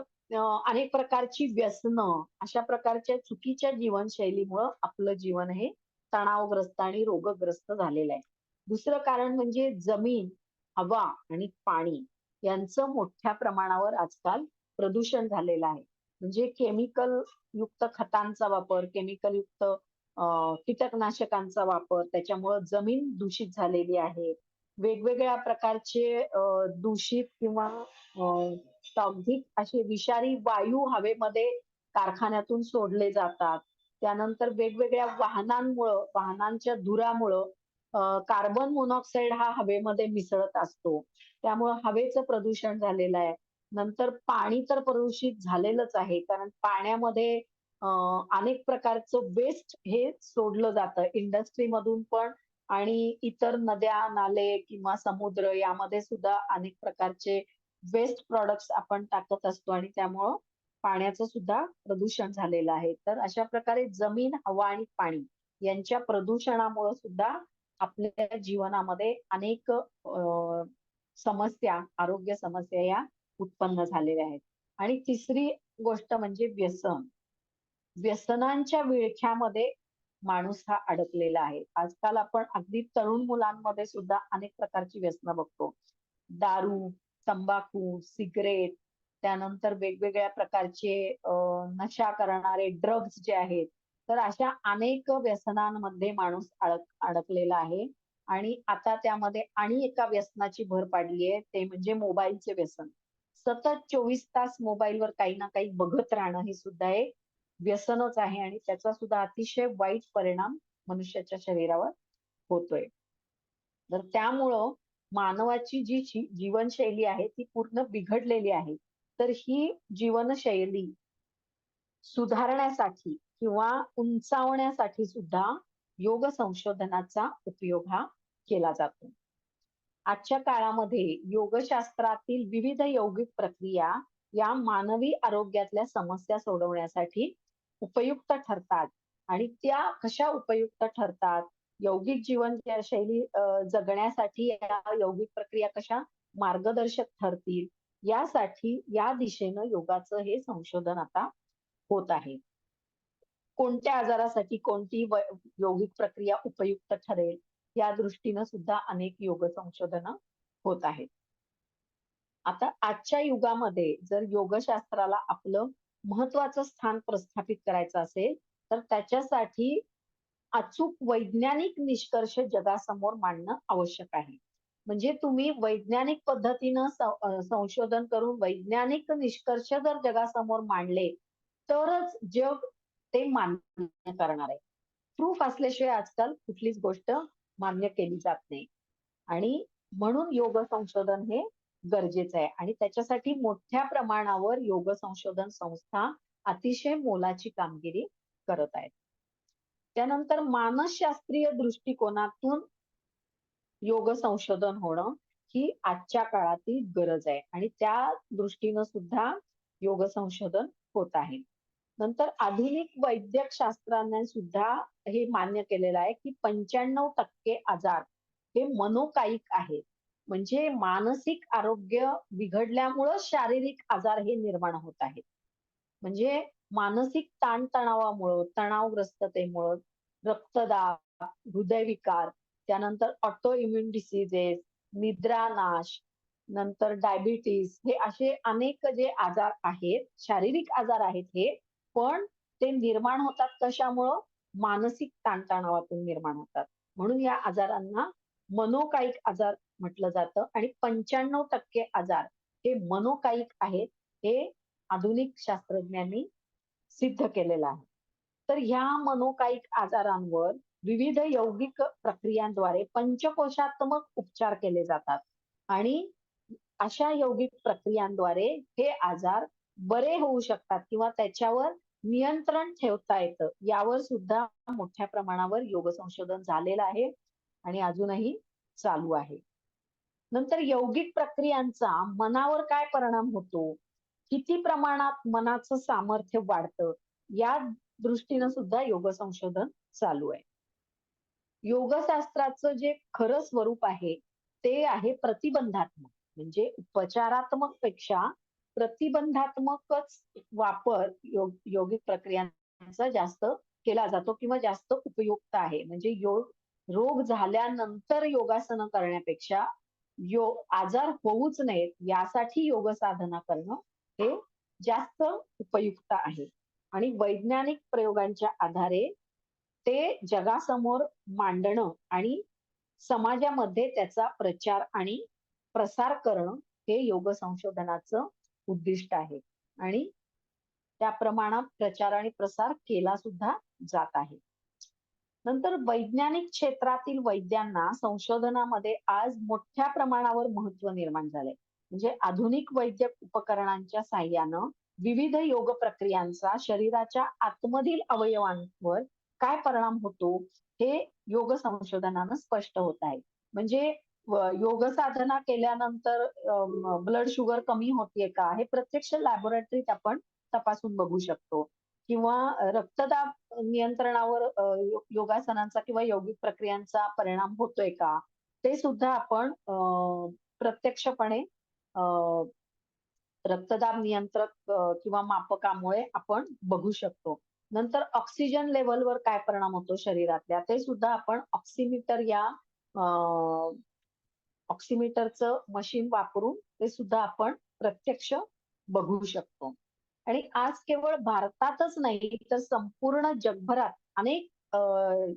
अनेक प्रकारची व्यसनं, अशा प्रकारच्या चुकीच्या जीवनशैलीमुळं आपलं जीवन हे तणावग्रस्त आणि रोगग्रस्त झालेलं आहे. दुसरं कारण म्हणजे जमीन, हवा आणि पाणी यांचं मोठ्या प्रमाणावर आजकाल प्रदूषण झालेलं आहे. म्हणजे केमिकल युक्त खतांचा वापर, केमिकल युक्त कीटकनाशकांचा वापर, त्याच्यामुळं जमीन दूषित झालेली आहे. वेगवेगळ्या प्रकारचे दूषित किंवा टॉक्झिक असे विषारी वायू हवेमध्ये कारखान्यातून सोडले जातात. त्यानंतर वेगवेगळ्या वाहनांच्या धुरामुळं कार्बन मोनॉक्साईड हा हवेमध्ये मिसळत असतो. त्यामुळं हवेचं प्रदूषण झालेलं आहे. नंतर पाणी तर प्रदूषित झालेलंच आहे. कारण पाण्यामध्ये अनेक प्रकारचं वेस्ट हे सोडलं जातं इंडस्ट्रीमधून पण आणि इतर नद्या, नाले किंवा समुद्र यामध्ये सुद्धा अनेक प्रकारचे वेस्ट प्रॉडक्ट्स आपण टाकत असतो आणि त्यामुळं पाण्याचं सुद्धा प्रदूषण झालेलं आहे. तर अशा प्रकारे जमीन, हवा आणि पाणी यांच्या प्रदूषणामुळं सुद्धा आपल्या जीवनामध्ये अनेक समस्या, आरोग्य समस्या या उत्पन्न झालेल्या आहेत. आणि तिसरी गोष्ट म्हणजे व्यसन. व्यसनांच्या विळख्यामध्ये माणूस हा अडकलेला आहे. आजकाल आपण अगदी तरुण मुलांमध्ये सुद्धा अनेक प्रकारची व्यसनं बघतो. दारू, तंबाखू, सिगारेट, त्यानंतर वेगवेगळ्या प्रकारचे नशा करणारे ड्रग्स जे आहेत. तर अशा अनेक व्यसनांमध्ये माणूस अडकलेला आहे. आणि आता त्यामध्ये आणि एका व्यसनाची भर पाडली आहे, ते म्हणजे मोबाईलचे व्यसन. सतत 24 तास मोबाईलवर काही ना काही बघत राहणं हे सुद्धा एक व्यसनच आहे आणि त्याचा सुद्धा अतिशय वाईट परिणाम मनुष्याच्या शरीरावर होतोय. तर त्यामुळं मानवाची जी जीवनशैली आहे ती पूर्ण बिघडलेली आहे. तर ही जीवनशैली सुधारण्यासाठी किंवा उंचावण्यासाठी सुद्धा योग संशोधनाचा उपयोग हा केला जातो. आजच्या काळामध्ये योगशास्त्रातील विविध यौगिक प्रक्रिया या मानवी आरोग्यातल्या समस्या सोडवण्यासाठी उपयुक्त ठरतात. आणि त्या कशा उपयुक्त ठरतात? यौगिक जीवनशैली जगण्यासाठी या यौगिक प्रक्रिया कशा मार्गदर्शक ठरतील? यासाठी या दिशेनं योगाचं हे संशोधन आता होत आहे. कोणत्या आजारासाठी कोणती यौगिक प्रक्रिया उपयुक्त ठरेल या दृष्टीनं सुद्धा अनेक योग संशोधनं होत आहेत. आता आजच्या युगामध्ये जर योगशास्त्राला आपलं महत्वाचं स्थान प्रस्थापित करायचं असेल, तर त्याच्यासाठी अचूक वैज्ञानिक निष्कर्ष जगासमोर मांडणं आवश्यक आहे. म्हणजे तुम्ही वैज्ञानिक पद्धतीनं संशोधन करून वैज्ञानिक निष्कर्ष जर जगासमोर मांडले, तरच जग ते मान्य करणार आहे. प्रूफ असल्याशिवाय आजकाल कुठलीच गोष्ट मान्य केली जात नाही. आणि म्हणून योग संशोधन हे गरजेचं आहे आणि त्याच्यासाठी मोठ्या प्रमाणावर योग संशोधन संस्था अतिशय मोलाची कामगिरी करत आहेत. त्यानंतर मानसशास्त्रीय दृष्टिकोनातून योग संशोधन होणं ही आजच्या काळातील गरज आहे आणि त्या दृष्टीनं सुद्धा योग संशोधन होत आहे. नंतर आधुनिक वैद्यक शास्त्राने सुद्धा हे मान्य केलेलं आहे की 95% आजार हे मनोकायिक आहेत. म्हणजे मानसिक आरोग्य बिघडल्यामुळं शारीरिक आजार हे निर्माण होत आहेत. म्हणजे मानसिक ताणतणावामुळं, तणावग्रस्ततेमुळं रक्तदाब, हृदयविकार, त्यानंतर ऑटो इम्युन डिसीजेस, निद्रानाश, नंतर डायबिटीज हे असे अनेक जे आजार आहेत, शारीरिक आजार आहेत हे, पण ते निर्माण होतात कशामुळं? मानसिक ताणतणावातून निर्माण होतात. म्हणून या आजारांना मनोकायिक आजार म्हटलं जातं आणि 95% आजार हे मनोकायिक आहेत, हे आधुनिक शास्त्रज्ञांनी सिद्ध केलेलं आहे. तर ह्या मनोकायिक आजारांवर विविध यौगिक प्रक्रियांद्वारे पंचकोशात्मक उपचार केले जातात आणि अशा यौगिक प्रक्रियांद्वारे हे आजार बरे होऊ शकतात किंवा त्याच्यावर नियंत्रण ठेवता येतं. यावर सुद्धा मोठ्या प्रमाणावर योग संशोधन झालेलं आहे आणि अजूनही चालू आहे. नंतर यौगिक प्रक्रियांचा मनावर काय परिणाम होतो? किती प्रमाणात मनाचं सामर्थ्य वाढतं? या दृष्टीनं सुद्धा योग संशोधन चालू आहे. योगशास्त्राचं जे खरं स्वरूप आहे, ते आहे प्रतिबंधात्मक. म्हणजे उपचारात्मक पेक्षा प्रतिबंधात्मकच वापर यौगिक प्रक्रियांचा जास्त केला जातो किंवा जास्त उपयुक्त आहे. म्हणजे रोग झाल्यानंतर योगासनं करण्यापेक्षा आजार होऊच नयेत यासाठी योग साधना करणं हे जास्त उपयुक्त आहे. आणि वैज्ञानिक प्रयोगांच्या आधारे ते जगासमोर मांडणं आणि समाजामध्ये त्याचा प्रचार आणि प्रसार करणं हे योग संशोधनाचं उद्दिष्ट आहे आणि त्या प्रमाणात प्रचार आणि प्रसार केला सुद्धा जात आहे. नंतर वैज्ञानिक क्षेत्रातील वैद्यांना संशोधनामध्ये आज मोठ्या प्रमाणावर महत्व निर्माण झालंय. म्हणजे आधुनिक वैद्यक उपकरणांच्या साहाय्यानं विविध योग प्रक्रियांचा शरीराच्या आतमधील अवयवांवर काय परिणाम होतो हे योग संशोधनानं स्पष्ट होत आहे. म्हणजे योग साधना केल्यानंतर ब्लड शुगर कमी होतीये का हे प्रत्यक्ष लॅबोरेटरीत आपण तपासून बघू शकतो. किंवा रक्तदाब नियंत्रणावर योगासनांचा किंवा यौगिक प्रक्रियांचा परिणाम होतोय का ते सुद्धा आपण प्रत्यक्षपणे रक्तदाब नियंत्रक किंवा मापकामुळे आपण बघू शकतो. नंतर ऑक्सिजन लेवलवर काय परिणाम होतो शरीरातल्या ते सुद्धा आपण ऑक्सिमीटर या ऑक्सिमीटरचं मशीन वापरून ते सुद्धा आपण प्रत्यक्ष बघू शकतो. आणि आज केवळ भारतातच नाही तर संपूर्ण जगभरात अनेक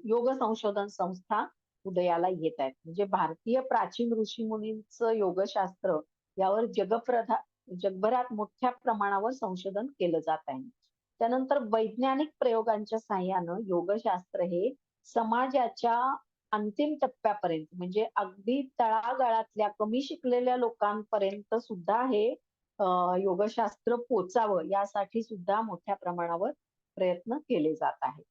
योग संशोधन संस्था उदयाला येत आहेत. म्हणजे भारतीय प्राचीन ऋषीमुनींचं योगशास्त्र यावर जगभरात मोठ्या प्रमाणावर संशोधन केलं जात आहे. त्यानंतर वैज्ञानिक प्रयोगांच्या साहाय्यानं योगशास्त्र हे समाजाच्या अंतिम टप्प्यापर्यंत म्हणजे अगदी तळागाळातल्या कमी शिकलेल्या लोकांपर्यंत सुद्धा हे योगशास्त्र पोचावं यासाठी सुद्धा मोठ्या प्रमाणावर प्रयत्न केले जात आहेत.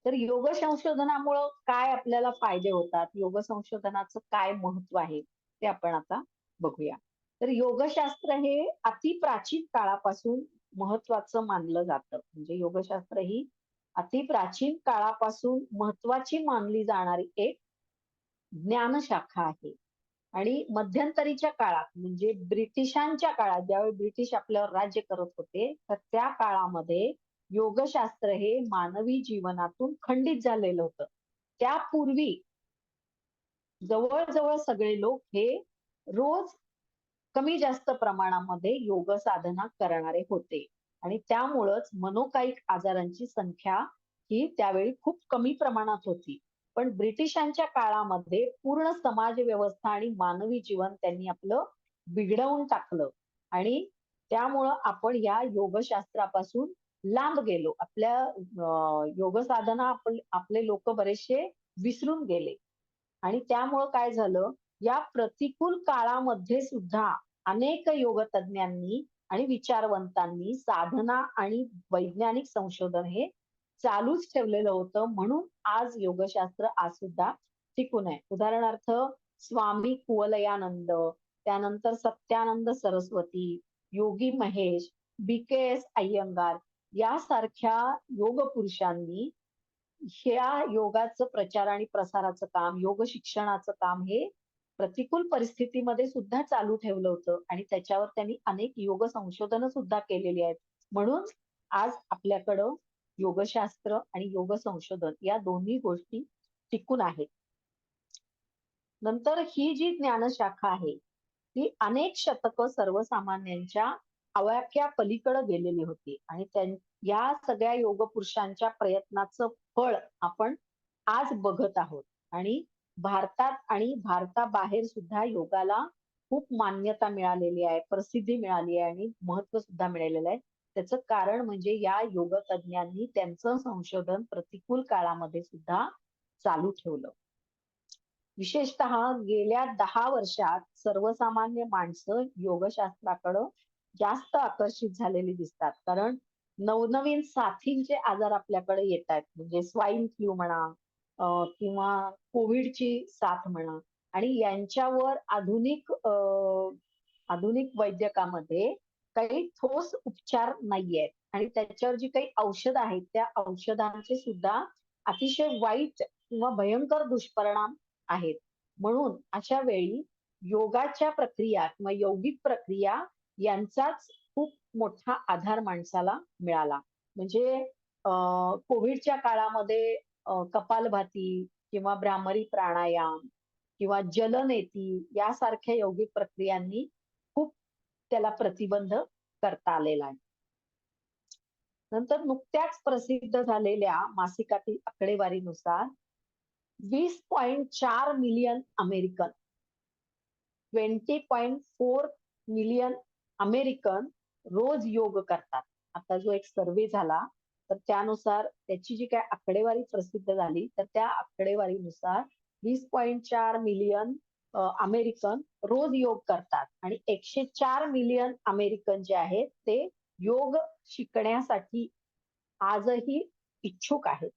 तर योग संशोधनामुळं काय आपल्याला फायदे होतात, योग संशोधनाचं काय महत्व आहे ते आपण आता बघूया. तर योगशास्त्र हे अतिप्राचीन काळापासून महत्वाचं मानलं जातं. म्हणजे योगशास्त्र ही अतिप्राचीन काळापासून महत्वाची मानली जाणारी एक ज्ञानशाखा आहे. आणि मध्यंतरीच्या काळात म्हणजे ब्रिटिशांच्या काळात ज्यावेळी ब्रिटिश आपल्यावर राज्य करत होते तर त्या काळामध्ये योगशास्त्र हे मानवी जीवनातून खंडित झालेलं होतं. त्यापूर्वी जवळजवळ सगळे लोक हे रोज कमी जास्त प्रमाणामध्ये योग साधना करणारे होते आणि त्यामुळंच मनोकायिक आजारांची संख्या ही त्यावेळी खूप कमी प्रमाणात होती. पण ब्रिटिशांच्या काळामध्ये पूर्ण समाज व्यवस्था आणि मानवी जीवन त्यांनी आपलं बिघडवून टाकलं आणि त्यामुळं आपण या योगशास्त्रापासून लांब गेलो. आपल्या योग साधना आपले लोक बरेचसे विसरून गेले आणि त्यामुळं काय झालं या प्रतिकूल काळामध्ये सुद्धा अनेक योग तज्ञांनी आणि विचारवंतांनी साधना आणि वैज्ञानिक संशोधन हे चालूच ठेवलेलं होतं. म्हणून आज योगशास्त्र आज सुद्धा टिकून आहे. उदाहरणार्थ स्वामी कुवलयानंद, त्यानंतर सत्यानंद सरस्वती, योगी महेश, BKS अय्यंगार यासारख्या योग पुरुषांनी ह्या योगाचं प्रचार आणि प्रसाराचं काम, योग शिक्षणाचं काम हे प्रतिकूल परिस्थितीमध्ये सुद्धा चालू ठेवलं होतं आणि त्याच्यावर त्यांनी अनेक योग संशोधन सुद्धा केलेली आहेत. म्हणून आज आपल्याकडं योगशास्त्र आणि योग संशोधन या दोन्ही गोष्टी टिकून आहेत. नंतर ही जी ज्ञानशाखा आहे ती अनेक शतकं सर्वसामान्यांच्या आवाक्या पलीकडे गेलेली होती आणि या सगळ्या योग पुरुषांच्या प्रयत्नाचं फळ आपण आज बघत आहोत. आणि भारतात आणि भारताबाहेर सुद्धा योगाला खूप मान्यता मिळालेली आहे, प्रसिद्धी मिळाली आहे आणि महत्व सुद्धा मिळालेलं आहे. त्याचं कारण म्हणजे या योग तज्ञांनी त्यांचं संशोधन प्रतिकूल काळामध्ये सुद्धा चालू ठेवलं. विशेषतः गेल्या 10 वर्षात सर्वसामान्य माणसं योगशास्त्राकडं जास्त आकर्षित झालेली दिसतात. कारण नवनवीन साथींचे आजार आपल्याकडे येत आहेत. म्हणजे स्वाईन फ्लू म्हणा किंवा कोविडची साथ म्हणा आणि यांच्यावर आधुनिक वैद्यकामध्ये काही ठोस उपचार नाहीयेत आणि त्याच्यावर जी काही औषधं आहेत त्या औषधांचे सुद्धा अतिशय वाईट किंवा भयंकर दुष्परिणाम आहेत. म्हणून अशा वेळी योगाच्या प्रक्रिया किंवा यौगिक प्रक्रिया यांचाच खूप मोठा आधार माणसाला मिळाला. म्हणजे कोविडच्या काळामध्ये कपालभाती किंवा भ्रामरी प्राणायाम किंवा जलनेती यासारख्या यौगिक प्रक्रियांनी खूप त्याला प्रतिबंध करता आलेला आहे. नंतर नुकत्याच प्रसिद्ध झालेल्या मासिकातील आकडेवारीनुसार 20.4 मिलियन अमेरिकन, 20.4 मिलियन अमेरिकन रोज योग करतात. आता जो एक सर्वे झाला तर त्यानुसार त्याची जी काय आकडेवारी प्रसिद्ध झाली तर त्या आकडेवारीनुसार 20.4 मिलियन अमेरिकन रोज योग करतात आणि 104 मिलियन अमेरिकन जे आहेत ते योग शिकण्यासाठी आजही इच्छुक आहेत.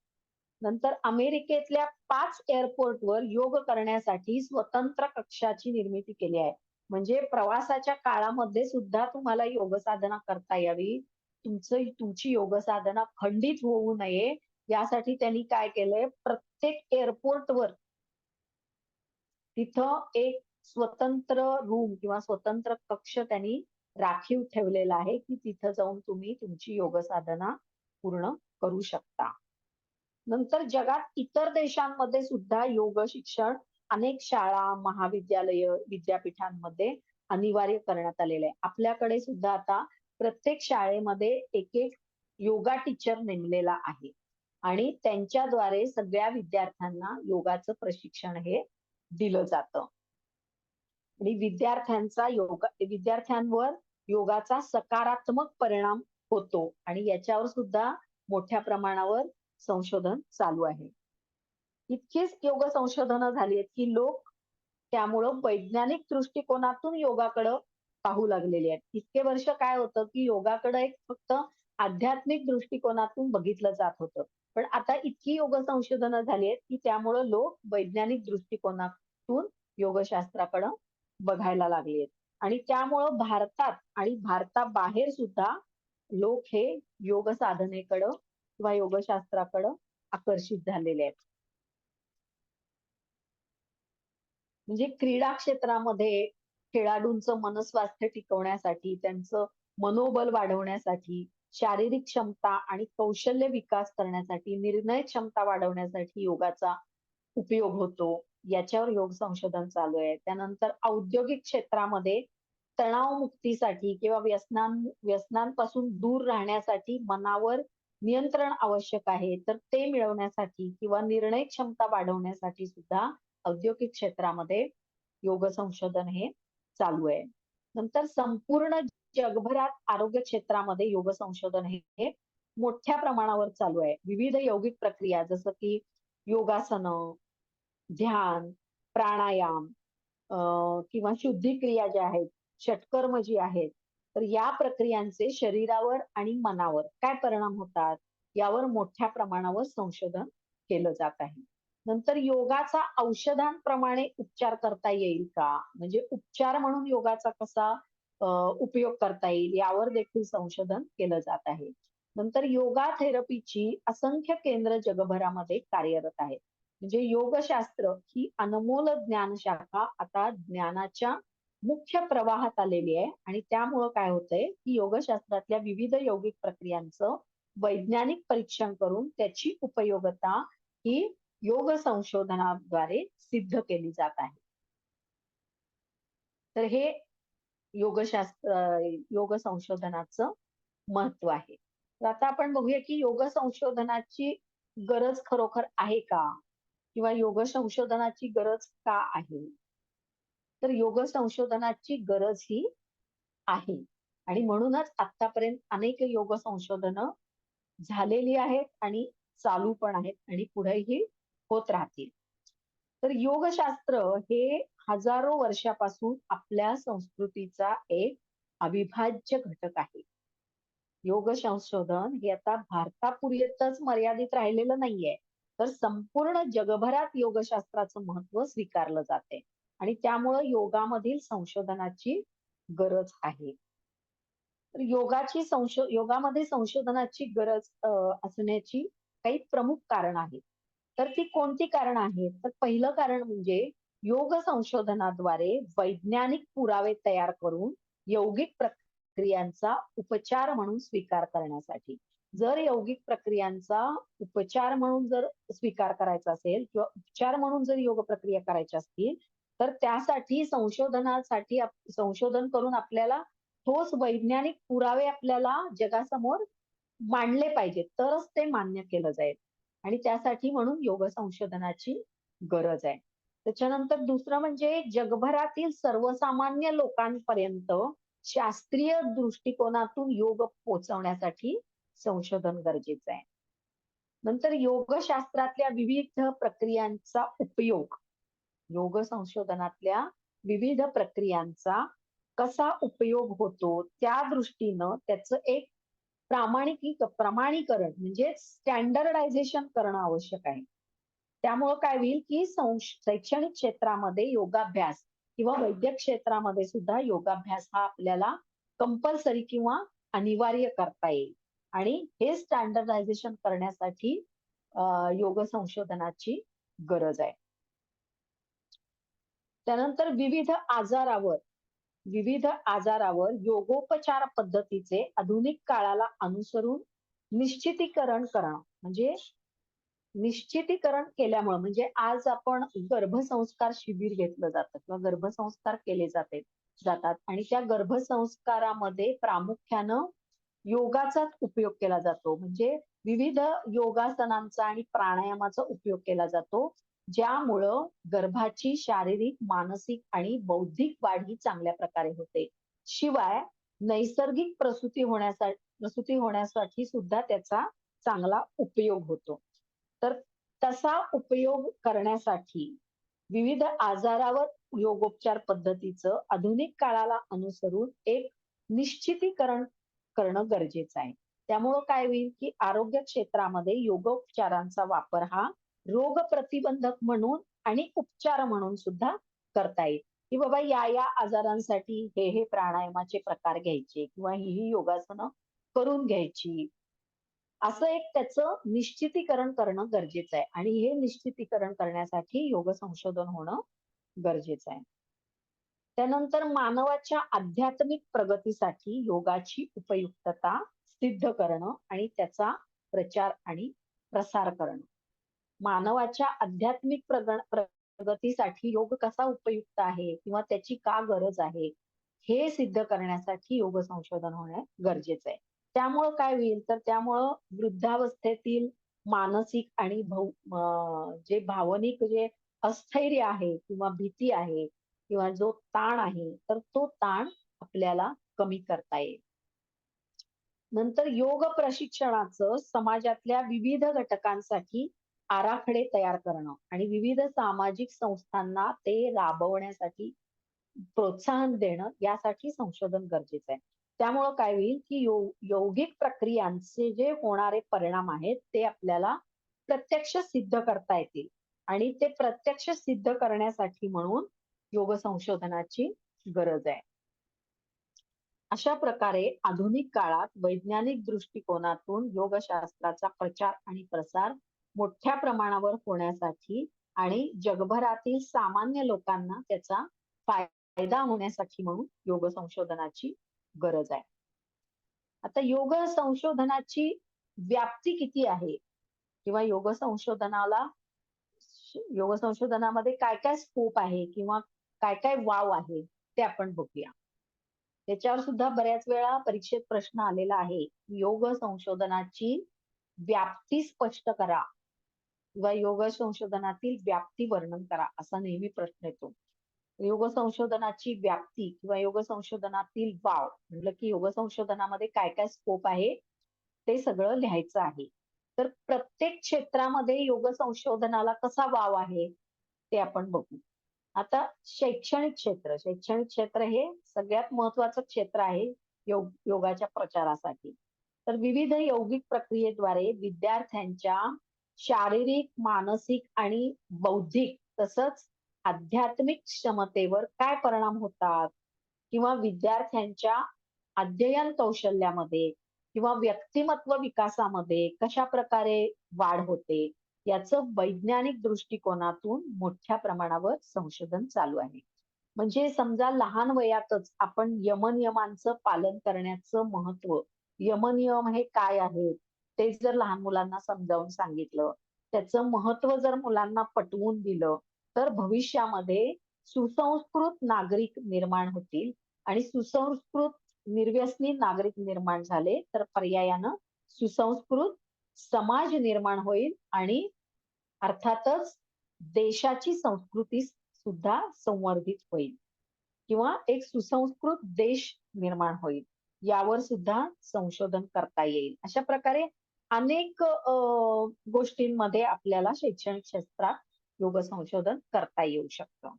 नंतर अमेरिकेतल्या 5 एअरपोर्टवर योग करण्यासाठी स्वतंत्र कक्षाची निर्मिती केली आहे. म्हणजे प्रवासाच्या काळामध्ये सुद्धा तुम्हाला योग साधना करता यावी, तुमची योग साधना खंडित होऊ नये यासाठी त्यांनी काय केलंय, प्रत्येक एअरपोर्टवर तिथं एक स्वतंत्र रूम किंवा स्वतंत्र कक्ष त्यांनी राखीव ठेवलेला आहे की तिथं जाऊन तुम्ही तुमची योग साधना पूर्ण करू शकता. नंतर जगात इतर देशांमध्ये सुद्धा योग शिक्षण अनेक शाळा, महाविद्यालय, विद्यापीठांमध्ये अनिवार्य करण्यात आलेलं आहे. आपल्याकडे सुद्धा आता प्रत्येक शाळेमध्ये एक एक योगा टीचर नेमलेला आहे आणि त्यांच्याद्वारे सगळ्या विद्यार्थ्यांना योगाचं प्रशिक्षण हे दिलं जातं. आणि विद्यार्थ्यांवर योगाचा सकारात्मक परिणाम होतो आणि याच्यावर सुद्धा मोठ्या प्रमाणावर संशोधन चालू आहे. इतकीच योग संशोधनं झाली आहेत की लोक त्यामुळं वैज्ञानिक दृष्टिकोनातून योगाकडं पाहू लागलेले आहेत. इतके वर्ष काय होतं की योगाकडे एक फक्त आध्यात्मिक दृष्टिकोनातून बघितलं जात होतं. पण आता इतकी योग संशोधनं झाली आहेत की त्यामुळं लोक वैज्ञानिक दृष्टिकोनातून योगशास्त्राकडं बघायला लागले आहेत. आणि त्यामुळं भारतात आणि भारताबाहेर सुद्धा लोक हे योग साधनेकडं किंवा योगशास्त्राकडं आकर्षित झालेले आहेत. म्हणजे क्रीडा क्षेत्रामध्ये खेळाडूंचं मनस्वास्थ्य टिकवण्यासाठी, त्यांचं मनोबल वाढवण्यासाठी, शारीरिक क्षमता आणि कौशल्य विकास करण्यासाठी, निर्णय क्षमता वाढवण्यासाठी योगाचा उपयोग होतो. याच्यावर योग संशोधन चालू आहे. त्यानंतर औद्योगिक क्षेत्रामध्ये तणावमुक्तीसाठी किंवा व्यसनांपासून दूर राहण्यासाठी मनावर नियंत्रण आवश्यक आहे. तर ते मिळवण्यासाठी किंवा निर्णय क्षमता वाढवण्यासाठी सुद्धा औद्योगिक क्षेत्रामध्ये योग संशोधन हे चालू आहे. नंतर संपूर्ण जगभरात आरोग्य क्षेत्रामध्ये योग संशोधन हे मोठ्या प्रमाणावर चालू आहे. विविध यौगिक प्रक्रिया जसं की योगासनं, ध्यान, प्राणायाम किंवा शुद्धिक्रिया ज्या आहेत, षटकर्म जी आहेत, तर या प्रक्रियांचे शरीरावर आणि मनावर काय परिणाम होतात यावर मोठ्या प्रमाणावर संशोधन केलं जात आहे. नंतर योगाचा औषधांप्रमाणे उपचार करता येईल का? म्हणजे उपचार म्हणून योगाचा कसा उपयोग करता येईल यावर देखील संशोधन केलं जात आहे. नंतर योगा थेरपीची असंख्य केंद्र जगभरामध्ये कार्यरत आहेत. म्हणजे योगशास्त्र ही अनमोल ज्ञानशाखा आता ज्ञानाच्या मुख्य प्रवाहात आलेली आहे आणि त्यामुळं काय होतंय की योगशास्त्रातल्या विविध यौगिक प्रक्रियांचं वैज्ञानिक परीक्षण करून त्याची उपयोगिता ही योग संशोधनाद्वारे सिद्ध केली जात आहे. तर हे योग संशोधनाचं महत्व आहे. तर आता आपण बघूया की योग संशोधनाची गरज खरोखर आहे का? किंवा योग संशोधनाची गरज का आहे? तर योग संशोधनाची गरज ही आहे आणि म्हणूनच आतापर्यंत अनेक योग संशोधनं झालेली आहेत आणि चालू पण आहेत आणि पुढेही होत राहतील. तर योगशास्त्र हे हजारो वर्षापासून आपल्या संस्कृतीचा एक अविभाज्य घटक आहे. योग संशोधन हे आता भारतापुरतच मर्यादित राहिलेलं नाहीये, तर संपूर्ण जगभरात योगशास्त्राचं महत्व स्वीकारलं जाते आणि त्यामुळं योगामधील संशोधनाची गरज आहे. तर योगामध्ये संशोधनाची गरज असण्याची काही प्रमुख कारण आहेत. तर ती कोणती कारण आहेत? तर पहिलं कारण म्हणजे योग संशोधनाद्वारे वैज्ञानिक पुरावे तयार करून यौगिक प्रक्रियांचा उपचार म्हणून स्वीकार करण्यासाठी. जर यौगिक प्रक्रियांचा उपचार म्हणून जर स्वीकार करायचा असेल किंवा उपचार म्हणून जर योग प्रक्रिया करायच्या असतील तर त्यासाठी संशोधन करून आपल्याला ठोस वैज्ञानिक पुरावे आपल्याला जगासमोर मांडले पाहिजेत तरच ते मान्य केलं जाईल आणि त्यासाठी म्हणून योग संशोधनाची गरज आहे. त्याच्यानंतर दुसरं म्हणजे जगभरातील सर्वसामान्य लोकांपर्यंत शास्त्रीय दृष्टिकोनातून योग पोहोचवण्यासाठी संशोधन गरजेचं आहे. नंतर योगशास्त्रातल्या विविध प्रक्रियांचा उपयोग, योग संशोधनातल्या विविध प्रक्रियांचा कसा उपयोग होतो त्या दृष्टीनं त्याचं एक प्रमाणीकरण म्हणजे स्टँडर्डायझेशन करणं आवश्यक आहे. त्यामुळं काय होईल की शैक्षणिक क्षेत्रामध्ये योगाभ्यास किंवा वैद्यक क्षेत्रामध्ये सुद्धा योगाभ्यास हा आपल्याला कंपल्सरी किंवा अनिवार्य करता येईल. आणि हे स्टँडर्डायझेशन करण्यासाठी योग संशोधनाची गरज आहे. त्यानंतर विविध आजारावर योगोपचार पद्धतीचे आधुनिक काळाला अनुसरून निश्चितीकरण करणं म्हणजे निश्चितीकरण केल्यामुळे म्हणजे आज आपण गर्भसंस्कार शिबिर घेतलं जातं किंवा गर्भसंस्कार केले जातात आणि त्या गर्भसंस्कारामध्ये प्रामुख्यानं योगाचाच उपयोग केला जातो. म्हणजे विविध योगासनांचा आणि प्राणायामाचा उपयोग केला जातो, ज्यामुळं गर्भाची शारीरिक, मानसिक आणि बौद्धिक वाढ ही चांगल्या प्रकारे होते. शिवाय नैसर्गिक प्रसूती होण्यासाठी सुद्धा त्याचा चांगला उपयोग होतो. तर तसा उपयोग करण्यासाठी विविध आजारावर योगोपचार पद्धतीचं आधुनिक काळाला अनुसरून एक निश्चितीकरण करणं गरजेचं आहे. त्यामुळं काय होईल की आरोग्य क्षेत्रामध्ये योगोपचारांचा वापर हा रोग प्रतिबंधक म्हणून आणि उपचार म्हणून सुद्धा करता येईल. की बाबा या आजारांसाठी हे प्राणायामाचे प्रकार घ्यायचे किंवा ही योगासनं करून घ्यायची. असं एक त्याचं निश्चितीकरण करणं गरजेचं आहे आणि हे निश्चितीकरण करण्यासाठी योग संशोधन होणं गरजेचं आहे. त्यानंतर मानवाच्या आध्यात्मिक प्रगतीसाठी योगाची उपयुक्तता सिद्ध करणं आणि त्याचा प्रचार आणि प्रसार करणं. मानवाच्या आध्यात्मिक प्रगतीसाठी योग कसा उपयुक्त आहे किंवा त्याची का गरज आहे हे सिद्ध करण्यासाठी योग संशोधन होणे गरजेचं आहे. त्यामुळं काय होईल तर त्यामुळं वृद्धावस्थेतील मानसिक आणि जे भावनिक जे अस्थैर्य आहे किंवा भीती आहे किंवा जो ताण आहे तर तो ताण आपल्याला कमी करता येईल. नंतर योग प्रशिक्षणाचं समाजातल्या विविध घटकांसाठी आराखडे तयार करणं आणि विविध सामाजिक संस्थांना ते राबवण्यासाठी प्रोत्साहन देणं यासाठी संशोधन गरजेचं आहे. त्यामुळं काय होईल की यौगिक प्रक्रियांचे जे होणारे परिणाम आहेत ते आपल्याला प्रत्यक्ष सिद्ध करता येतील आणि ते प्रत्यक्ष सिद्ध करण्यासाठी म्हणून योग संशोधनाची गरज आहे. अशा प्रकारे आधुनिक काळात वैज्ञानिक दृष्टिकोनातून योगशास्त्राचा प्रचार आणि प्रसार मोठ्या प्रमाणावर होण्यासाठी आणि जगभरातील सामान्य लोकांना त्याचा फायदा होण्यासाठी म्हणून योग संशोधनाची गरज आहे. आता योग संशोधनाची व्याप्ती किती आहे किंवा योग संशोधनामध्ये काय काय स्कोप आहे किंवा काय काय वाव आहे ते आपण बघूया. त्याच्यावर सुद्धा बऱ्याच वेळा परीक्षेत प्रश्न आलेला आहे. योग संशोधनाची व्याप्ती स्पष्ट करा किंवा योग संशोधनातील व्याप्ती वर्णन करा असा नेहमी प्रश्न येतो. योग संशोधनाची व्याप्ती किंवा योग संशोधनातील वाव म्हटलं की योग संशोधनामध्ये काय काय स्कोप आहे ते सगळं लिहायचं आहे. तर प्रत्येक क्षेत्रामध्ये योग संशोधनाला कसा वाव आहे ते आपण बघू. आता शैक्षणिक क्षेत्र हे सगळ्यात महत्वाचं क्षेत्र आहे योगाच्या प्रचारासाठी. तर विविध यौगिक प्रक्रियेद्वारे विद्यार्थ्यांच्या शारीरिक, मानसिक आणि बौद्धिक तसंच आध्यात्मिक क्षमतेवर काय परिणाम होतात किंवा विद्यार्थ्यांच्या अध्ययन कौशल्यामध्ये किंवा व्यक्तिमत्व विकासामध्ये कशा प्रकारे वाढ होते याचं वैज्ञानिक दृष्टिकोनातून मोठ्या प्रमाणावर संशोधन चालू आहे. म्हणजे समजा लहान वयातच आपण यमनियमांचं पालन करण्याचं महत्व, यमनियम हे काय आहेत ते जर लहान मुलांना समजावून सांगितलं, त्याचं महत्व जर मुलांना पटवून दिलं तर भविष्यामध्ये सुसंस्कृत नागरिक निर्माण होतील आणि सुसंस्कृत निर्व्यसनी नागरिक निर्माण झाले तर पर्यायानं सुसंस्कृत समाज निर्माण होईल आणि अर्थातच देशाची संस्कृती सुद्धा संवर्धित होईल किंवा एक सुसंस्कृत देश निर्माण होईल. यावर सुद्धा संशोधन करता येईल. अशा प्रकारे अनेक गोष्टींमध्ये आपल्याला शैक्षणिक क्षेत्रात योग संशोधन करता येऊ शकतं.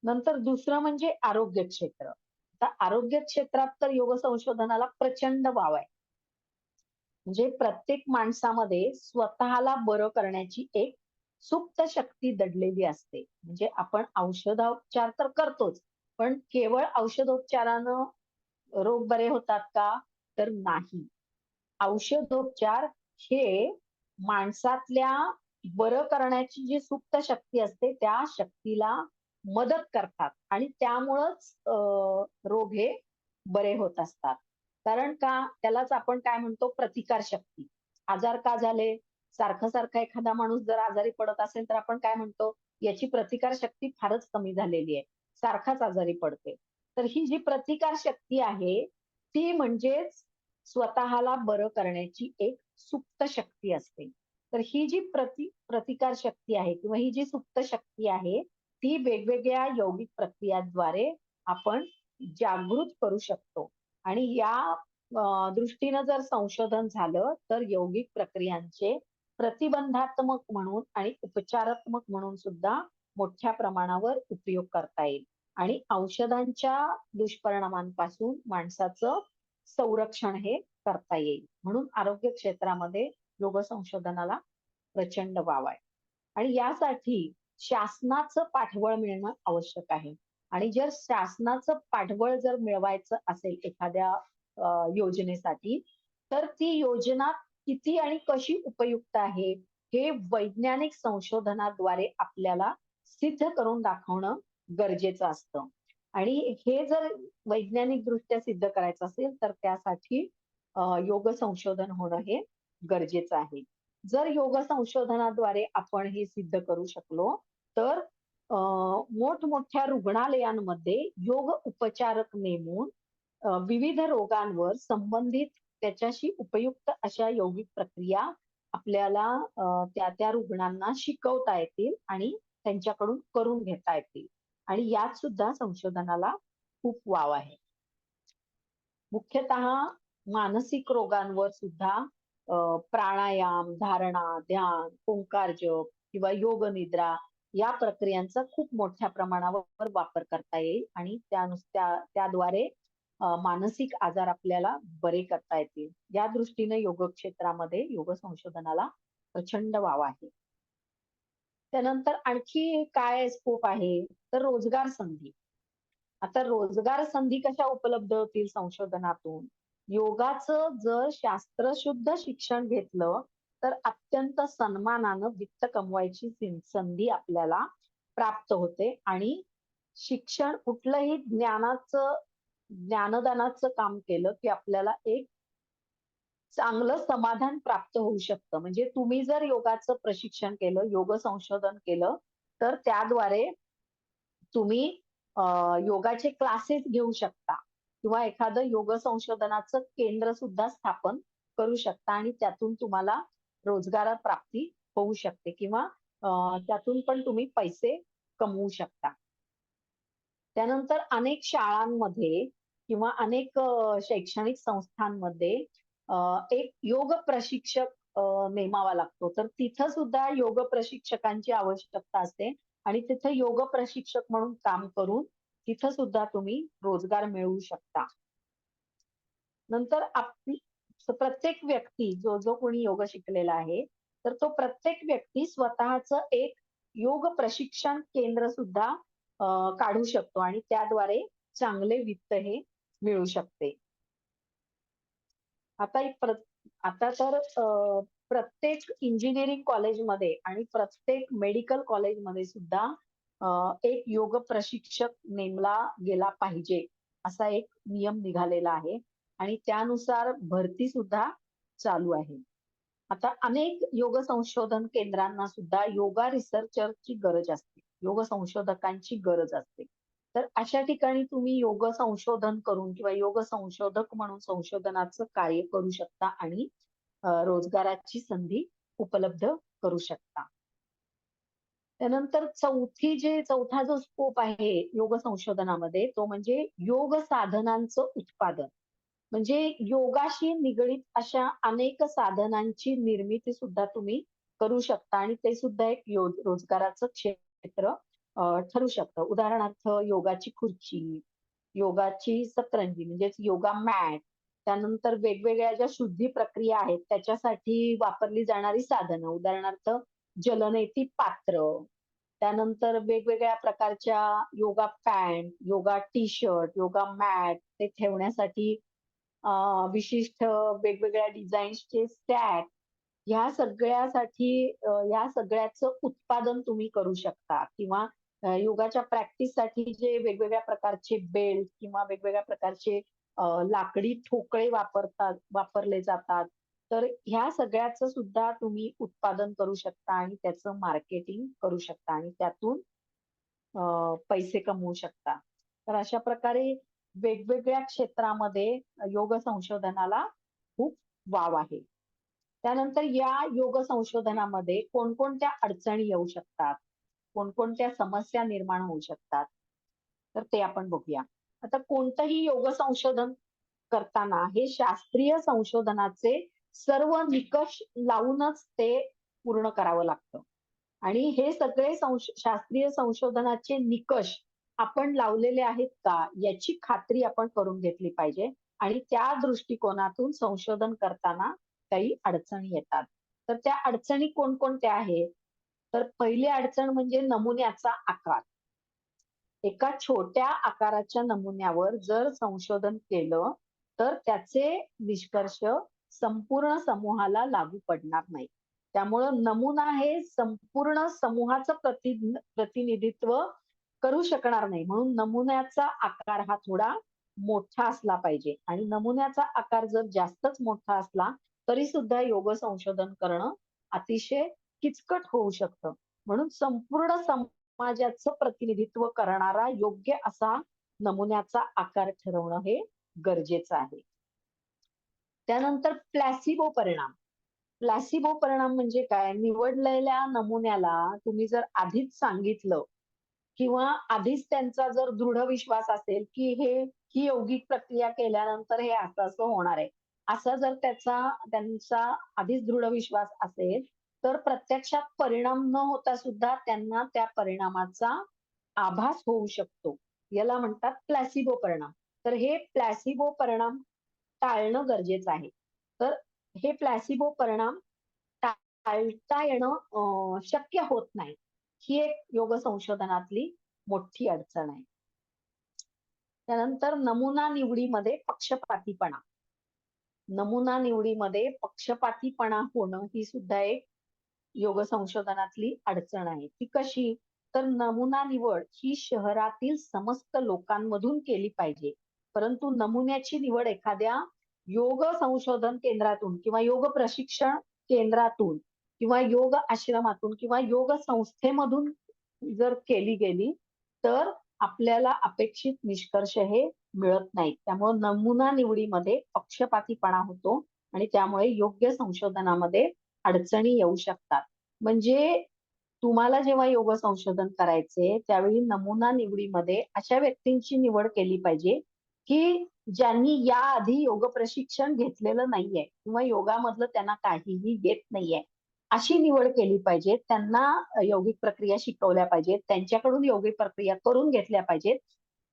नंतर दुसरं म्हणजे आरोग्य क्षेत्र. आता आरोग्य क्षेत्रात तर योग संशोधनाला प्रचंड वाव आहे. म्हणजे प्रत्येक माणसामध्ये स्वतःला बरं करण्याची एक सुप्त शक्ती दडलेली असते. म्हणजे आपण औषधोपचार तर करतोच, पण केवळ औषधोपचारानं रोग बरे होतात का? तर नाही. औषधोपचार हे माणसातल्या बरं करण्याची जी सुप्त शक्ती असते, त्या शक्तीला मदत करतात आणि त्यामुळंच रोग हे बरे होत असतात. कारण का? त्यालाच आपण काय म्हणतो प्रतिकार शक्ती. आजार का झाले? सारखं-सारखं एखादा माणूस जर आजारी पडत असेल, तर आपण काय म्हणतो? याची प्रतिकार शक्ती फारच कमी झालेली आहे. सारखाच आजारी पडते. तर ही जी प्रतिकार शक्ती आहे, ती म्हणजेच स्वतःला बरं करण्याची एक सुप्त शक्ती असते. तर ही जी प्रतिकार शक्ती आहे किंवा ही जी सुप्त शक्ती आहे, ती वेगवेगळ्या यौगिक प्रक्रियांद्वारे आपण जागृत करू शकतो. आणि या दृष्टीनं जर संशोधन झालं, तर यौगिक प्रक्रियांचे प्रतिबंधात्मक म्हणून आणि उपचारात्मक म्हणून सुद्धा मोठ्या प्रमाणावर उपयोग करता येईल. आणि औषधांच्या दुष्परिणामांपासून माणसाचं संरक्षण हे करता येईल. म्हणून आरोग्य क्षेत्रामध्ये योग संशोधनाला प्रचंड वाव आहे. आणि यासाठी शासनाचं पाठबळ मिळणं आवश्यक आहे. आणि जर शासनाचं पाठबळ जर मिळवायचं असेल एखाद्या योजनेसाठी, तर ती योजना किती आणि कशी उपयुक्त आहे, हे वैज्ञानिक संशोधनाद्वारे आपल्याला सिद्ध करून दाखवणं गरजेचं असतं. आणि हे जर वैज्ञानिकदृष्ट्या सिद्ध करायचं असेल, तर त्यासाठी योग संशोधन होणं हे गरजेचं आहे. जर योग संशोधनाद्वारे आपण हे सिद्ध करू शकलो, तर मोठमोठ्या रुग्णालयांमध्ये योग उपचारक नेमून विविध रोगांवर संबंधित त्याच्याशी उपयुक्त अशा यौगिक प्रक्रिया आपल्याला त्या रुग्णांना शिकवता येतील आणि त्यांच्याकडून करून घेता येतील. आणि यात सुद्धा संशोधनाला खूप वाव आहे. मुख्यतः मानसिक रोगांवर सुद्धा प्राणायाम, धारणा, ध्यान, ओंकार जप किंवा योग निद्रा या प्रक्रियांचा खूप मोठ्या प्रमाणावर वापर करता येईल आणि त्याद्वारे मानसिक आजार आपल्याला बरे करता येतील. या दृष्टीने योग क्षेत्रामध्ये योग संशोधनाला प्रचंड वाव आहे. त्यानंतर आणखी काय स्कोप आहे? तर रोजगार संधी. आता रोजगार संधी कशा उपलब्ध होतील संशोधनातून? योगाचं जर शास्त्रशुद्ध शिक्षण घेतलं, तर अत्यंत सन्मानानं वित्त कमवायची संधी आपल्याला प्राप्त होते आणि शिक्षण कुठलंही ज्ञानदानाचं काम केलं, की आपल्याला एक चांगलं समाधान प्राप्त होऊ शकतं. म्हणजे तुम्ही जर योगाचं प्रशिक्षण केलं, योग संशोधन केलं, तर त्याद्वारे तुम्ही योगाचे क्लासेस घेऊ शकता किंवा एखादं योग संशोधनाचं केंद्र सुद्धा स्थापन करू शकता आणि त्यातून तुम्हाला रोजगार प्राप्ती होऊ शकते किंवा त्यातून पण तुम्ही पैसे कमवू शकता. त्यानंतर अनेक शाळांमध्ये किंवा अनेक शैक्षणिक संस्थांमध्ये एक योग प्रशिक्षक नेमावा लागतो. तर तिथं सुद्धा योग प्रशिक्षकांची आवश्यकता असते आणि तिथं योग प्रशिक्षक म्हणून काम करून तिथं सुद्धा तुम्ही रोजगार मिळवू शकता. नंतर प्रत्येक व्यक्ती जो कोणी योग शिकलेला आहे, तर तो प्रत्येक व्यक्ती स्वतःचं एक योग प्रशिक्षण केंद्र सुद्धा काढू शकतो आणि त्याद्वारे चांगले वित्त हे मिळू शकते. आता तर प्रत्येक इंजिनिअरिंग कॉलेजमध्ये आणि प्रत्येक मेडिकल कॉलेजमध्ये सुद्धा एक योग प्रशिक्षक नेमला गेला पाहिजे असा एक नियम निघालेला आहे आणि त्यानुसार भरती सुद्धा चालू आहे. आता अनेक योग संशोधन केंद्रांना सुद्धा योगा रिसर्चरची गरज असते. योग संशोधकांची गरज असते. तर अशा ठिकाणी तुम्ही योग संशोधन करून किंवा योग संशोधक म्हणून संशोधनाचं कार्य करू शकता आणि रोजगाराची संधी उपलब्ध करू शकता. त्यानंतर चौथा जो स्कोप आहे योग संशोधनामध्ये तो म्हणजे योग साधनांचं उत्पादन. म्हणजे योगाशी निगडीत अशा अनेक साधनांची निर्मिती सुद्धा तुम्ही करू शकता आणि ते सुद्धा एक रोजगाराचं क्षेत्र ठरू शकतं. उदाहरणार्थ योगाची खुर्ची, योगाची सतरंजी म्हणजेच योगा मॅट, त्यानंतर वेगवेगळ्या ज्या शुद्धी प्रक्रिया आहेत त्याच्यासाठी वापरली जाणारी साधनं, उदाहरणार्थ जलनेती पात्र, त्यानंतर वेगवेगळ्या प्रकारच्या yoga pant, yoga T shirt, yoga mat ते ठेवण्यासाठी विशिष्ट वेगवेगळ्या डिझाईन्सचे स्टॅक ह्या सगळ्यासाठी ह्या सगळ्याचं उत्पादन तुम्ही करू शकता किंवा योगाच्या प्रॅक्टिससाठी जे वेगवेगळ्या प्रकारचे बेल्ट किंवा वेगवेगळ्या प्रकारचे लाकडी ठोकळे वापरले जातात. तर ह्या सगळ्याचं सुद्धा तुम्ही उत्पादन करू शकता आणि त्याचं मार्केटिंग करू शकता आणि त्यातून पैसे कमवू शकता. तर अशा प्रकारे वेगवेगळ्या क्षेत्रामध्ये योग संशोधनाला खूप वाव आहे. त्यानंतर या योग संशोधनामध्ये कोणकोणत्या अडचणी येऊ शकतात, कोणकोणत्या समस्या निर्माण होऊ शकतात, तर ते आपण बघूया. आता कोणतंही योग संशोधन करताना हे शास्त्रीय संशोधनाचे सर्व निकष लावूनच ते पूर्ण करावं लागतं. आणि हे सगळे शास्त्रीय संशोधनाचे निकष आपण लावलेले आहेत का याची खात्री आपण करून घेतली पाहिजे आणि त्या दृष्टिकोनातून संशोधन करताना काही अडचणी येतात. तर त्या अडचणी कोणकोणत्या आहेत? तर पहिली अडचण म्हणजे नमुन्याचा आकार. एका छोट्या आकाराच्या नमुन्यावर जर संशोधन केलं तर त्याचे निष्कर्ष संपूर्ण समूहाला लागू पडणार नाही. त्यामुळं नमुना हे संपूर्ण समूहाचं प्रतिनिधित्व करू शकणार नाही. म्हणून नमुन्याचा आकार हा थोडा मोठा असला पाहिजे आणि नमुन्याचा आकार जर जास्तच मोठा असला तरी सुद्धा योग संशोधन करणं अतिशय किचकट होऊ शकतं. म्हणून संपूर्ण समाजाचं प्रतिनिधित्व करणारा योग्य असा नमुन्याचा आकार ठरवणं हे गरजेचं आहे. त्यानंतर प्लॅसिबो परिणाम. प्लॅसिबो परिणाम म्हणजे काय? निवडलेल्या नमुन्याला तुम्ही जर आधीच सांगितलं किंवा आधीच त्यांचा जर दृढ विश्वास असेल की ही यौगिक प्रक्रिया केल्यानंतर हे असं होणार आहे, असा जर त्यांचा आधीच दृढ विश्वास असेल तर प्रत्यक्षात परिणाम न होता सुद्धा त्यांना त्या परिणामाचा आभास होऊ शकतो. याला म्हणतात प्लॅसिबो परिणाम. तर हे प्लॅसिबो परिणाम टाळणं गरजेचं आहे. तर हे प्लॅसिबो परिणाम टाळता येणं शक्य होत नाही. ही एक योग संशोधनातली मोठी अडचण आहे. त्यानंतर नमुना निवडीमध्ये पक्षपातीपणा. नमुना निवडीमध्ये पक्षपातीपणा होणं ही सुद्धा एक योग संशोधनातली अडचण आहे. ती कशी? तर नमुना निवड ही शहरातील समस्त लोकांमधून केली पाहिजे. परंतु नमुन्याची निवड एखाद्या योग संशोधन केंद्रातून किंवा योग प्रशिक्षण केंद्रातून किंवा योग आश्रमातून किंवा योग संस्थेमधून जर केली गेली तर आपल्याला अपेक्षित निष्कर्ष हे मिळत नाहीत. त्यामुळे नमुना निवडीमध्ये पक्षपातीपणा होतो आणि त्यामुळे योग्य संशोधनामध्ये अडचणी येऊ शकतात. म्हणजे तुम्हाला जेव्हा योग संशोधन करायचे त्यावेळी नमुना निवडीमध्ये अशा व्यक्तींची निवड केली पाहिजे की ज्यांनी याआधी योग प्रशिक्षण घेतलेलं नाहीये किंवा योगामधलं त्यांना काहीही येत नाहीये अशी निवड केली पाहिजे. त्यांना यौगिक प्रक्रिया शिकवल्या पाहिजेत, त्यांच्याकडून यौगिक प्रक्रिया करून घेतल्या पाहिजेत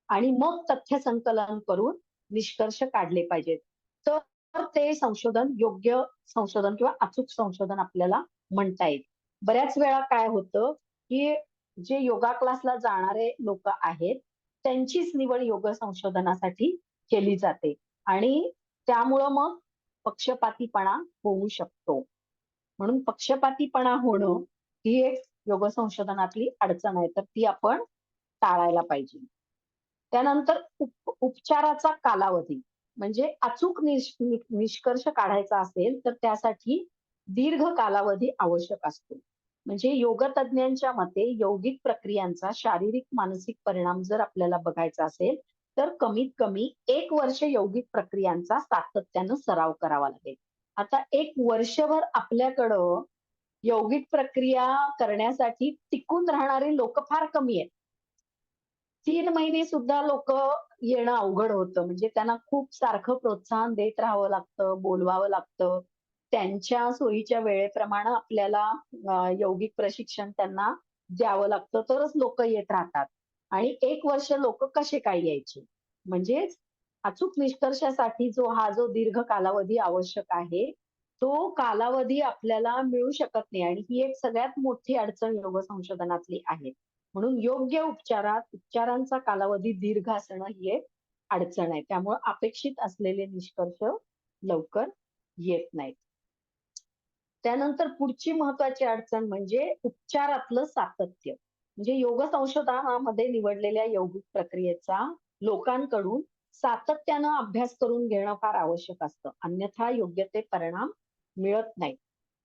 आणि मग तथ्य संकलन करून निष्कर्ष काढले पाहिजेत. तर ते संशोधन योग्य संशोधन किंवा अचूक संशोधन आपल्याला म्हणता येईल. बऱ्याच वेळा काय होतं की जे योगा क्लासला जाणारे लोक आहेत त्यांचीच निवड योग संशोधनासाठी केली जाते आणि त्यामुळं मग पक्षपातीपणा होऊ शकतो. म्हणून पक्षपातीपणा होणं ही एक योग संशोधनातली अडचण आहे. तर ती आपण टाळायला पाहिजे. त्यानंतर उपचाराचा कालावधी म्हणजे अचूक निष्कर्ष काढायचा असेल तर त्यासाठी दीर्घ कालावधी आवश्यक असतो. म्हणजे योग तज्ञांच्या मते यौगिक प्रक्रियांचा शारीरिक मानसिक परिणाम जर आपल्याला बघायचा असेल तर कमीत कमी 1 वर्ष यौगिक प्रक्रियांचा सातत्यानं सराव करावा लागेल. आता 1 वर्षभर आपल्याकडं यौगिक प्रक्रिया करण्यासाठी टिकून राहणारी लोक फार कमी आहेत. 3 महिने सुद्धा लोक येणं अवघड होतं. म्हणजे त्यांना खूप सारखं प्रोत्साहन देत राहावं लागतं, बोलवावं लागतं. त्यांच्या सोयीच्या वेळेप्रमाणे आपल्याला यौगिक प्रशिक्षण त्यांना द्यावं लागतं, तरच लोकं येत राहतात. आणि 1 वर्ष लोकं कसे काय यायचे? म्हणजेच अचूक निष्कर्षासाठी जो दीर्घ कालावधी आवश्यक आहे, तो कालावधी आपल्याला मिळू शकत नाही आणि ही एक सगळ्यात मोठी अडचण योग संशोधनातली आहे. म्हणून योग्य उपचारांचा कालावधी दीर्घ असणं ही एक अडचण आहे. त्यामुळं अपेक्षित असलेले निष्कर्ष लवकर येत नाहीत. त्यानंतर पुढची महत्वाची अडचण म्हणजे उपचारातलं सातत्य. म्हणजे योग संशोधनामध्ये निवडलेल्या यौगिक प्रक्रियेचा लोकांकडून सातत्यानं अभ्यास करून घेणं फार आवश्यक असतं. अन्यथा योग्य ते परिणाम मिळत नाहीत.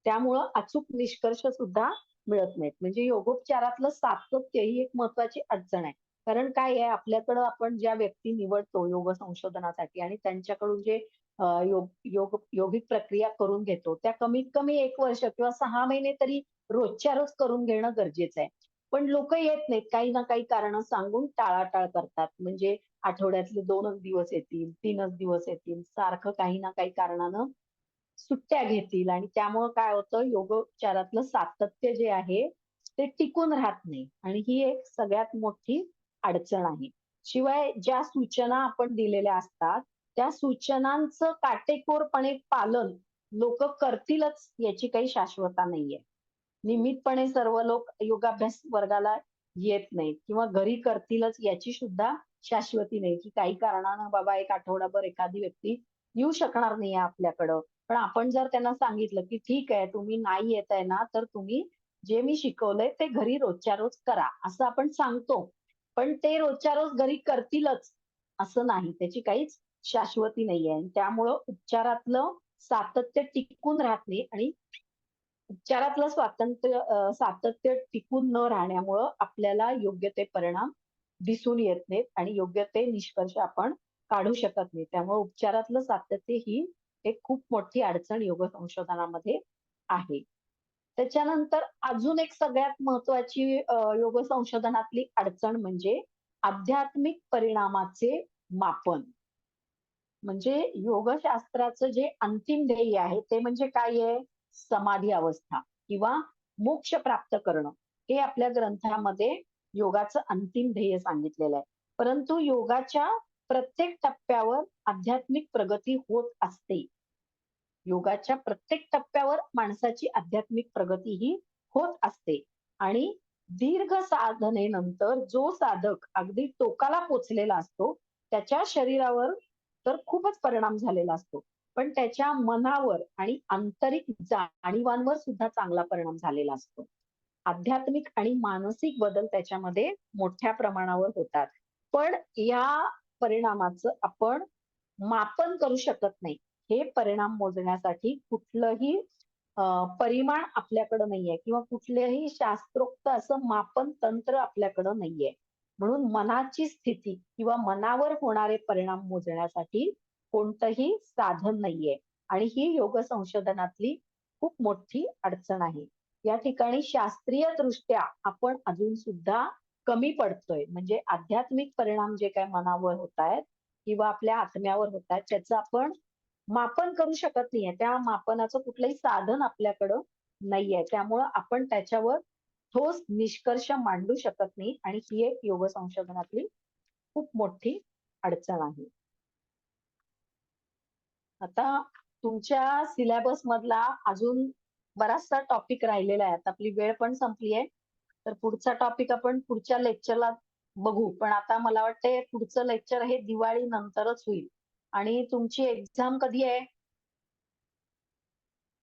त्यामुळं अचूक निष्कर्ष सुद्धा मिळत नाहीत. म्हणजे योगोपचारातलं सातत्य ही एक महत्वाची अडचण आहे. कारण काय आहे आपल्याकडं आपण ज्या व्यक्ती निवडतो योग संशोधनासाठी आणि त्यांच्याकडून जे यौगिक प्रक्रिया करून घेतो, त्या कमीत कमी 1 वर्ष किंवा 6 महिने तरी रोजच्या रोज करून घेणं गरजेचं आहे. पण लोकं येत नाहीत. काही ना काही कारणं सांगून टाळाटाळ करतात. म्हणजे आठवड्यातले 2च दिवस येतील, 3च दिवस येतील. सारखं काही ना काही कारणानं सुट्ट्या घेतील आणि त्यामुळं काय होतं योगोपचारातलं सातत्य जे आहे, ते टिकून राहत नाही आणि ही एक सगळ्यात मोठी अडचण आहे. शिवाय ज्या सूचना आपण दिलेल्या असतात, त्या सूचनांचं काटेकोरपणे पालन लोकं करतीलच याची काही शाश्वता नाहीये. नियमितपणे सर्व लोक योगाभ्यास वर्गाला येत नाहीत किंवा घरी करतीलच याची सुद्धा शाश्वती नाही, की काही कारणानं बाबा 1 आठवडाभर एखादी व्यक्ती येऊ शकणार नाहीये आपल्याकडं. पण आपण जर त्यांना सांगितलं, की "ठीक आहे, तुम्ही नाही येताय ना, तर तुम्ही जे मी शिकवलंय ते घरी रोजच्या रोज करा." असं आपण सांगतो. पण ते रोजच्या रोज घरी करतीलच असं नाही. त्याची काहीच शाश्वती नाहीये आणि त्यामुळं उपचारातलं सातत्य टिकून राहत नाही आणि उपचारातलं सातत्य टिकून न राहण्यामुळं आपल्याला योग्य ते परिणाम दिसून येत नाहीत आणि योग्य ते निष्कर्ष आपण काढू शकत नाही. त्यामुळे उपचारातलं सातत्य ही एक खूप मोठी अडचण योग संशोधनामध्ये आहे. त्याच्यानंतर अजून एक सगळ्यात महत्वाची योग संशोधनातली अडचण म्हणजे आध्यात्मिक परिणामाचे मापन. म्हणजे योगशास्त्राचं जे अंतिम ध्येय आहे ते म्हणजे काय आहे? समाधी अवस्था किंवा मोक्ष प्राप्त करणं. हे आपल्या ग्रंथामध्ये योगाचं अंतिम ध्येय सांगितलेलं आहे. परंतु योगाच्या प्रत्येक टप्प्यावर आध्यात्मिक प्रगती होत असते. योगाच्या प्रत्येक टप्प्यावर माणसाची आध्यात्मिक प्रगती ही होत असते आणि दीर्घ साधनेनंतर जो साधक अगदी टोकाला पोहोचलेला असतो, त्याच्या शरीरावर तर खूपच परिणाम झालेला असतो. पण त्याच्या मनावर आणि आंतरिक जाणीवांवर सुद्धा चांगला परिणाम झालेला असतो. आध्यात्मिक आणि मानसिक बदल त्याच्यामध्ये मोठ्या प्रमाणावर होतात. पण या परिणामाचं आपण मापन करू शकत नाही. हे परिणाम मोजण्यासाठी कुठलंही परिमाण आपल्याकडं नाहीये किंवा कुठलेही शास्त्रोक्त असं मापन तंत्र आपल्याकडं नाहीये. म्हणून मनाची स्थिती किंवा मनावर होणारे परिणाम मोजण्यासाठी कोणतंही साधन नाहीये आणि ही योग संशोधनातली खूप मोठी अडचण आहे. या ठिकाणी शास्त्रीय दृष्ट्या आपण अजून सुद्धा कमी पडतोय. म्हणजे आध्यात्मिक परिणाम जे काही मनावर होतायत किंवा आपल्या आत्म्यावर होतायत त्याचं आपण मापन करू शकत नाहीये. त्या मापनाचं कुठलंही साधन आपल्याकडं नाहीये. त्यामुळं आपण त्याच्यावर ठोस निष्कर्ष मांडू शकत नाही आणि ही एक योग संशोधनातली खूप मोठी अडचण आहे. आता तुमच्या सिलेबस मधला अजून बराचसा टॉपिक राहिलेला आहे. आता आपली वेळ पण संपली आहे. तर पुढचा टॉपिक आपण पुढच्या लेक्चरला बघू. पण आता मला वाटतंय पुढचं लेक्चर हे दिवाळी नंतरच होईल. आणि तुमची एक्झाम कधी आहे?